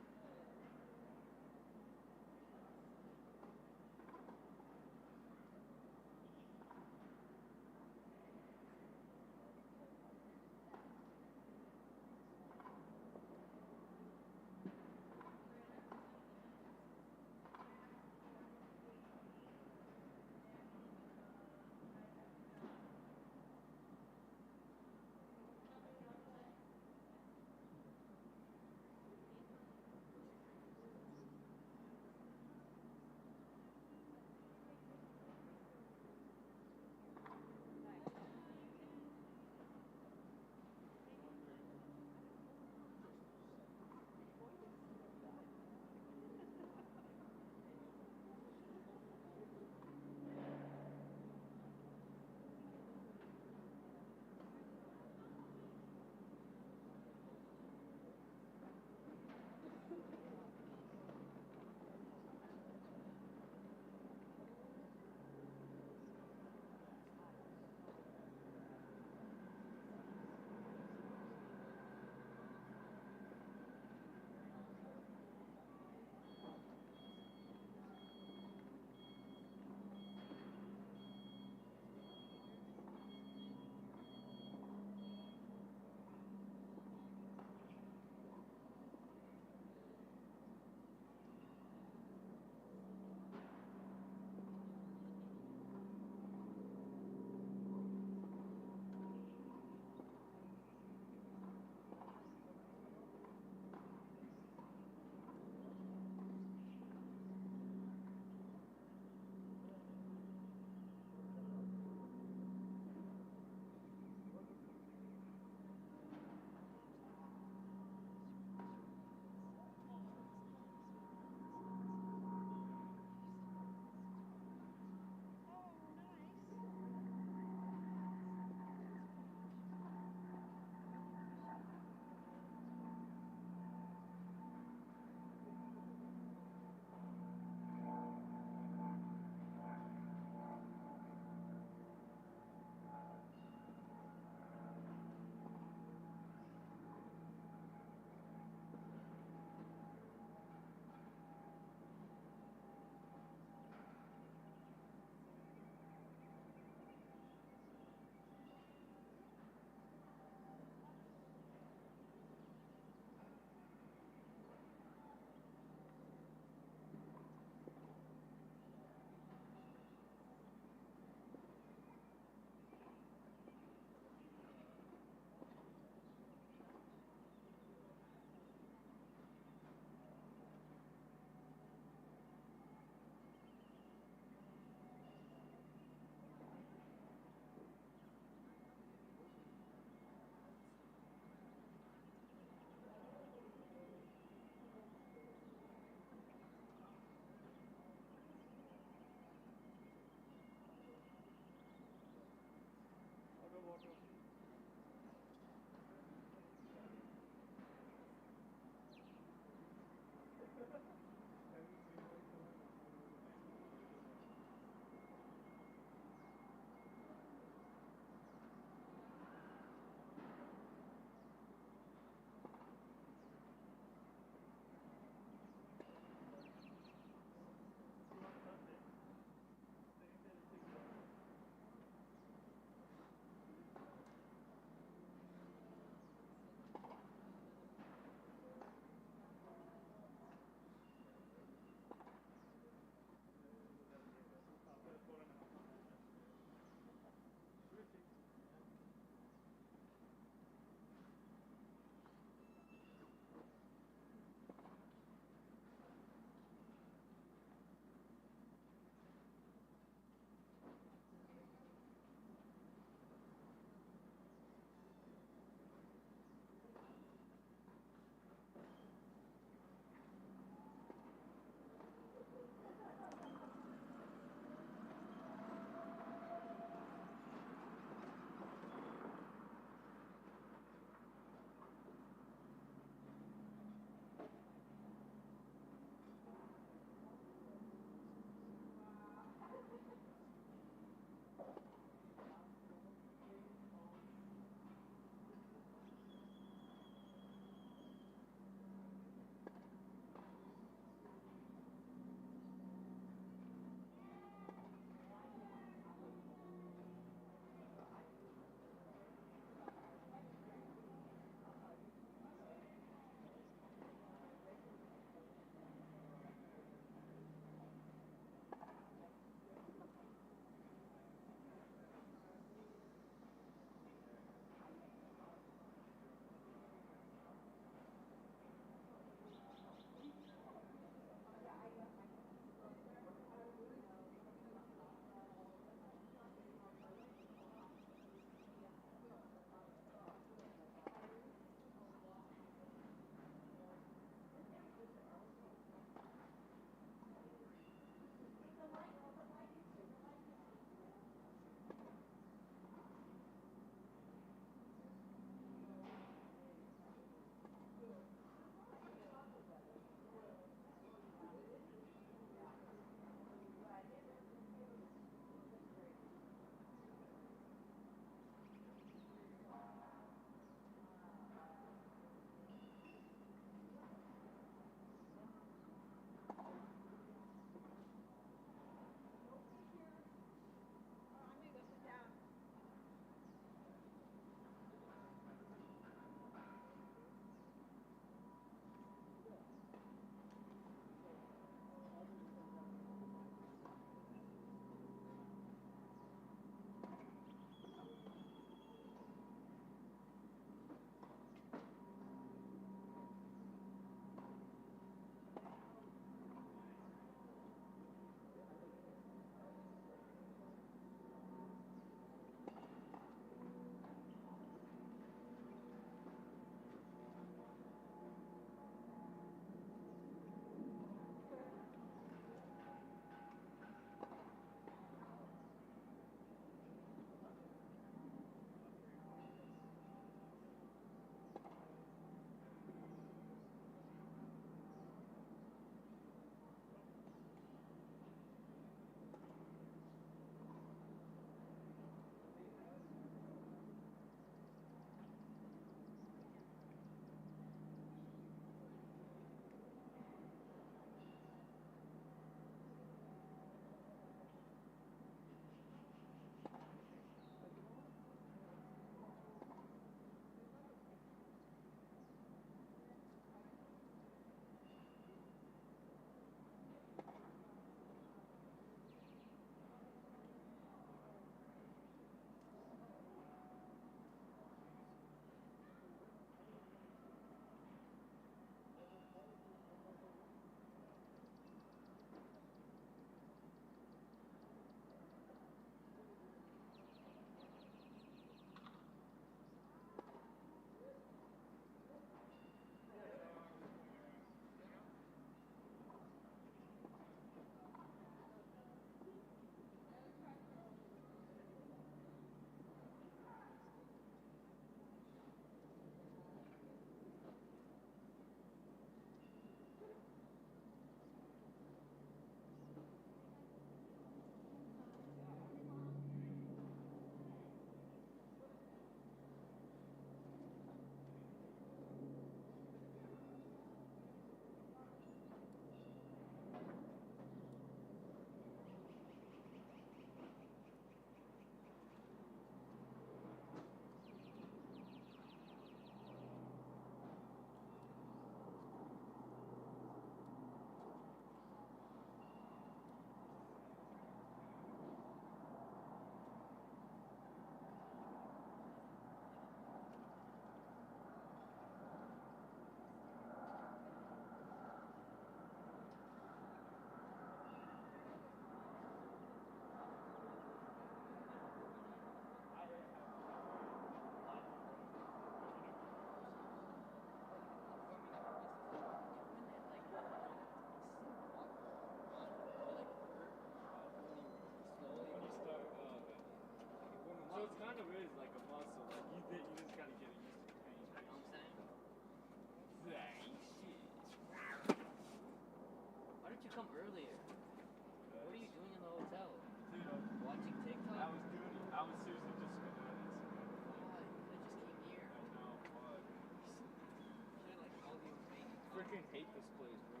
fucking hate this place, bro.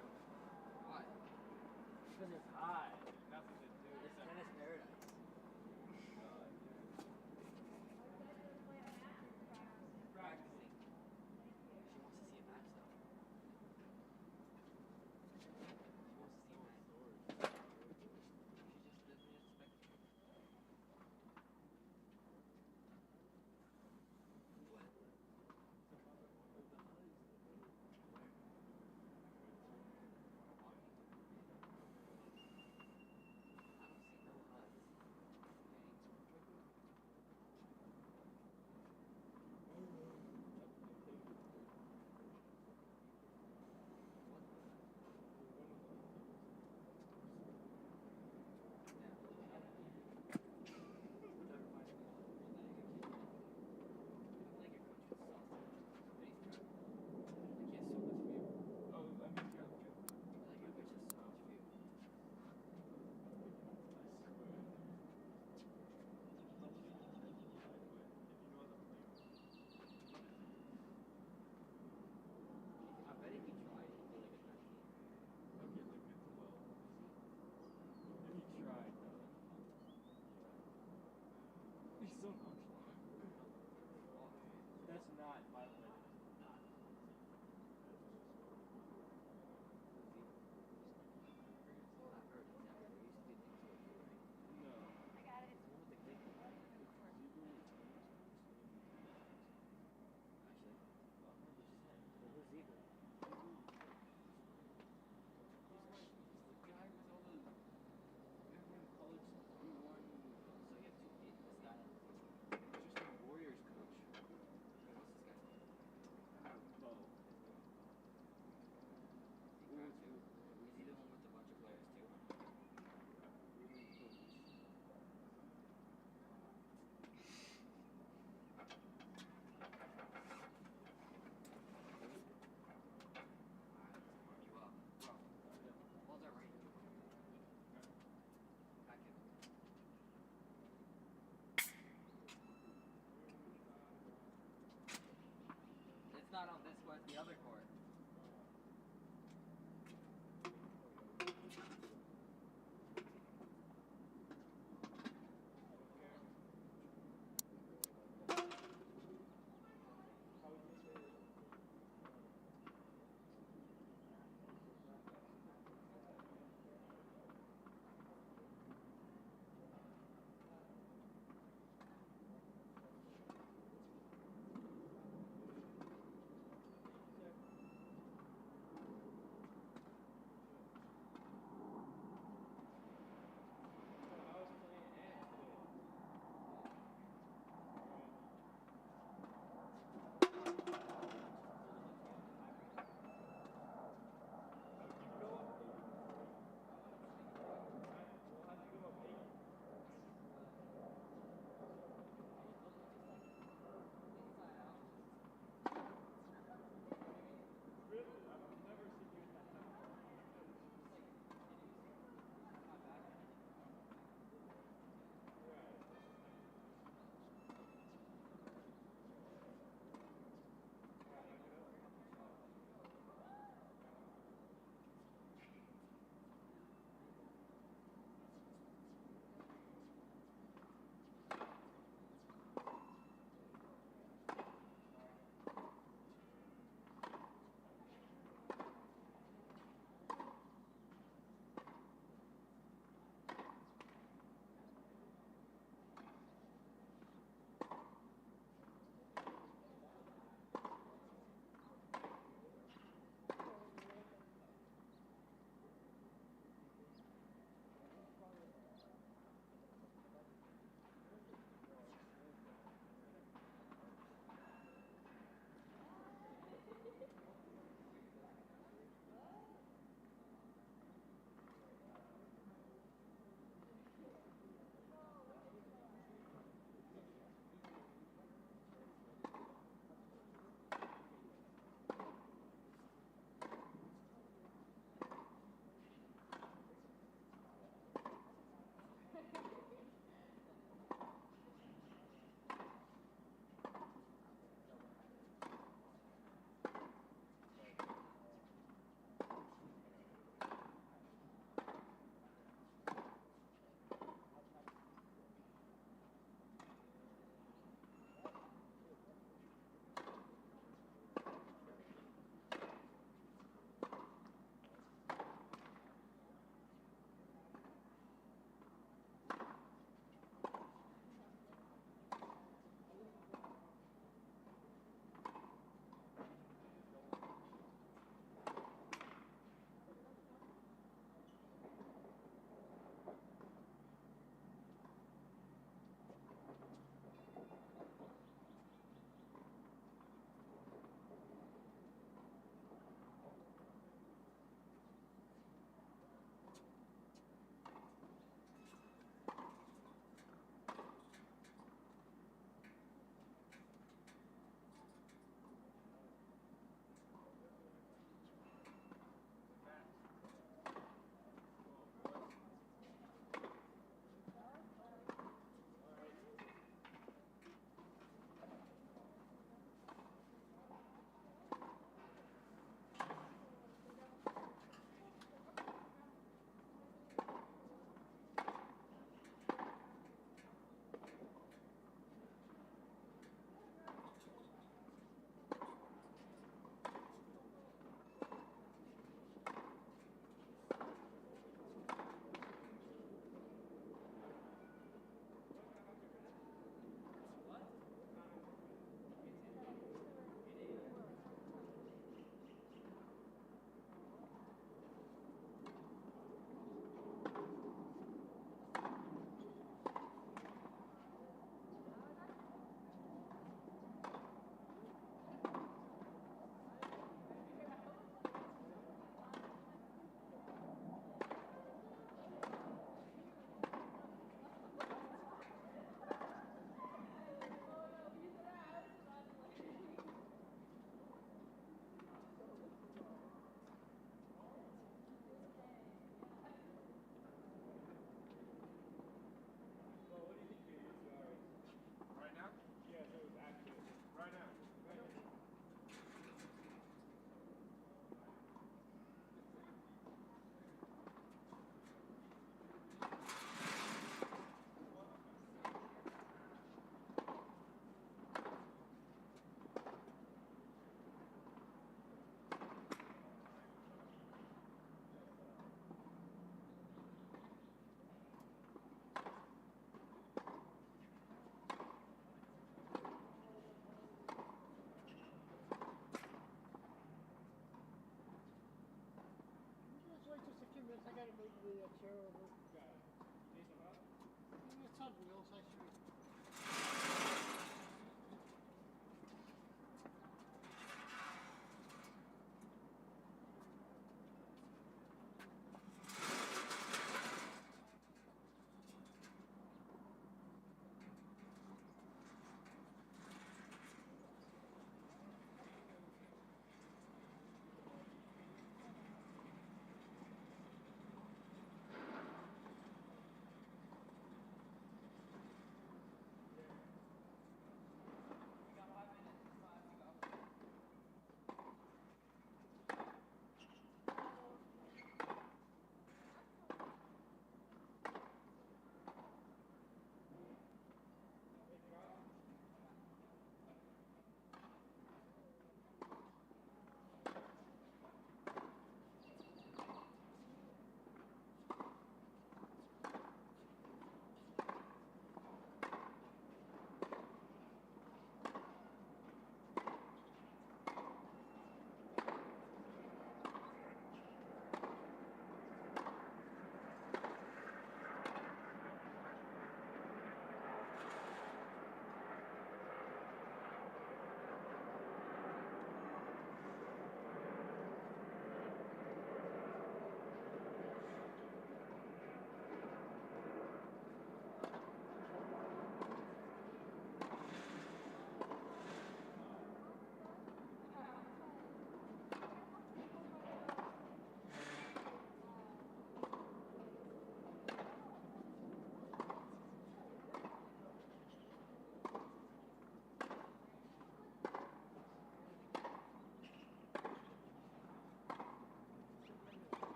Why? Because it's hot. Nothing to do. It's tennis paradise. Practicing. She wants to see a match though. She wants to see a match. She just doesn't expect it. What? I don't see no hugs. the chair over. Got it. Take them out? It's on wheels, I should.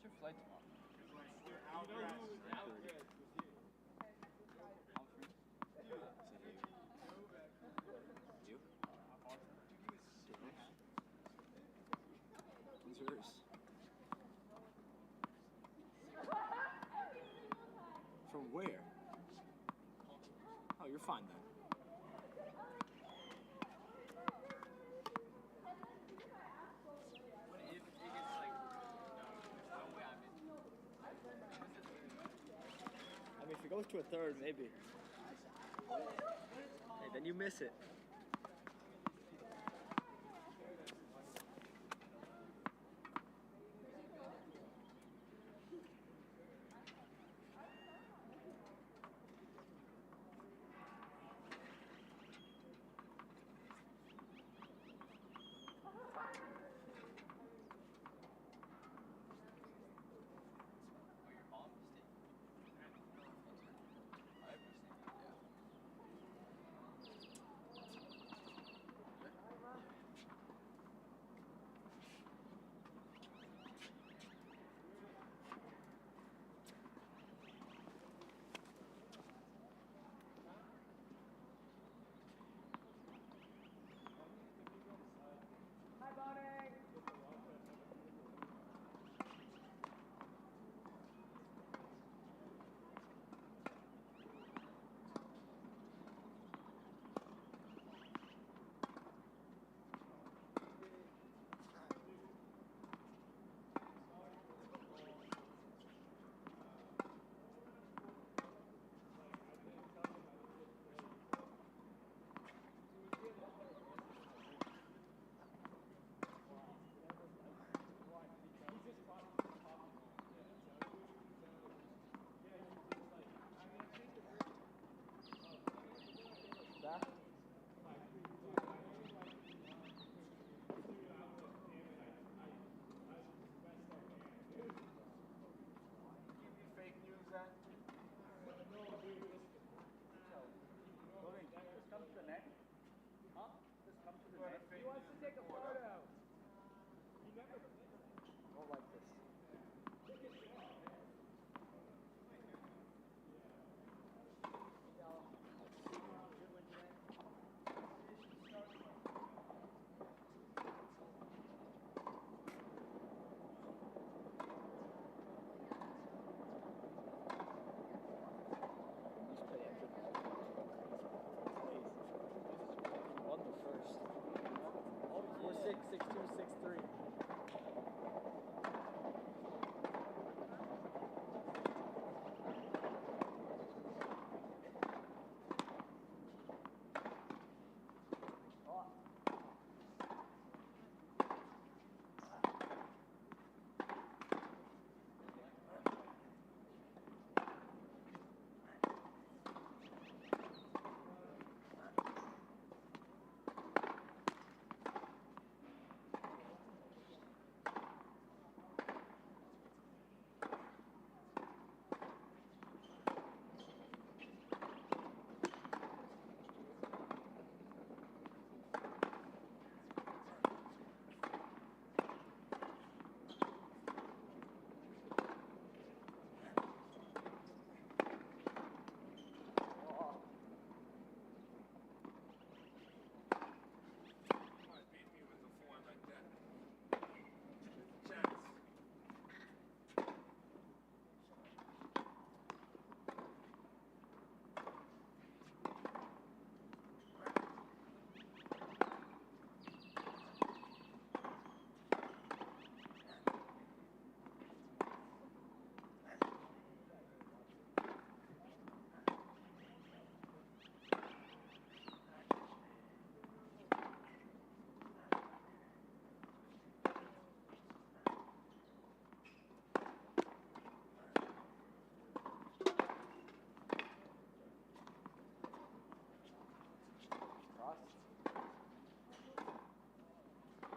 When's your flight tomorrow? You know who was out there? I'm free. You? When's yours? From where? Oh, you're fine then. What if it gets like, no way I'm in. I mean, if it goes to a third, maybe. Hey, then you miss it.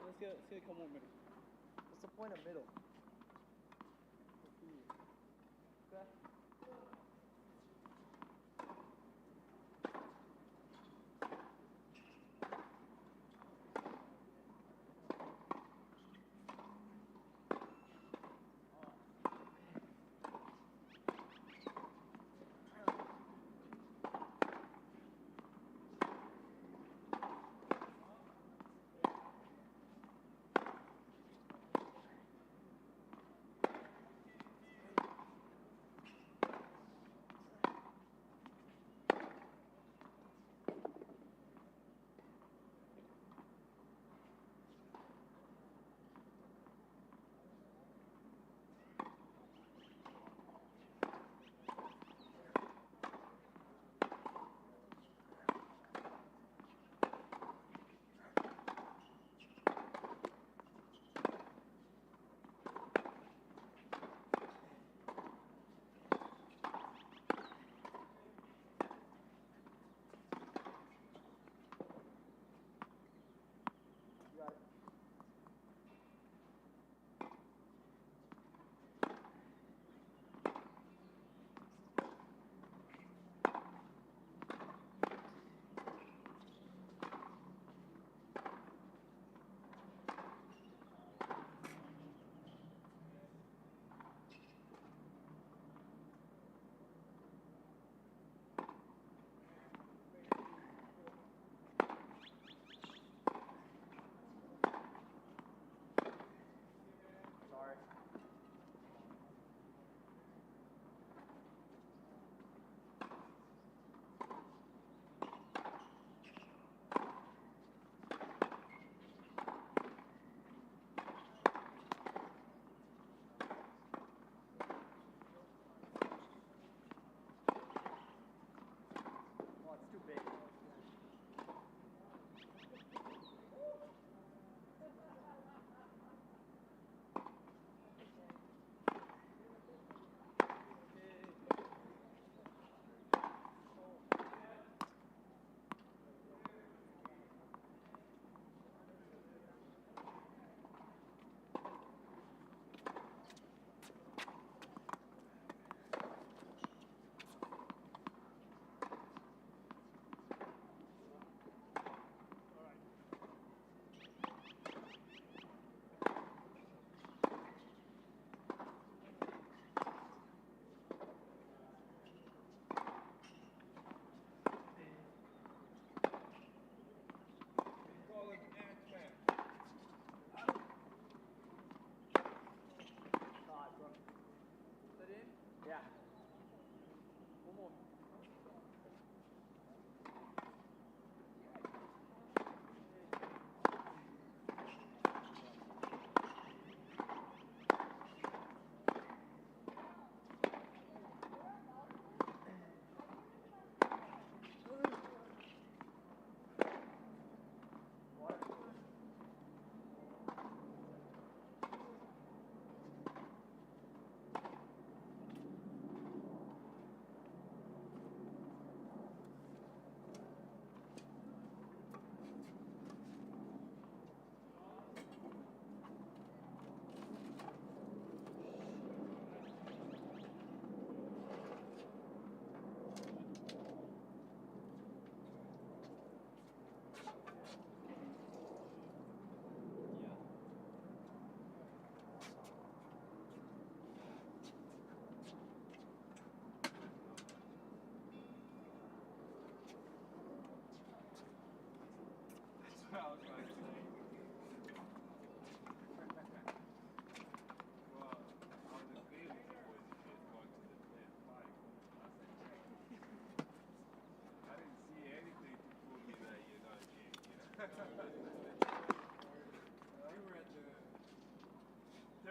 Let's get a couple more middle. What's the point of middle? Okay.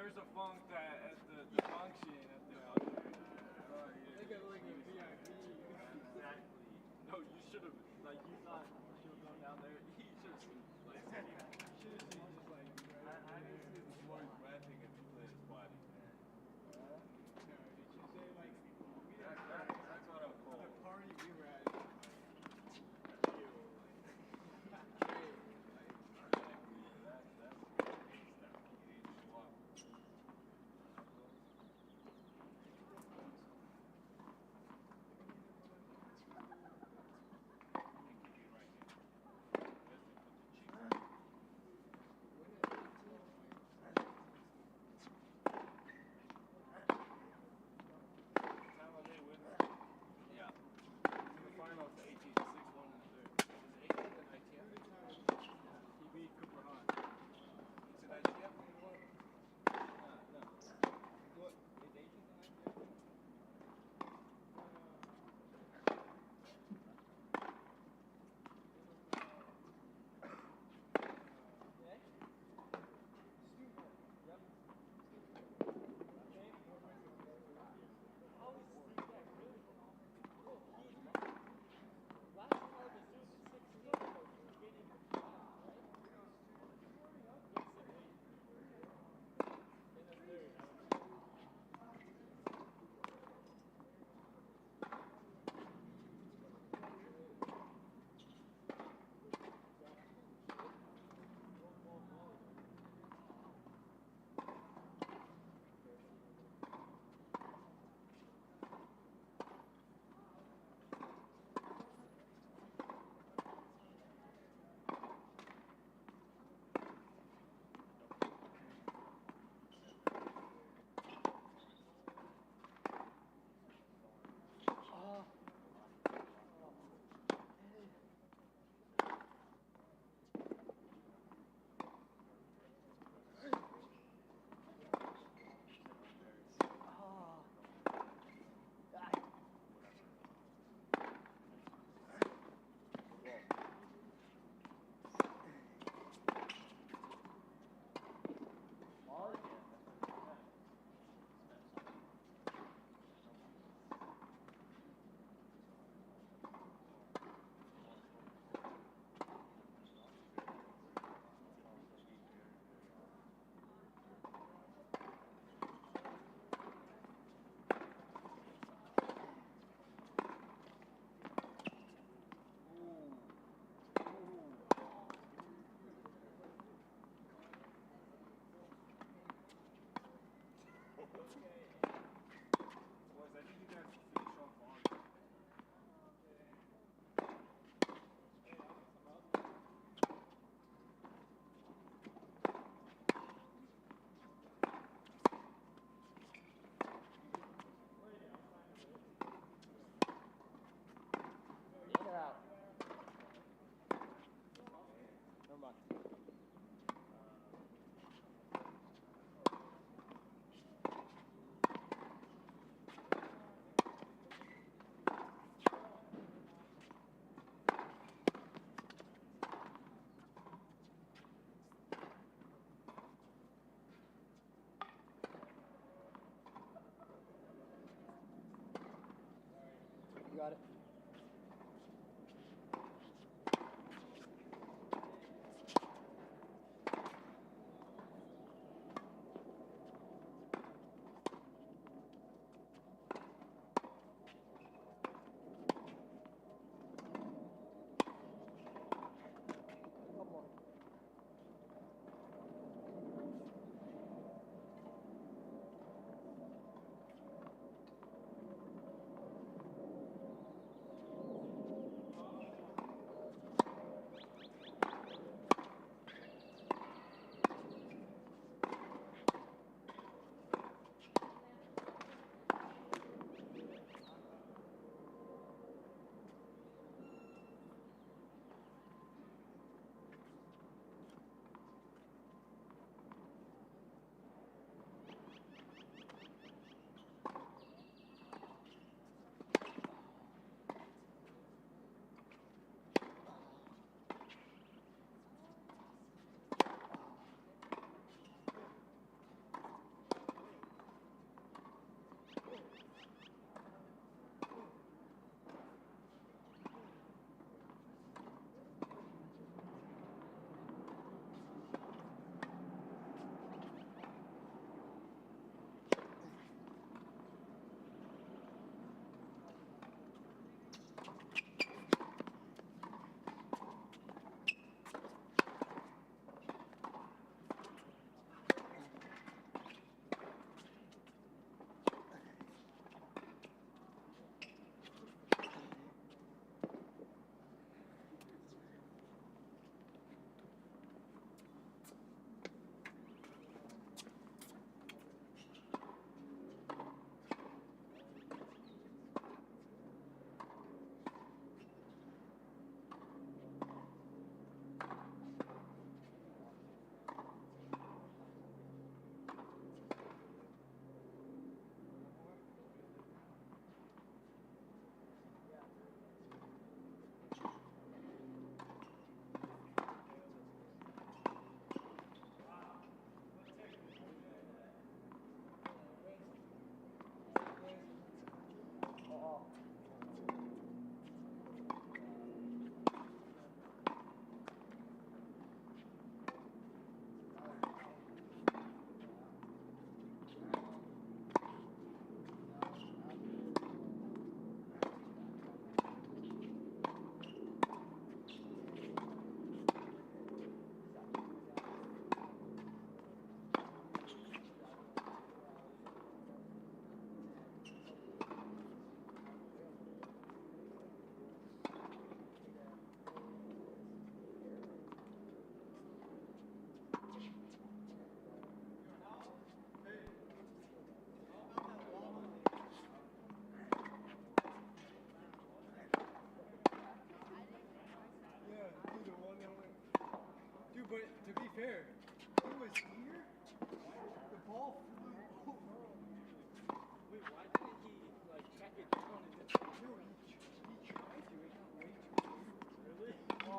there's a funk that at the function at the They got like a VIP. Exactly. No, you should have like you thought you would come down there. You should have like Should have seen just like. I didn't see the boys rapping if he played his body. No, it should say like. That's what I'm called. The party we were at.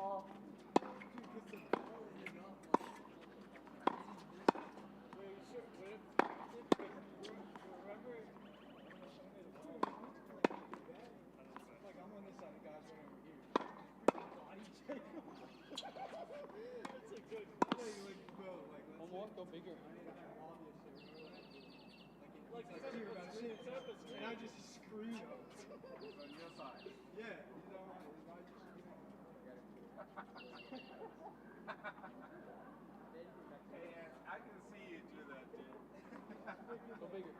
ball. Wait, sure, what if, remember, like I'm on this side, the guy's right over here. Body check. That's a good, like, bro, like, let's One more, go bigger. I need to have obvious shit, remember that? Like here about shit, and I just scream. On your side. Yeah, he's on mine. His body just scream. Hey, I can see you do that, dude. Go bigger.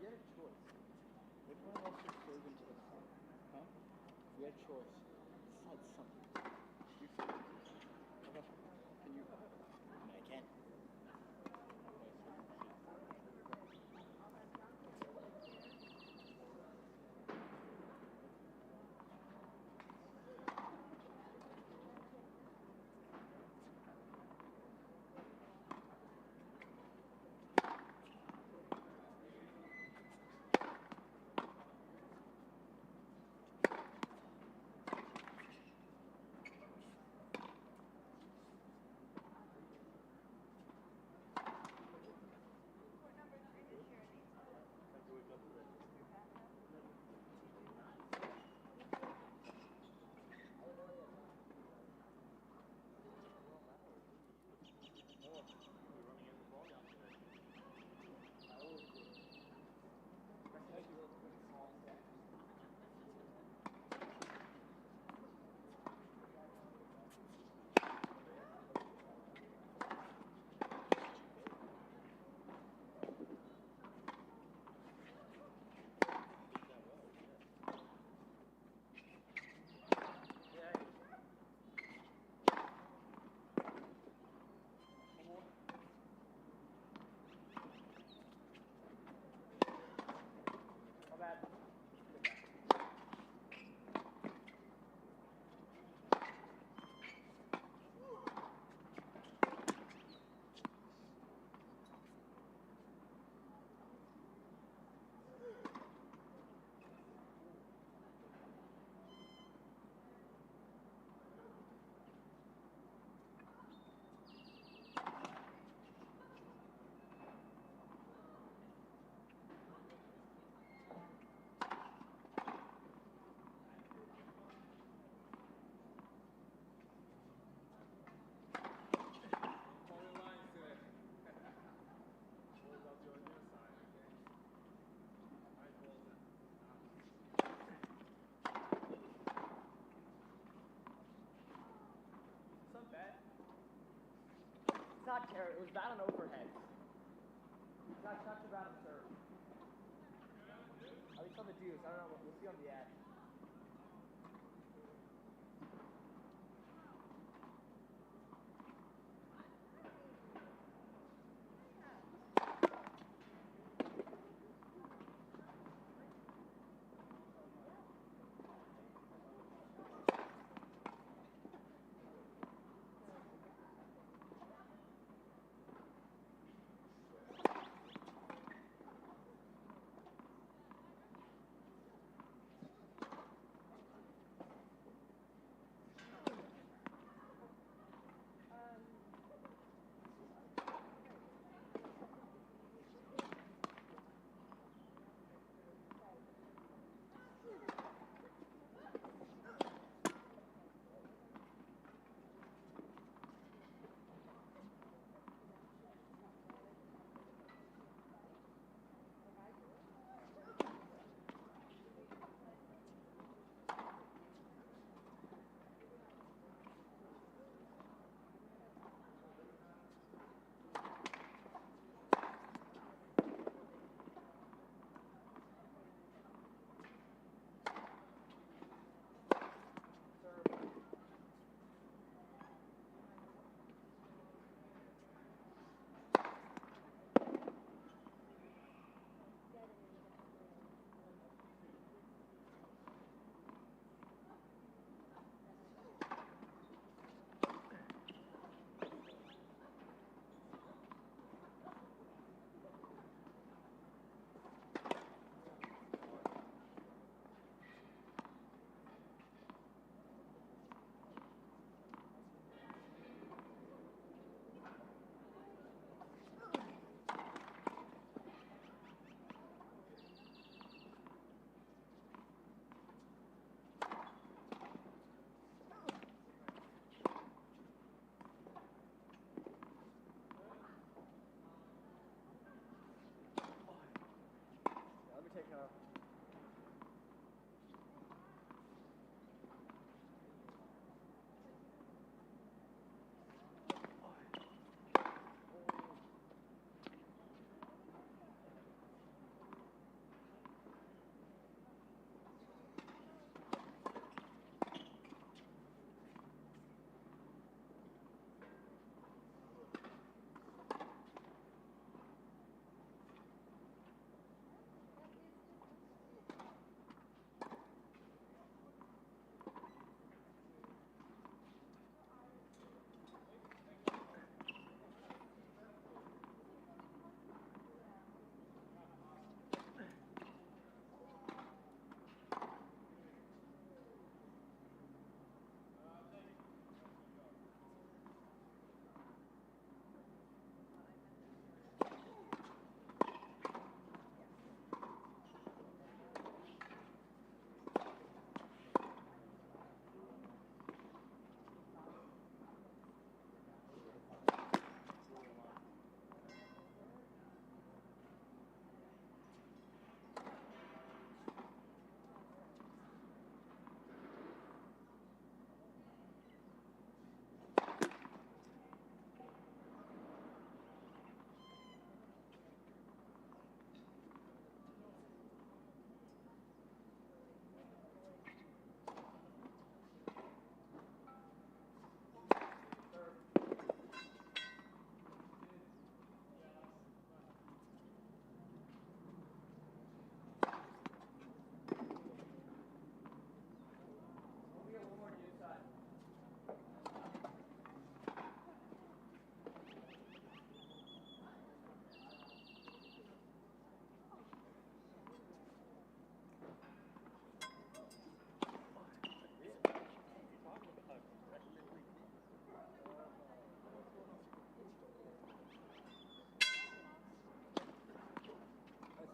You had a choice. Which one else should serve into the sun? Huh? You had a choice. Decide something. You serve. Okay. Can you? I can. It's not terrible. It was bad on overhead. It's not such a bad on serve. At least on the deuce. I don't know. We'll see on the ad.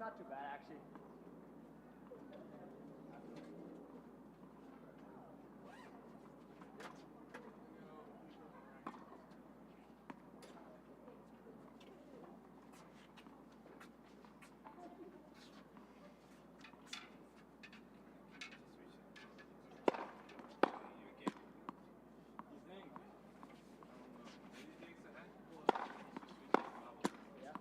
not too bad, actually. Yeah.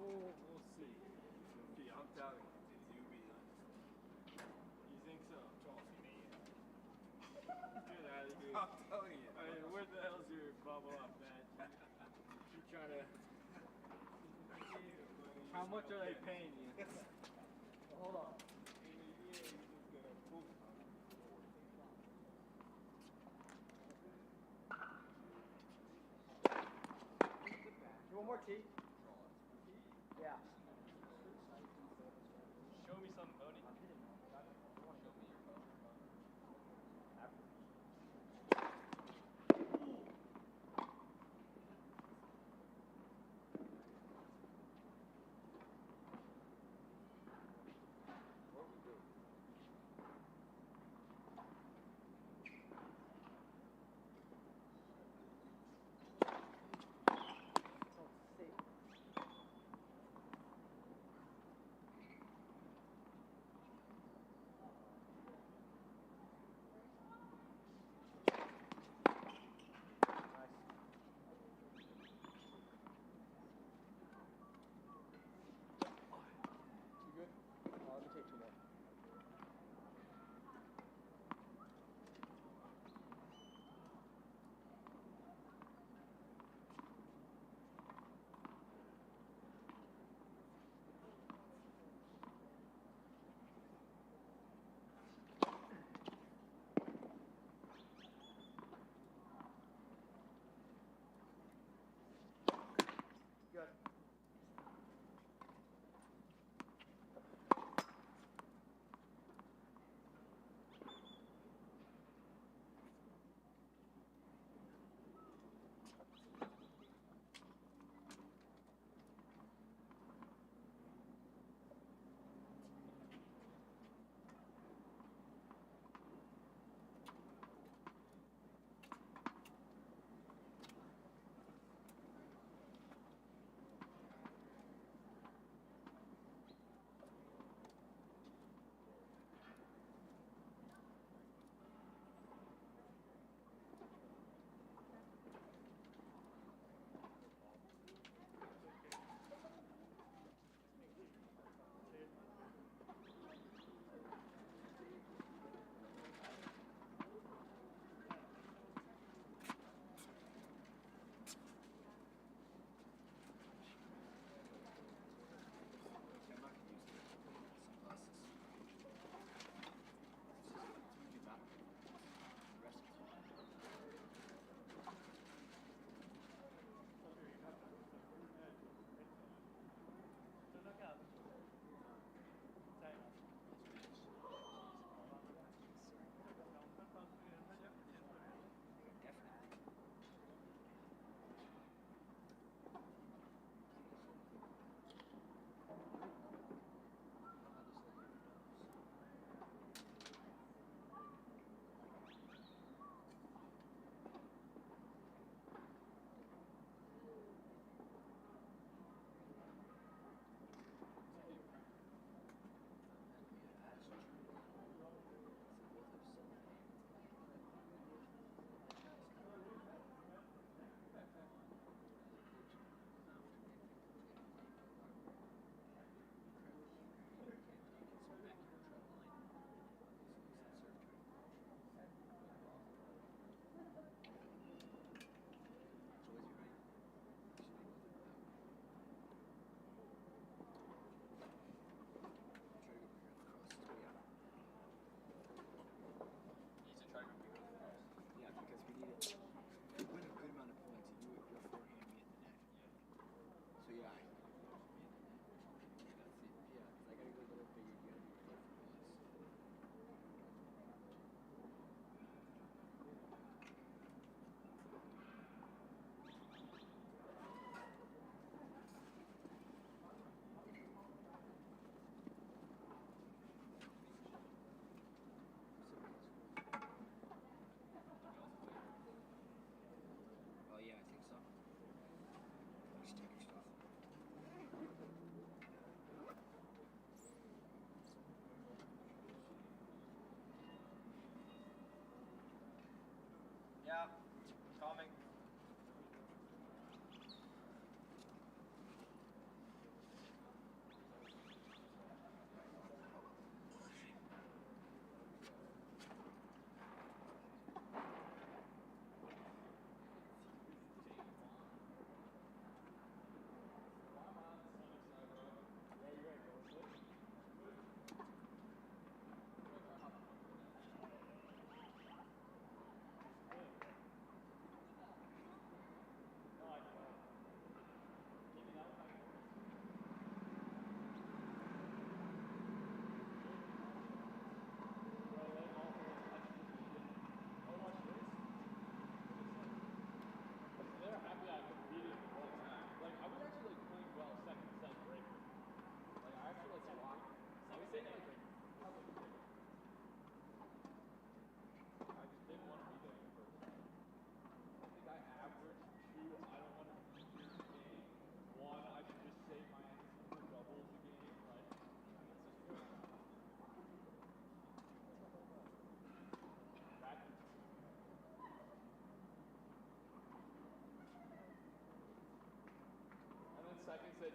We'll see. I'm telling you, you be like, you think so? Trust me. Get out of here. I'm telling you. I mean, where the hell's your bubble up, man? You trying to? How much are they paying you? Hold on. You want more tea? Yeah. Show me something, Bodie.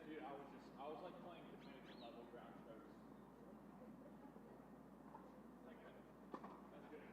Dude, I was like playing Dominican level ground strokes. Like that. That's good.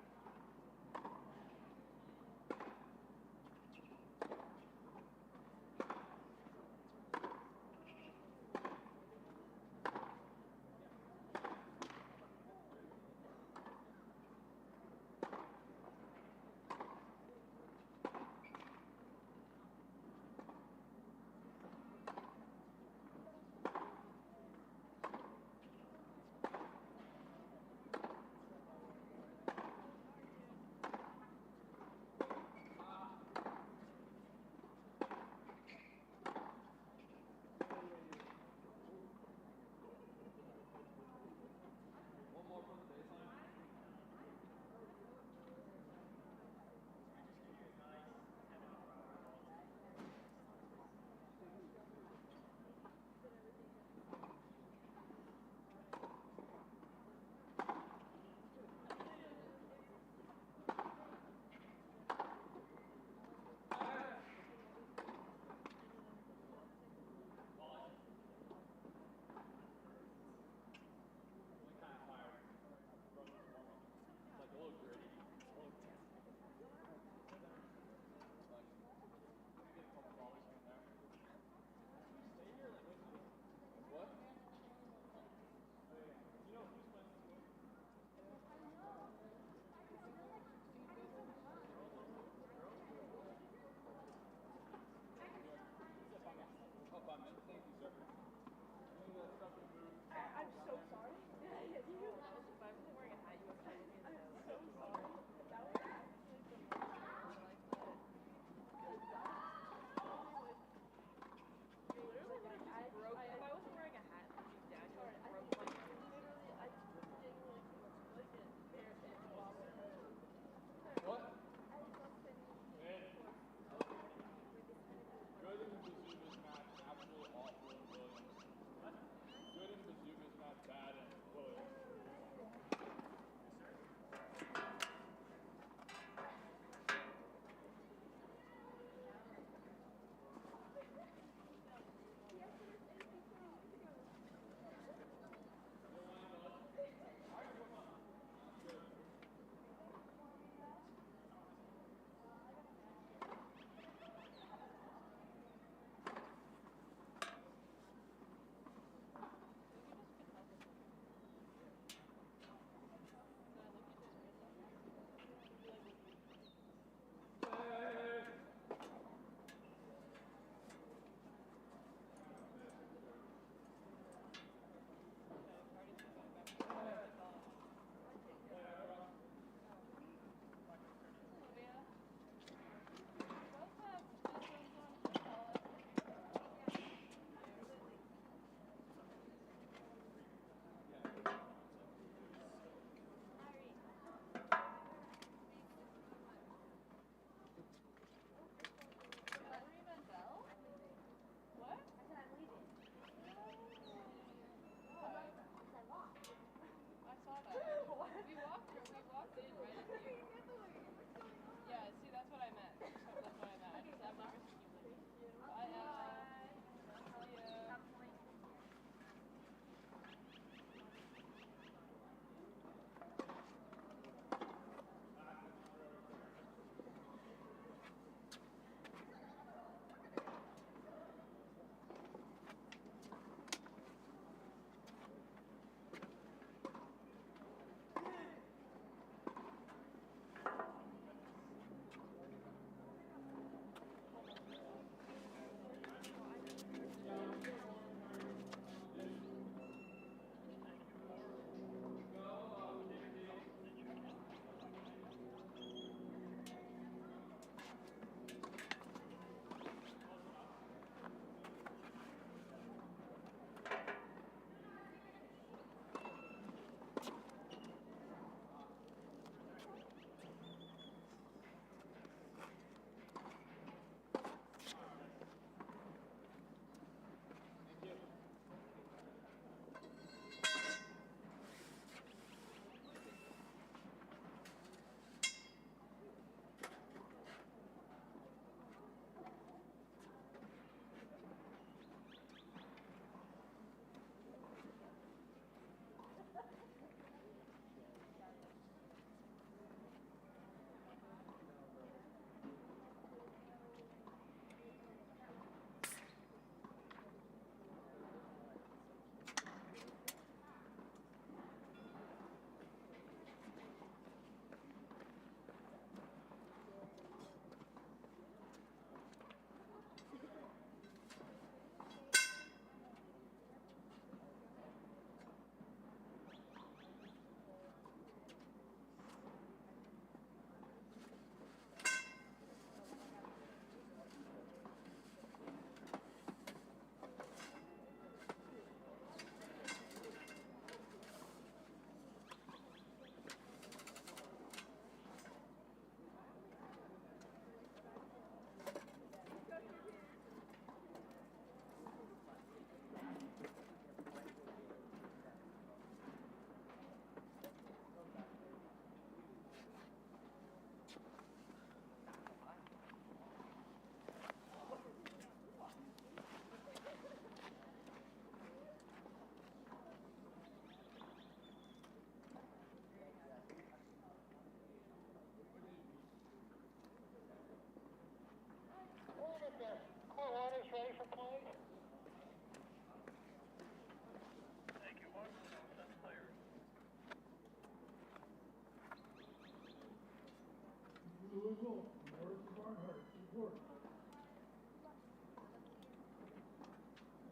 Wolf, North Barnhart, report.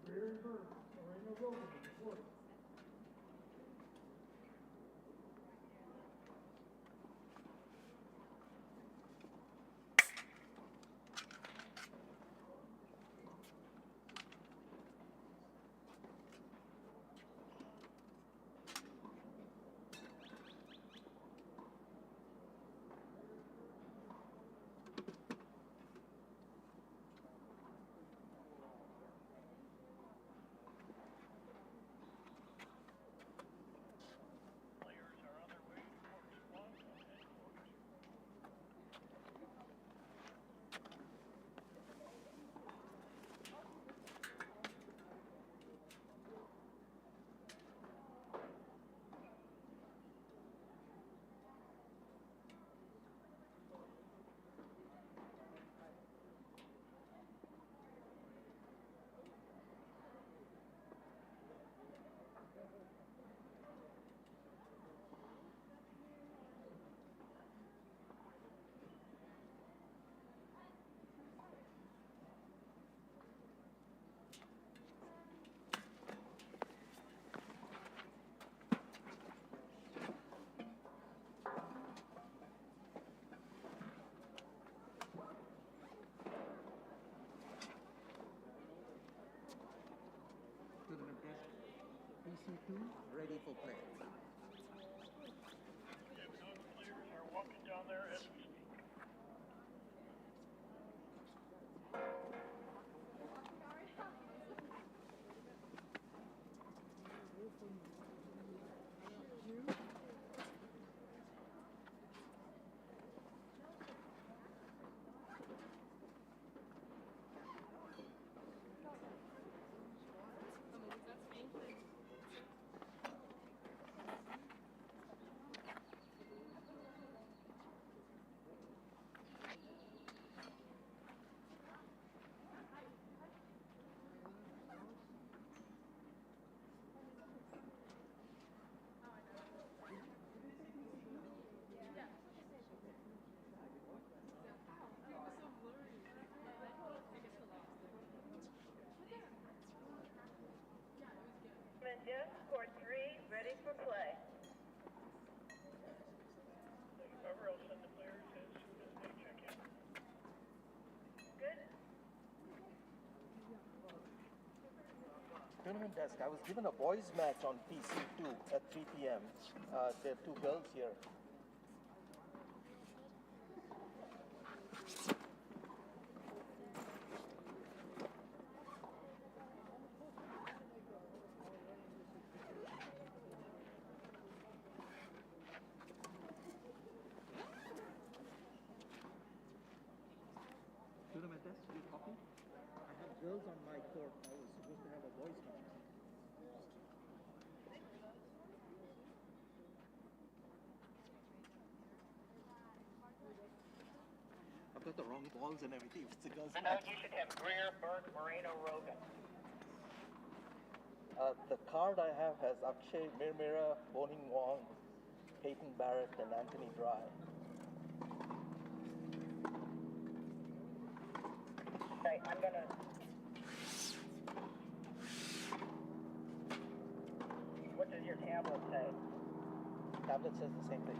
Rear Burke, Moreno Rogan, report. Tournament desk. PC2 ready for play. Yes, court 3, ready for play. Whoever else send the players as soon as they check in. Good. Tournament desk. I was given a boys match on PC2 at 3 p.m. There are two girls here. Tournament desk, you copy? I have girls on my court. I was supposed to have a boys match. I've got the wrong balls and everything. It's a girls match. You should have Greer, Burke, Moreno, Rogan. The card I have has Akshay Mirmira, Boning Wong, Peyton Barrett, and Anthony Dry. Okay, I'm gonna. What does your tablet say? Tablet says the same thing.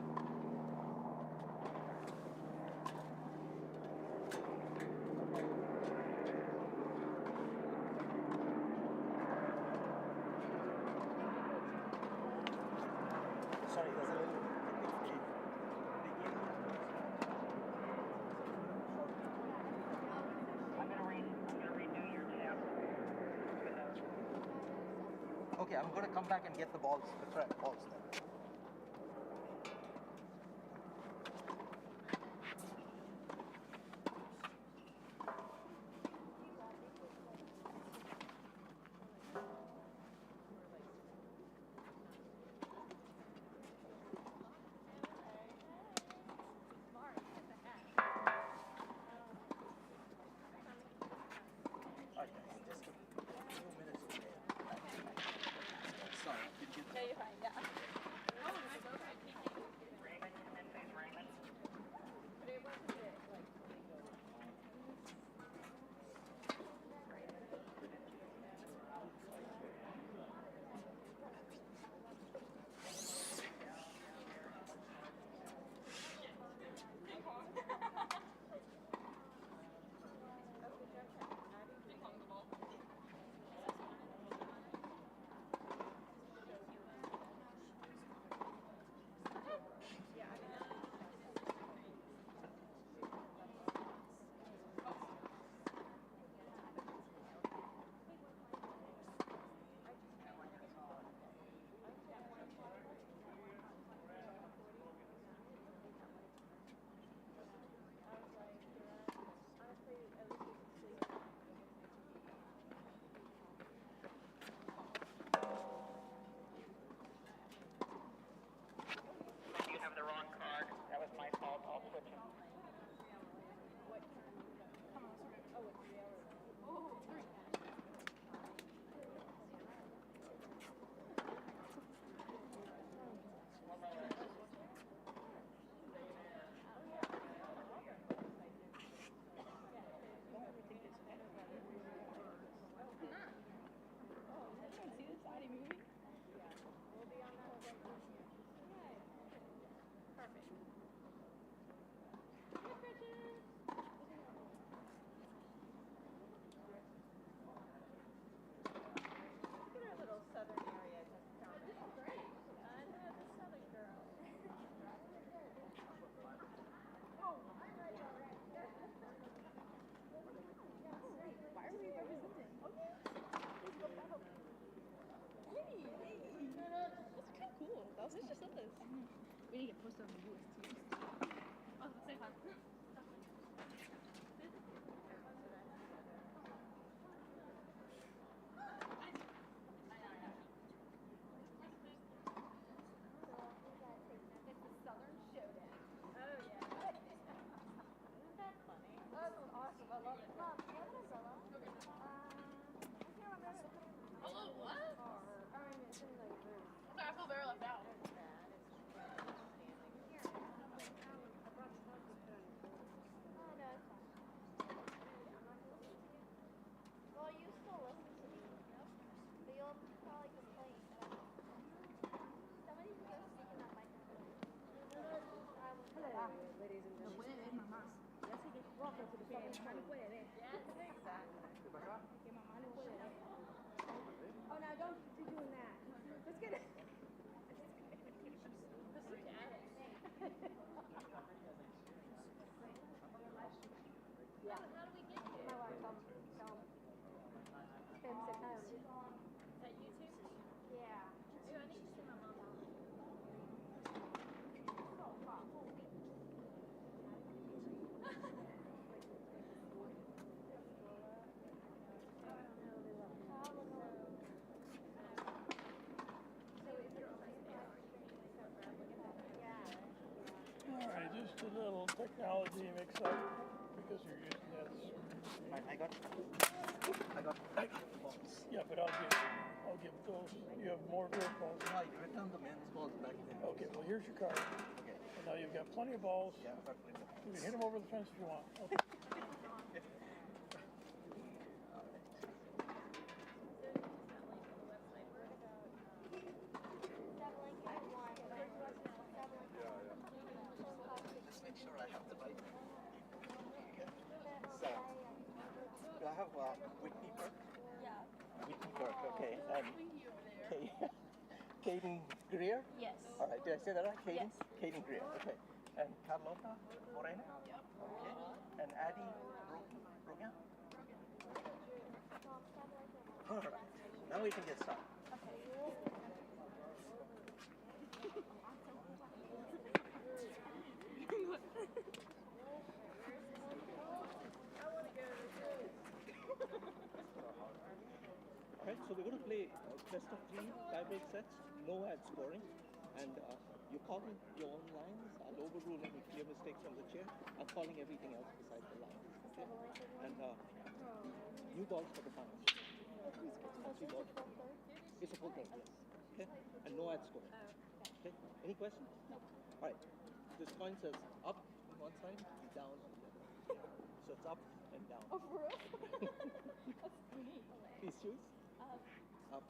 Sorry, there's a little I'm gonna redo your tablet. Okay, I'm going to come back and get the balls, the correct balls then. Alright, just a few minutes away. Sorry, did you get you're fine, yeah. Raymond, and then please Raymond. But it wasn't it. delicious is this? We need to get posted on the UST. Oh, say hi. It's the Southern Showdown. Oh, yeah. Isn't that funny? That's awesome. I love it. Mom, do you have an umbrella? I can't remember. Oh, what? I mean, it's in the room. Sorry, I feel very left out. It's bad. It's standing. Here. I brought the house to put on your board. Oh, no, it's fine. I'm not going to listen to you. Well, you still listen to me. But you'll probably complain that I'm somebody can go speak in that microphone. Hello, ladies and gentlemen. Welcome to the Southern Show. Yes, exactly. Oh, now don't be doing that. Let's get it. Yeah. How do we get here? My wife told me. Him sit home. Is that YouTube? Yeah. Ooh, I need to see my mom. Oh, fuck. All right, just a little technology mix-up because you're using that. I got balls. Yeah, but I'll give those. You have more good balls. No, I returned the men's balls back then. Okay, well here's your card. Okay. And now you've got plenty of balls. Yeah, I've got plenty of balls. You can hit them over the fence if you want. Okay. Just make sure I have the right. So, do I have Whitney Burke? Yeah. Whitney Burke, okay. And Caden Greer? Yes. All right, did I say that right? Caden? Yes. Caden Greer, okay. And Carlota Moreno? Yep. Okay. And Addie Brogan? All right, now we can get started. All right, so we're going to play best of 3 tie-break sets, no ad scoring, and you call in your own lines. I'll overrule any clear mistakes from the chair. I'm calling everything else besides the lines. Okay? And new balls for the finals. Three balls. It's a full thing, yes. Okay? And no ad scoring. Okay? Any questions? No. All right. This coin says up on one side, down on the other. So it's up and down. Oh, for real? That's neat. Please choose. Up.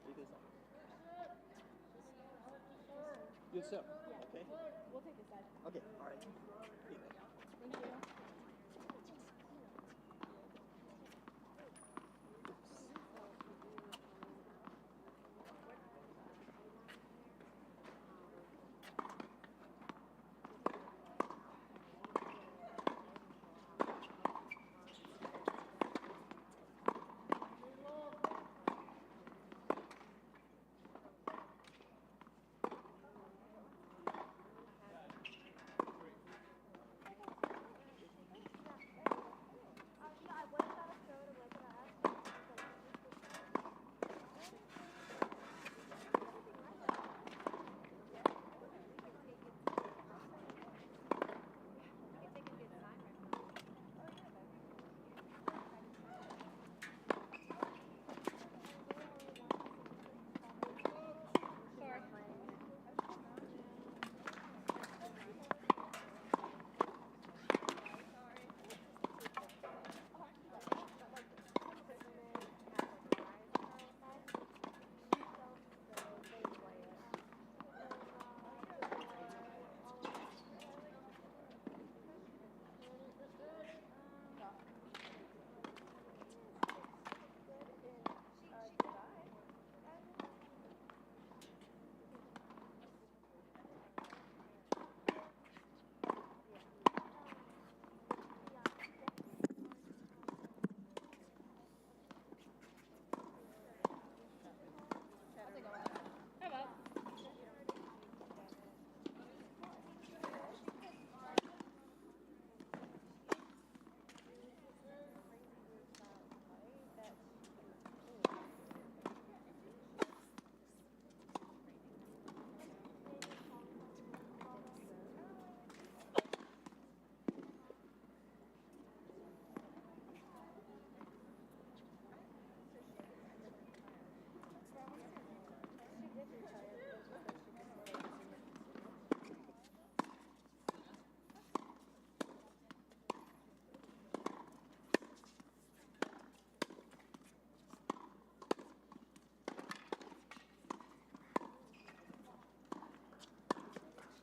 It is up. You serve. Yeah. Okay. We'll take this side. Okay. All right. Here you go. Thank you.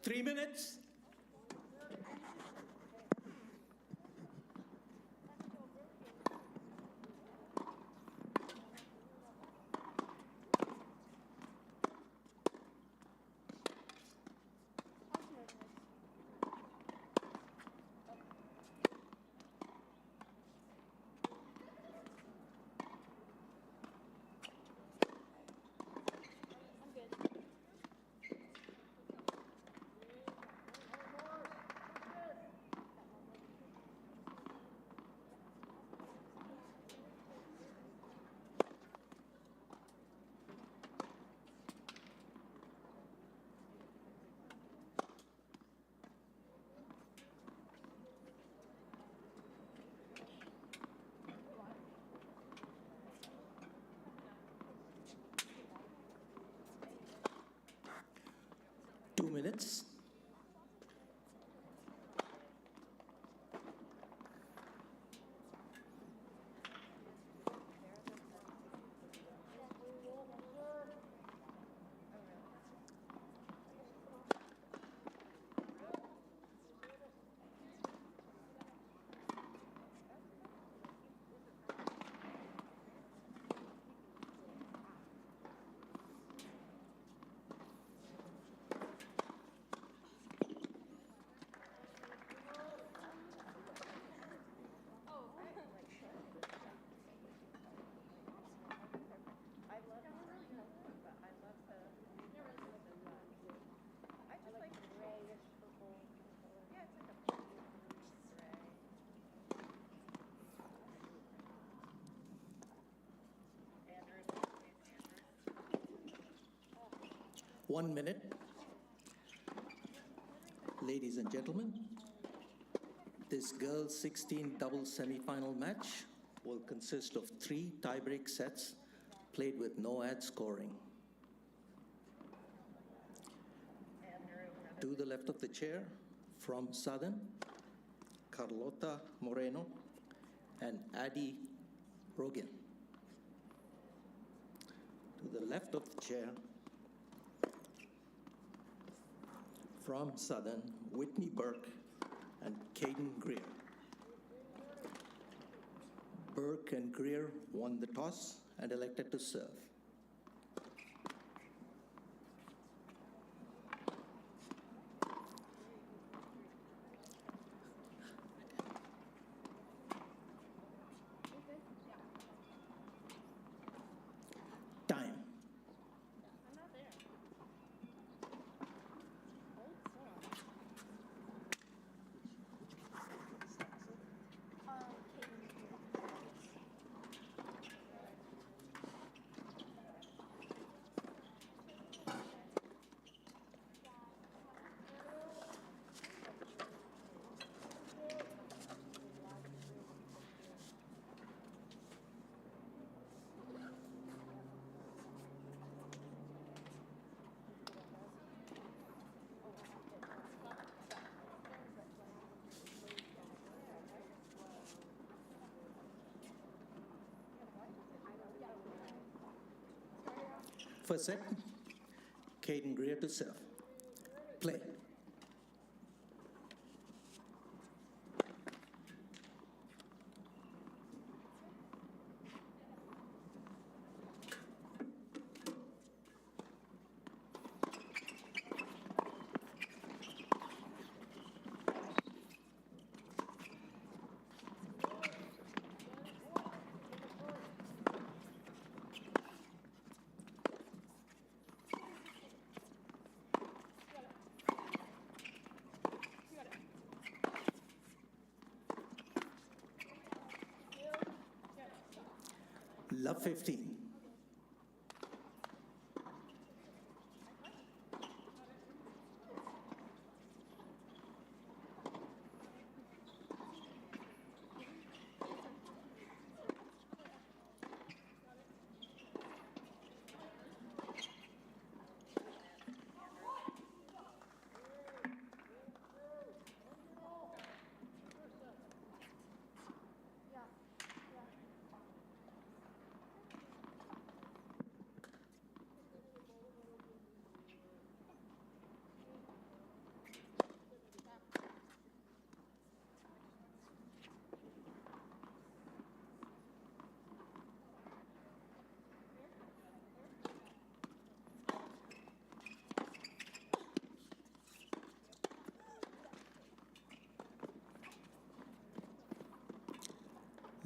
3 minutes. I'm good. 2 minutes.1 minute. Ladies and gentlemen, this girls' 16 double semifinal match will consist of 3 tiebreak sets played with no ad scoring. To the left of the chair, from Southern, Carlota Moreno and Addie Rogan. To the left of the chair, from Southern, Whitney Burke and Caden Greer. Burke and Greer won the toss and elected to serve. Time. I'm not there. First set, Caden Greer to serve. Play. Love 15.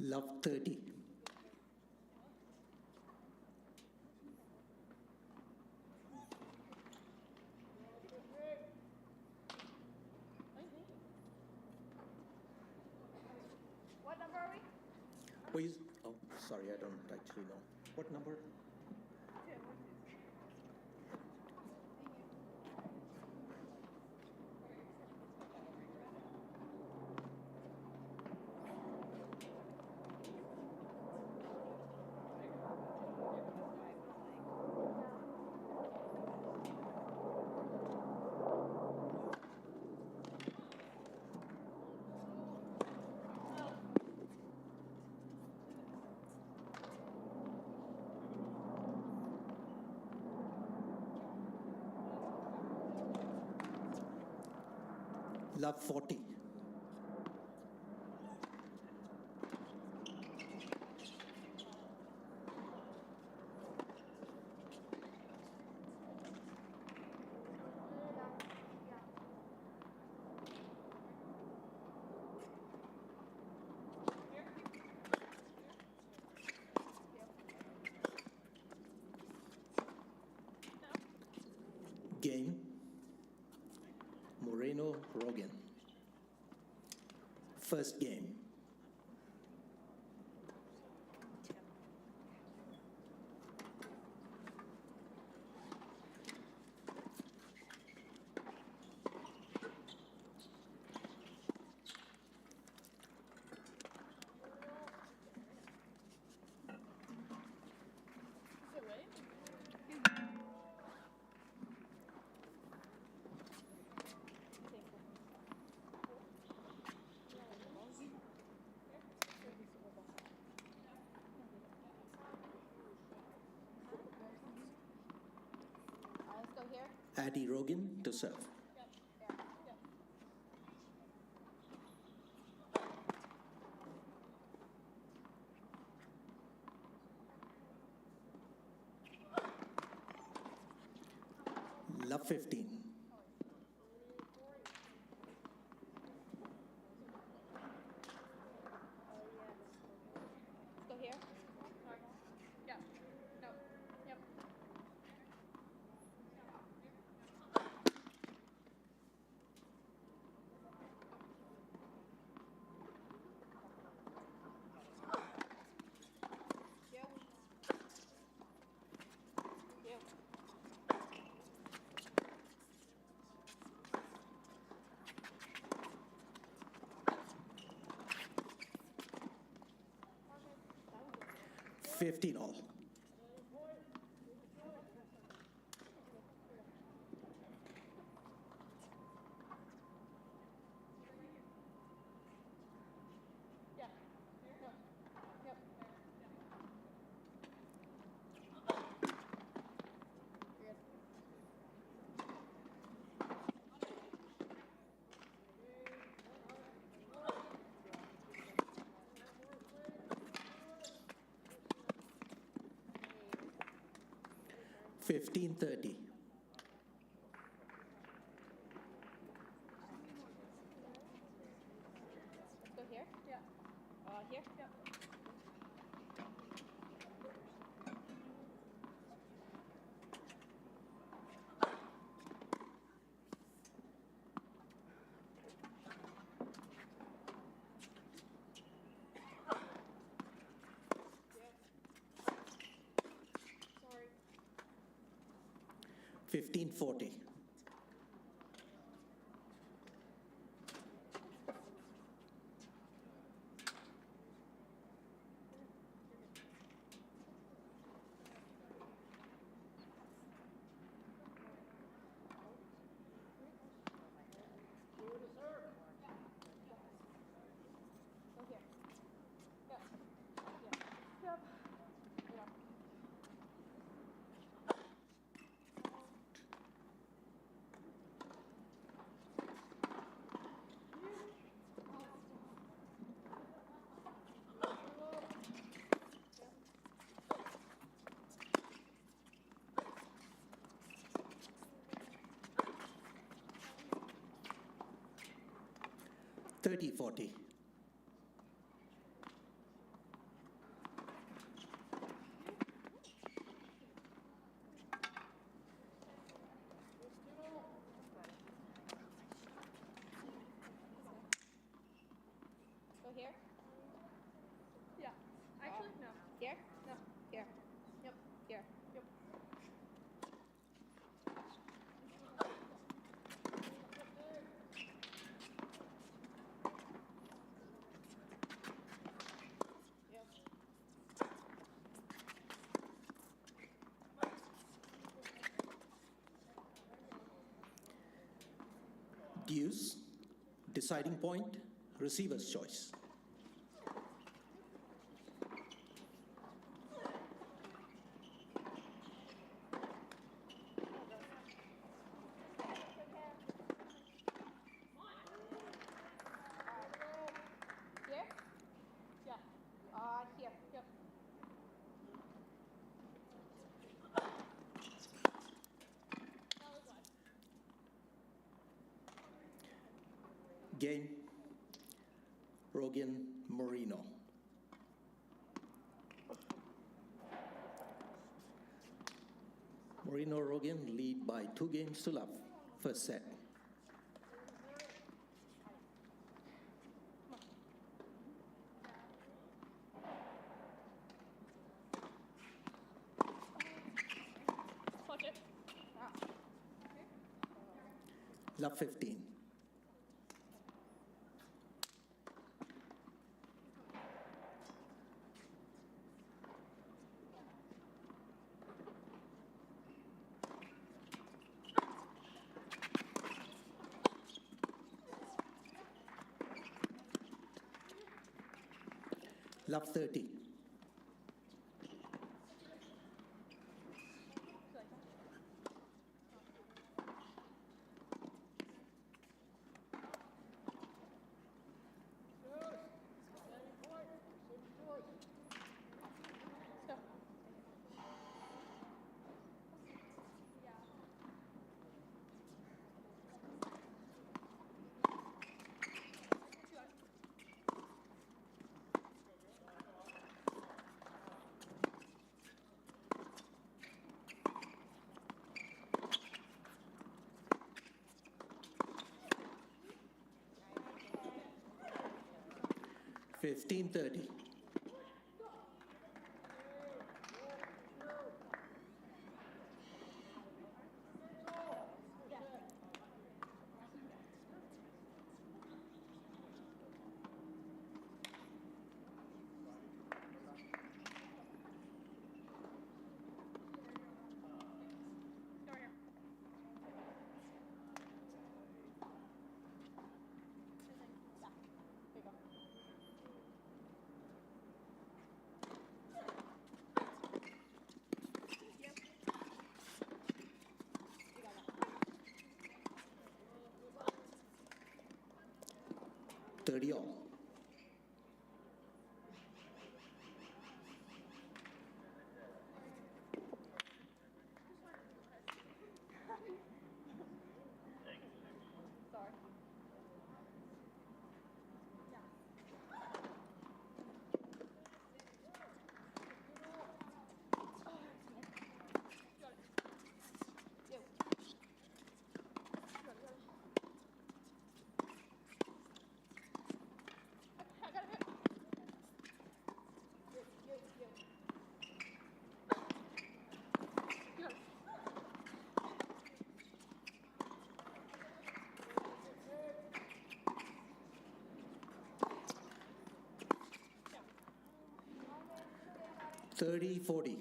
Love 30. What number are we? Oh, sorry, I don't actually know. What number? Love 40. Game. Moreno Rogan. First game. Let's go here. Addy Rogan to serve. Yep. 15. Let's go here. Yep. No. Yep. 15 all. Yeah. Yep. 15-30. Let's go here. Yeah. Here. Yep. 15-40. Go here. Yep. Yep. Yep. 30-40. Deuce, deciding point, receiver's choice. Here? Yeah. Here. Yep. Game, Rogan Moreno. Moreno Rogan lead by 2 games to love. First set. Watch it. Love 15. Love 30. Fifteen 30. Thirty all. Sorry. I got it. Thirty 40.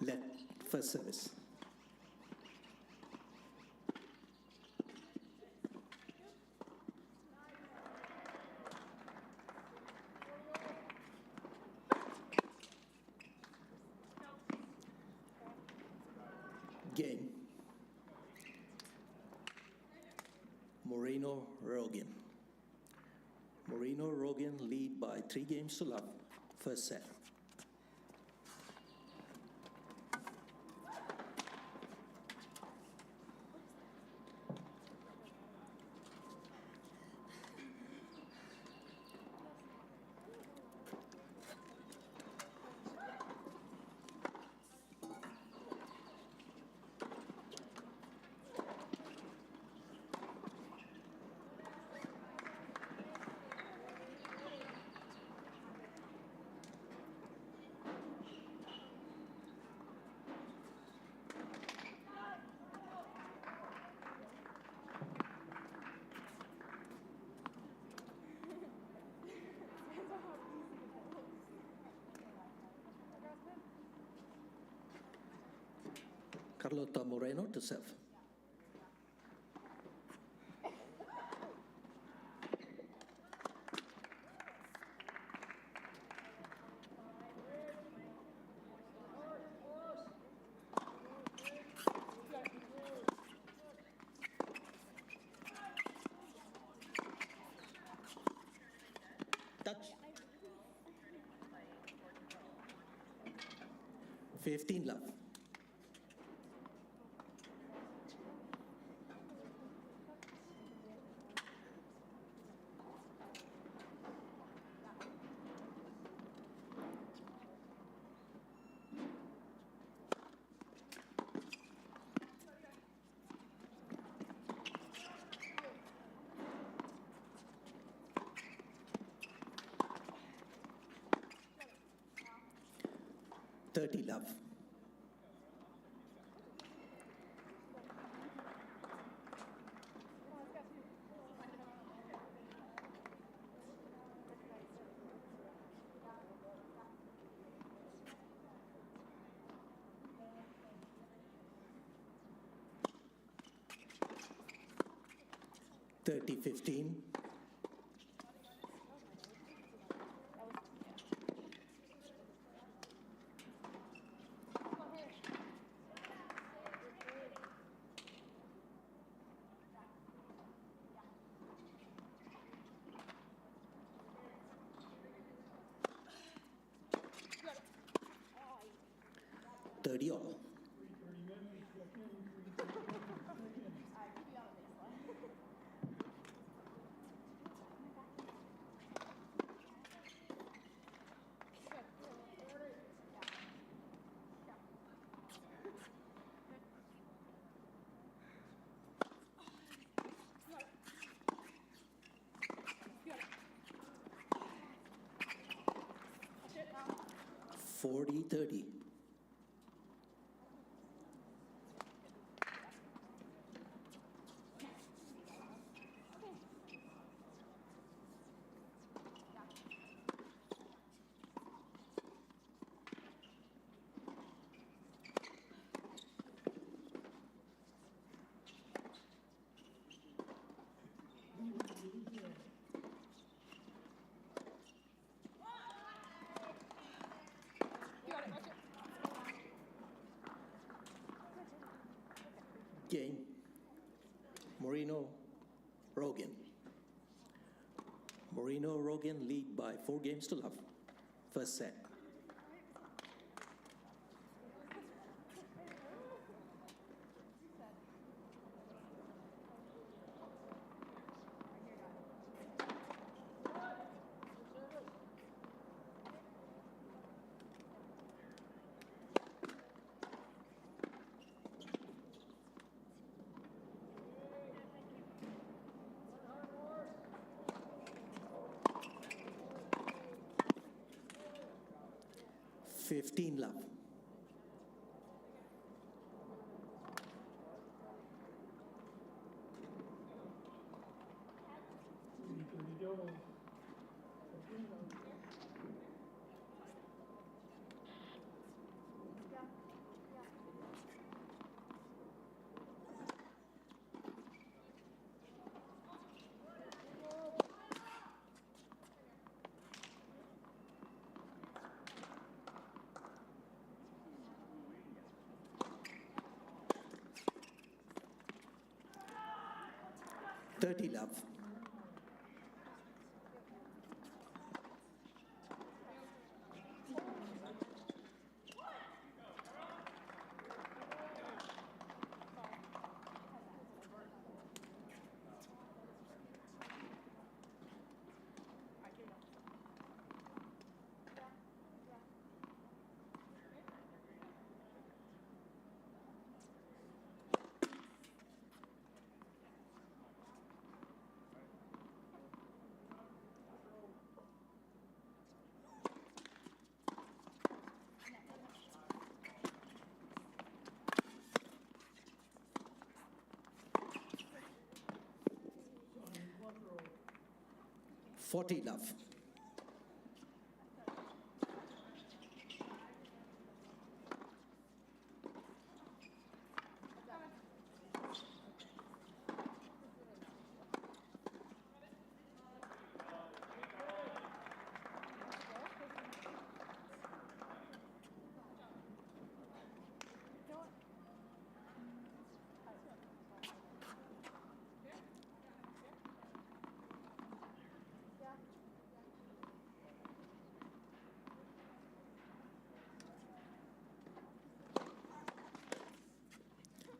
Let first service. Game. Moreno Rogan. Moreno Rogan lead by 3 games to love. First set. Carlota Moreno to serve. Touch. 15 love. Thirty love. Thirty 15. Thirty all. Forty 30. Game. Moreno, Rogan. Moreno, Rogan lead by 4 games to love. First set. Fifteen love. Thirty love. Forty love.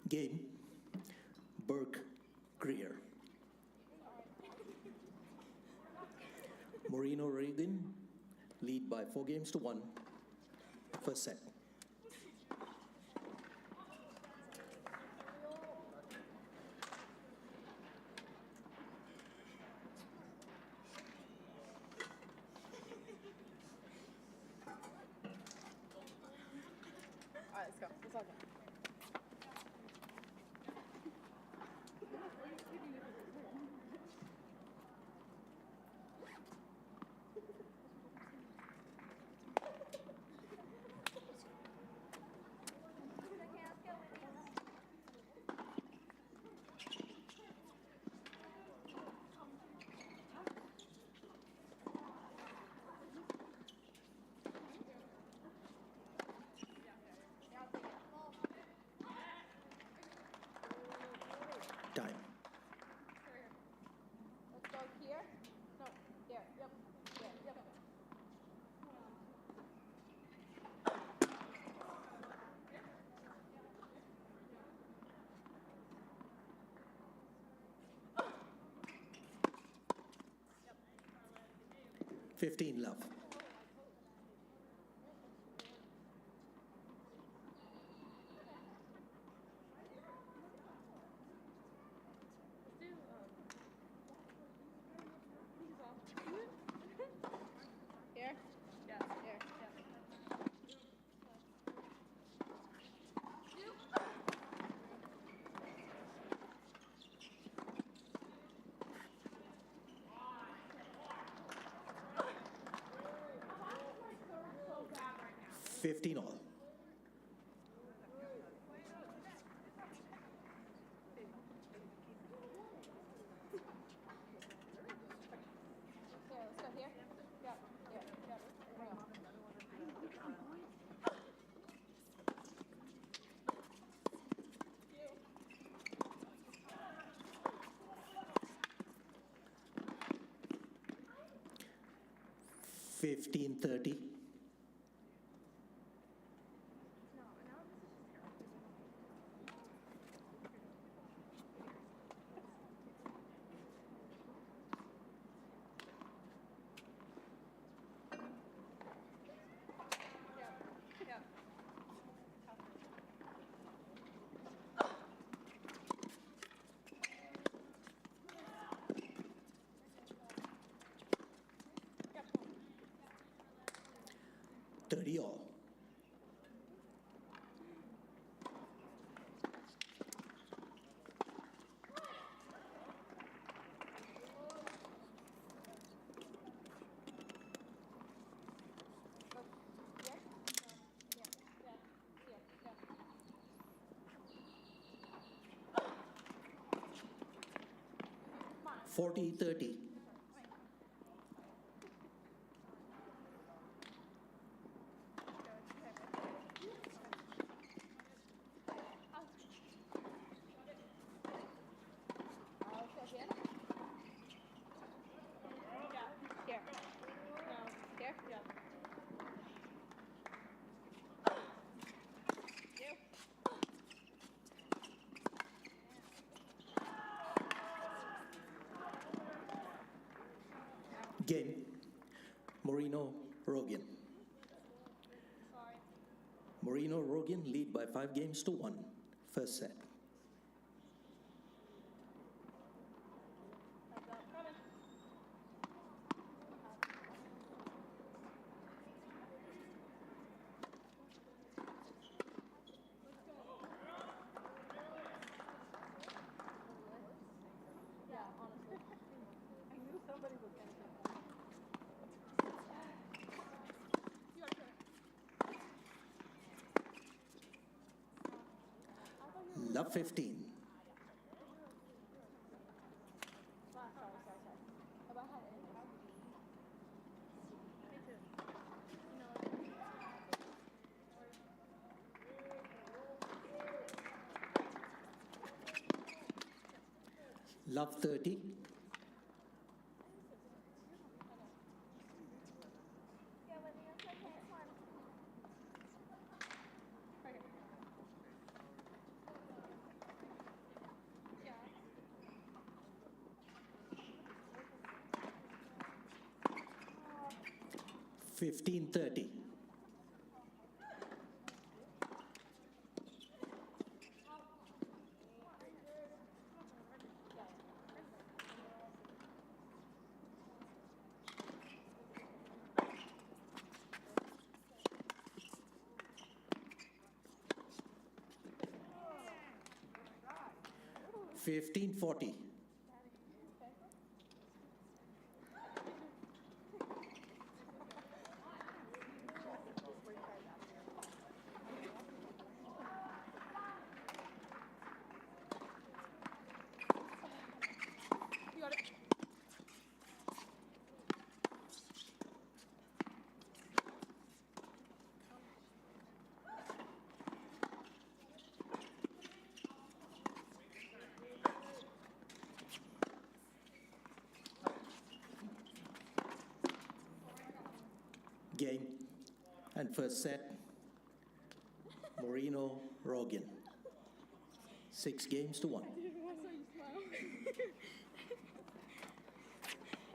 Game, Burke Greer. Moreno Reagan lead by 4-1. First set. All right, let's go. It's all good. Time. Let's go here. No, there. Yep. There. Yep. 15 love. Here. Yeah. Here. Yep. 15 all. Here, let's go here. Yep. Here. Yep. Bring 'em. 15-30. Yep. 30 all. Here. Here. Yeah. Here. Yep. 40-30. Also here. Yeah. Here. No. Here. Yep. You. Game, Moreno Rogan. Sorry. Moreno Rogan lead by 5-1. First set. How's that coming? Yeah, honestly. I knew somebody was going to come. You are sure. Love 15. Sorry. Have I had anything? Me too. Love 30. Yeah, but the answer okay. Come on. Right here. 15-30. Fifteen 40. Game and first set, Moreno Rogan. 6 games to 1.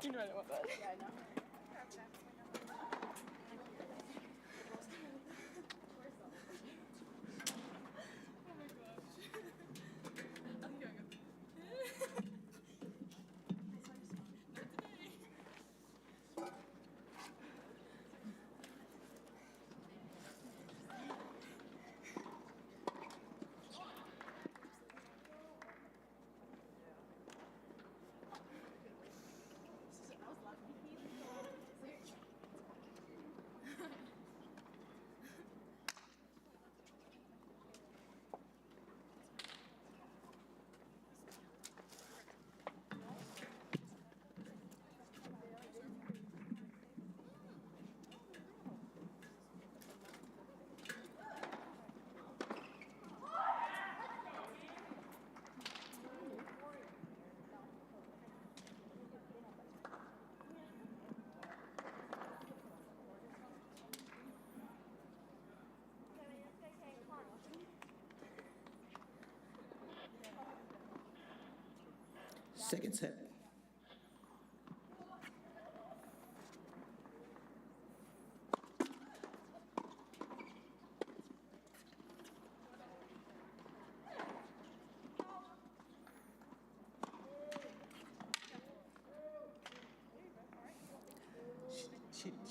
You know I don't want that. Yeah, I know. Second set.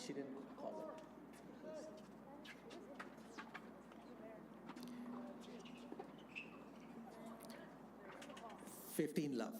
She didn't call it. 15 love.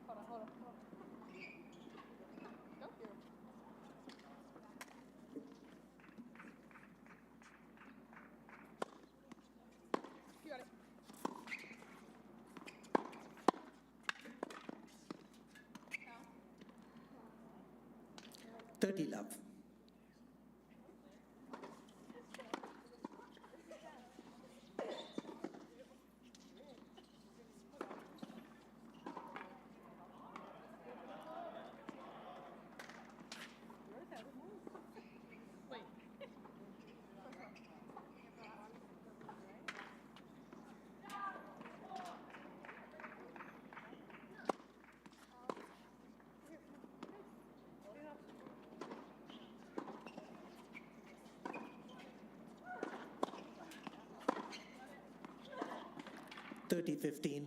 Hold on. Go here. You got it. 30 love. Wait. 30-15.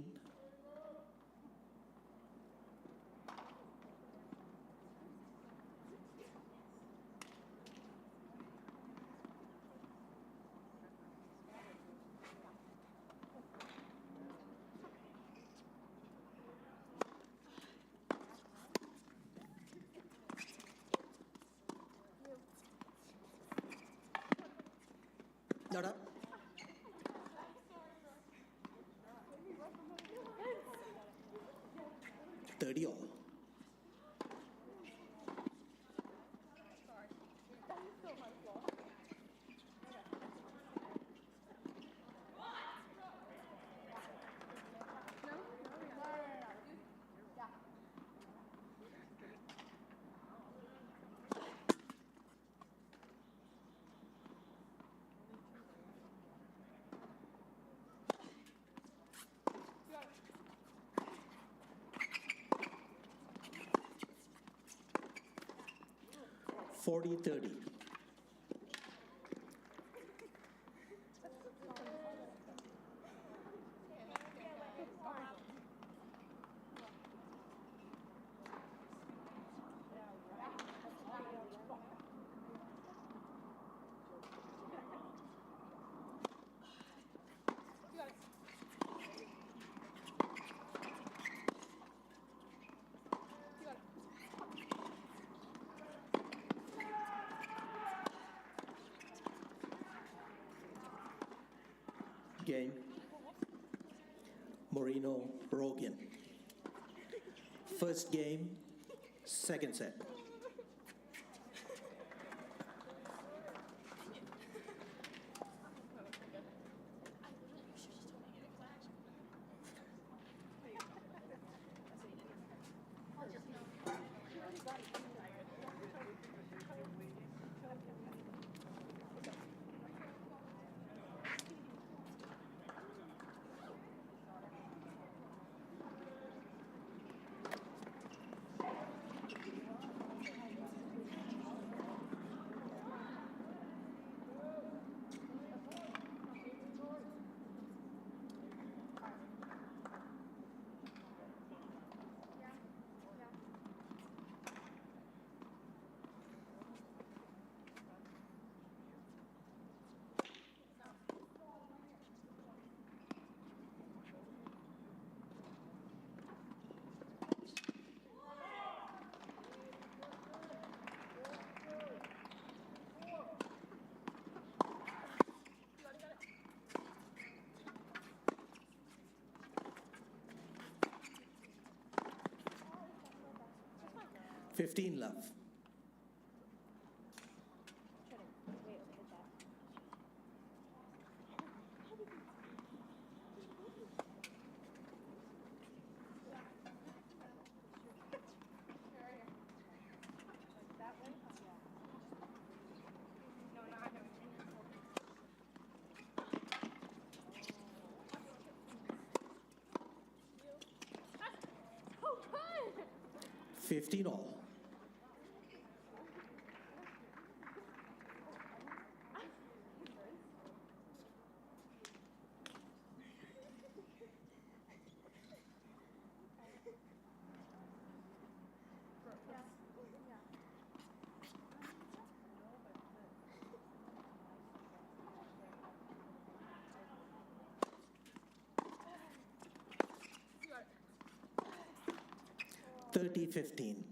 Not up. 30 all. 40-30. Game. Moreno, Rogan. First game, second set. $15 love. Oh, good! 15 all. $30-15.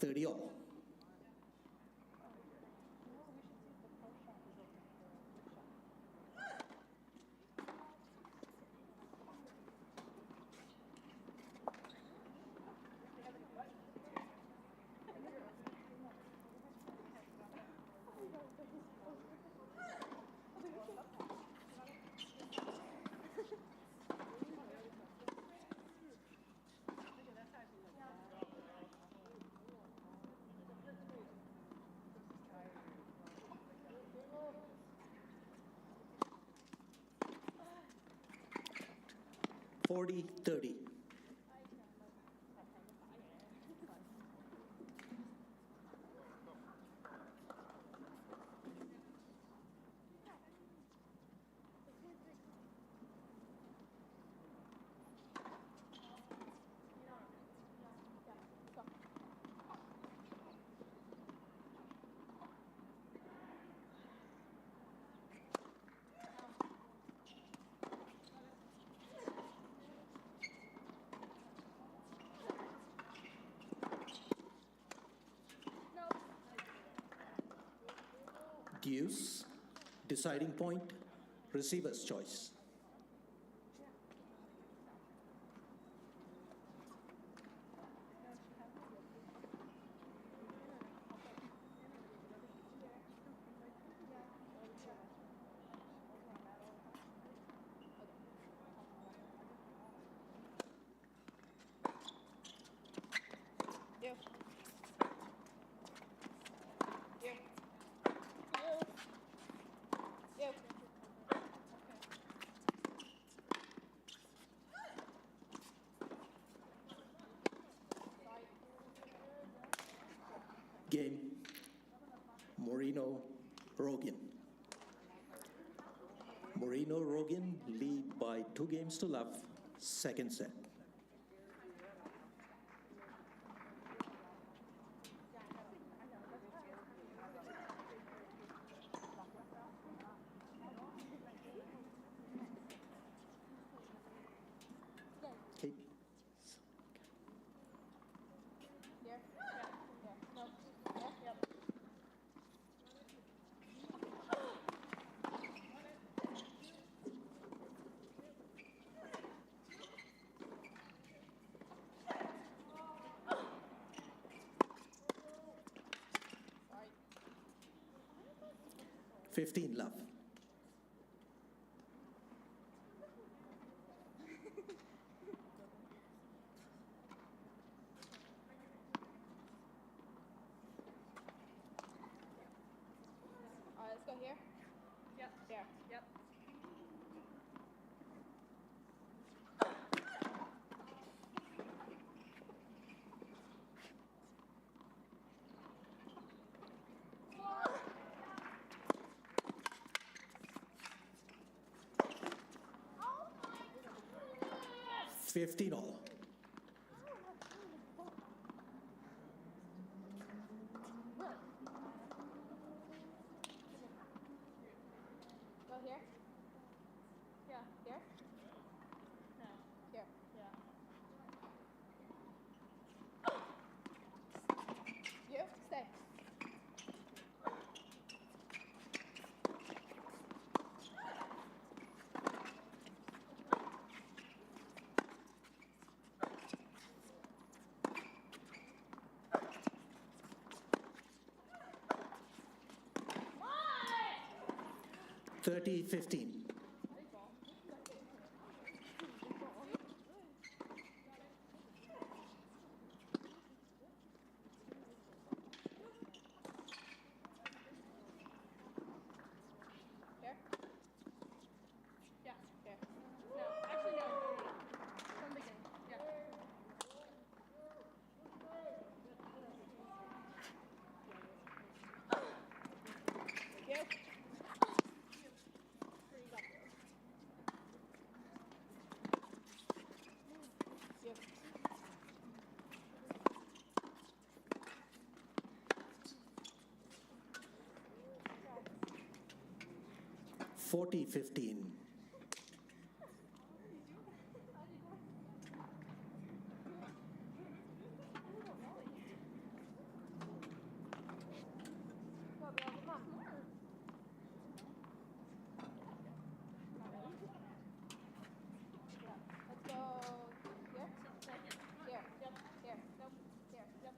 $30 all. $40-30. Deuce, deciding point, receiver's choice. Game. Moreno, Rogan. Moreno, Rogan lead by 2 games to love. Second set. Okay. Here? Yeah. Here. Nope. Here? Yep. 15 love. All right, let's go here. Yep. There. Yep. Oh my goodness! 15 all. Go here. Yeah. Here. No. Here. Yeah. You stay. What? 30-15. Here? Yeah, here. No, actually no. From the beginning. Yeah. You? You. 40-15. Go, girl, come on. Yeah. Let's go here. Here. Yep. Here. Nope. Here. Yep.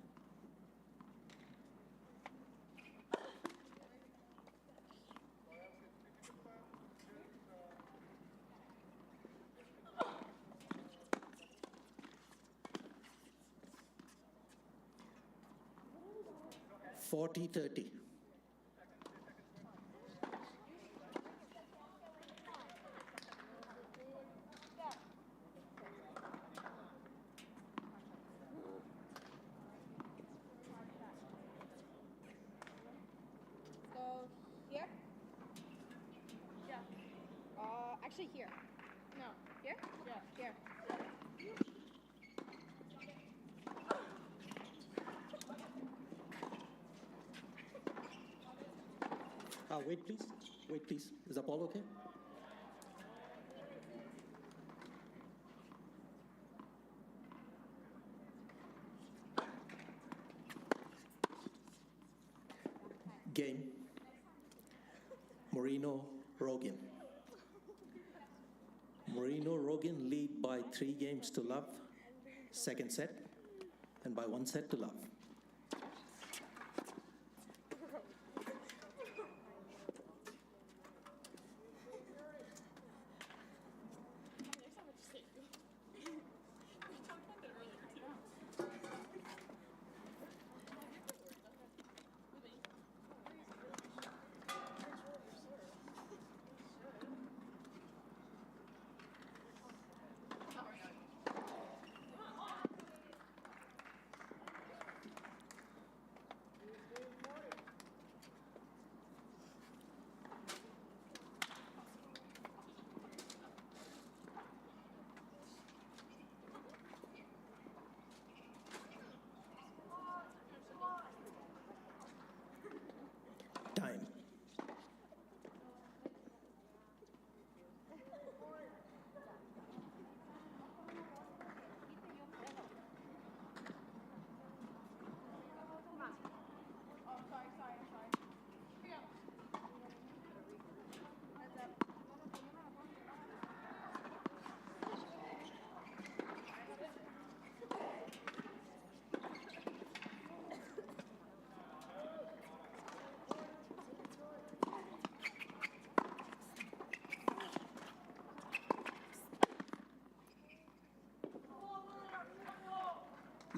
40-30. Yeah. Go here. Yeah. Actually here. No. Here? Yeah. Here. Wait, please. Wait, please. Is the ball okay? Game. Moreno, Rogan. Moreno, Rogan lead by 3 games to love. Second set. And by 1 set to love.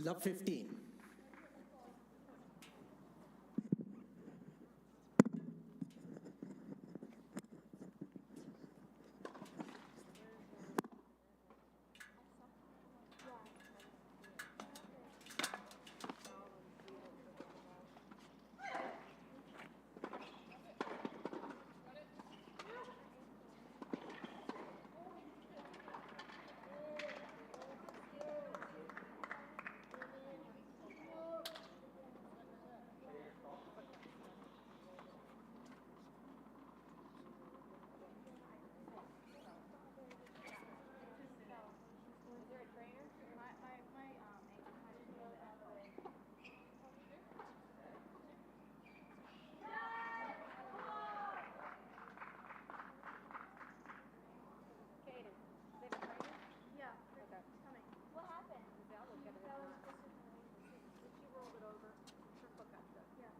Love 15. Is there a trainer? My ankle kind of feels that way. Kaden, is there a trainer? Yeah, okay. Coming. What happened? That was she rolled it over. Her foot got stuck. Yeah.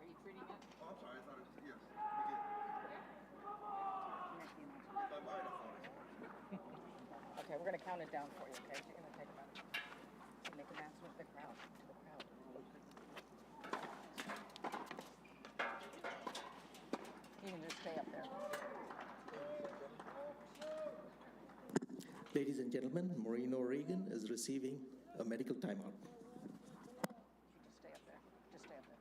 Are you treating it? Oh, I'm sorry. I thought it was, yes. We did. Okay, we're gonna count it down for you, okay? You're gonna take about, make announcement to the crowd, You can just stay up there. Ladies and gentlemen, Maureen O'Regan is receiving a medical timeout. Just stay up there. Just stay up there.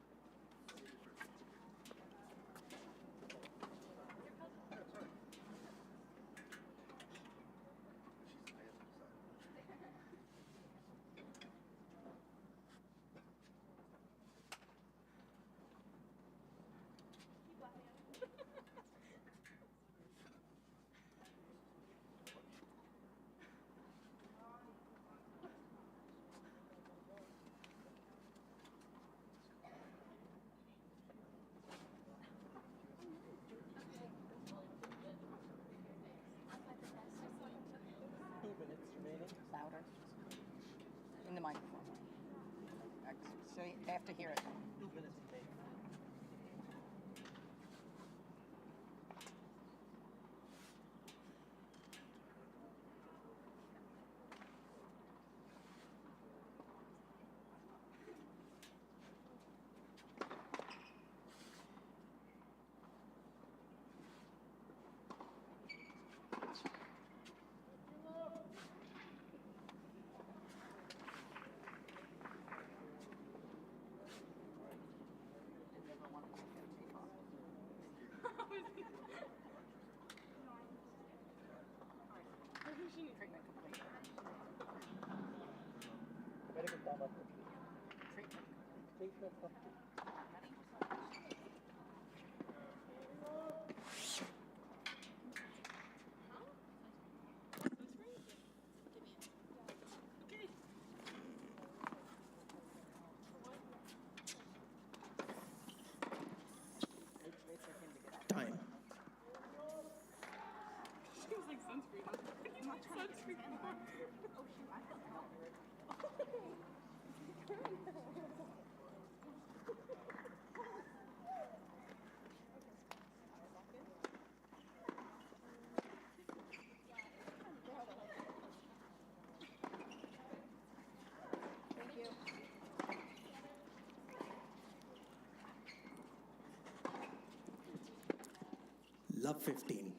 Louder. In the microphone. So you have to hear it. Time. Seems like sunscreen. Sunscreen. Oh shoot, I thought Thank you. Love 15.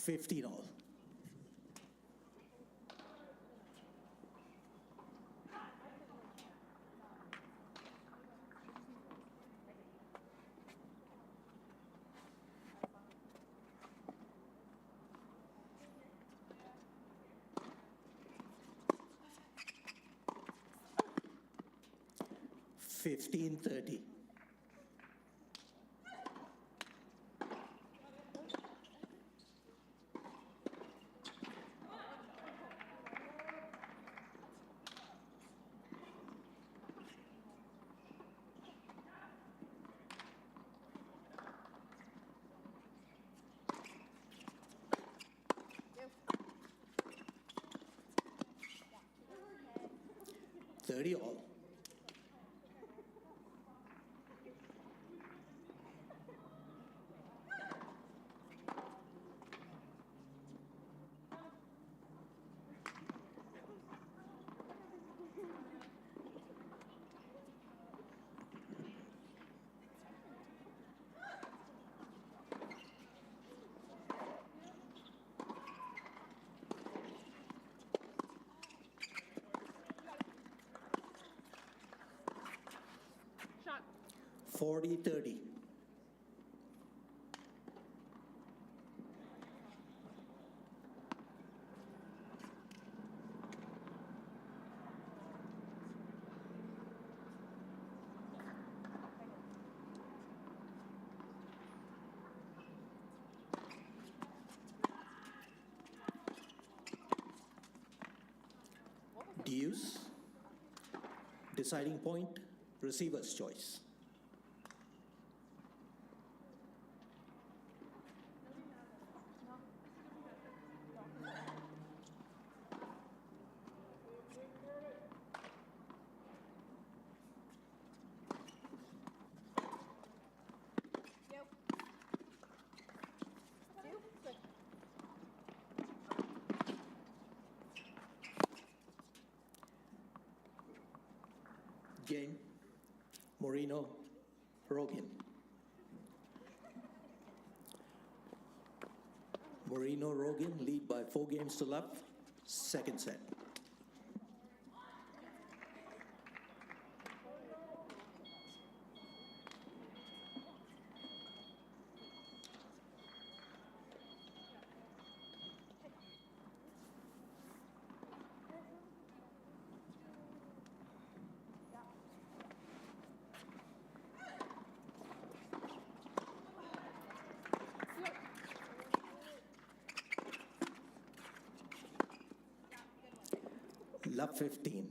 $15 all. $15.30. $30 all. Shot. 40-30. Deuce. Deciding point, receiver's choice. Game, Moreno, Rogan. Moreno, Rogan lead by 4 games to love. Second set. Love 15.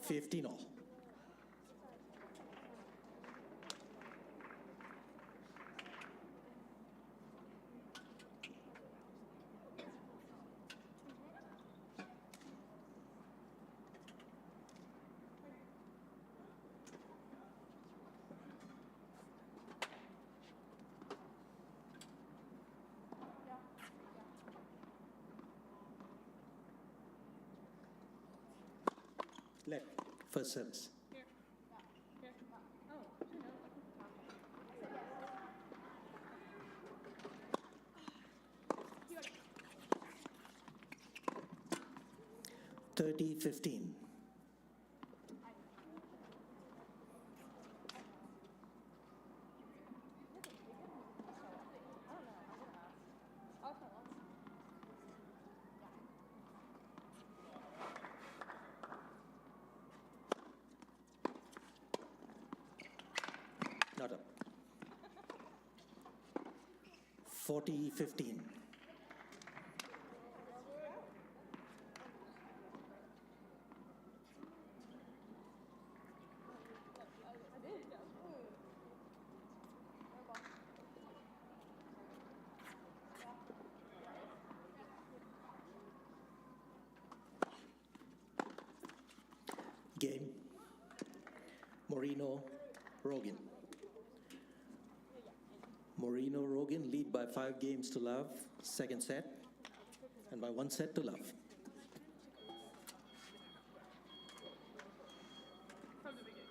$15 all. Left. First service. Here. Here. Oh, she knows. 30-15. Not up. 40-15. Game. Moreno, Rogan. Moreno, Rogan lead by 5 games to love, second set, and by 1 set to love. From the beginning.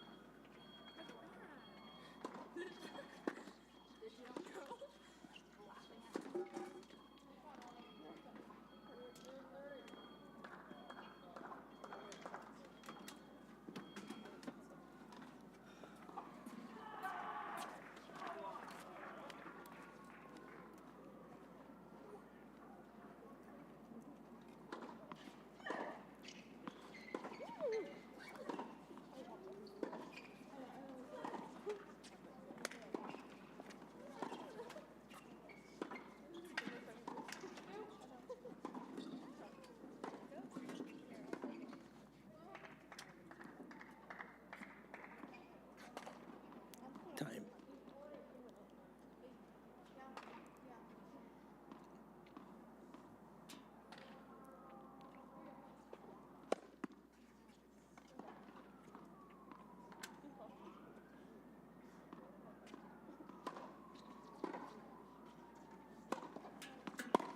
Time.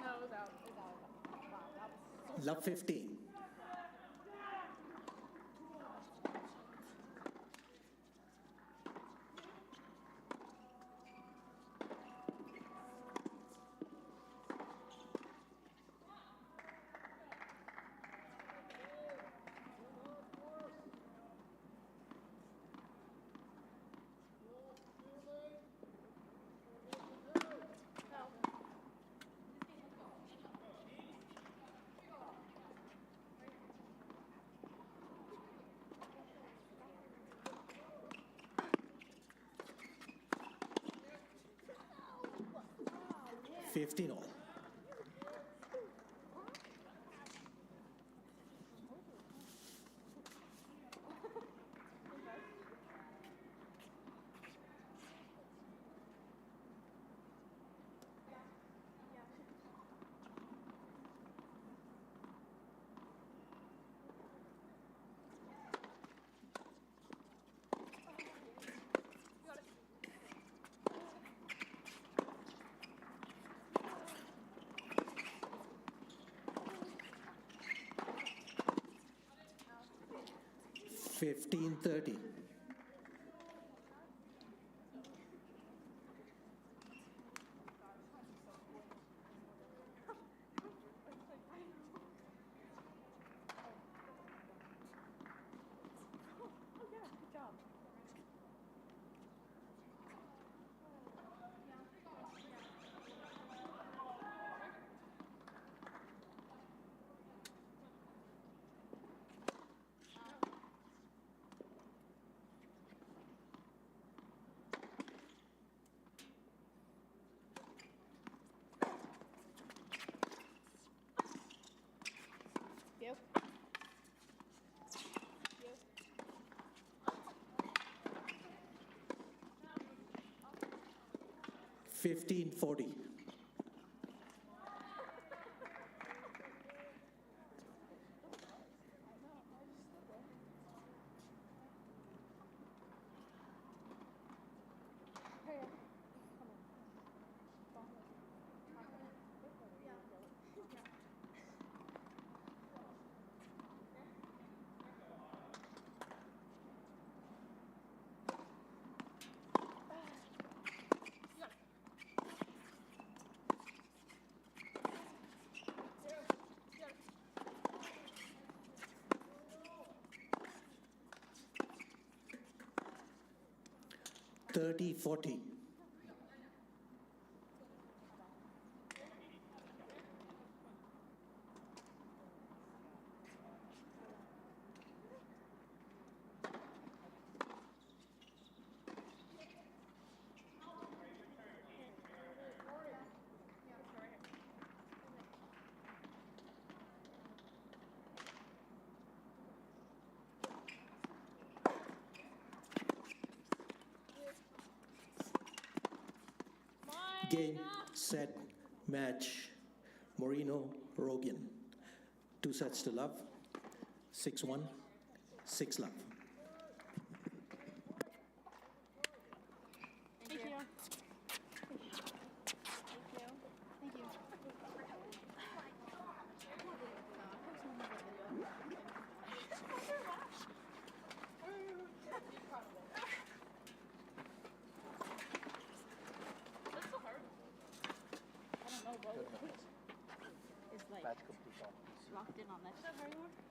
No, it was out. Love 15. No. 15 all. Out. 15-30. Good job. 15-40. 30-40. Game, set, match. Moreno, Rogan. 2 sets to love. 6-1, 6 love. Thank you. Thank you. Thank you. That's so hard. I don't know, bro. It's like Match complete. locked in on that. Is that hard one?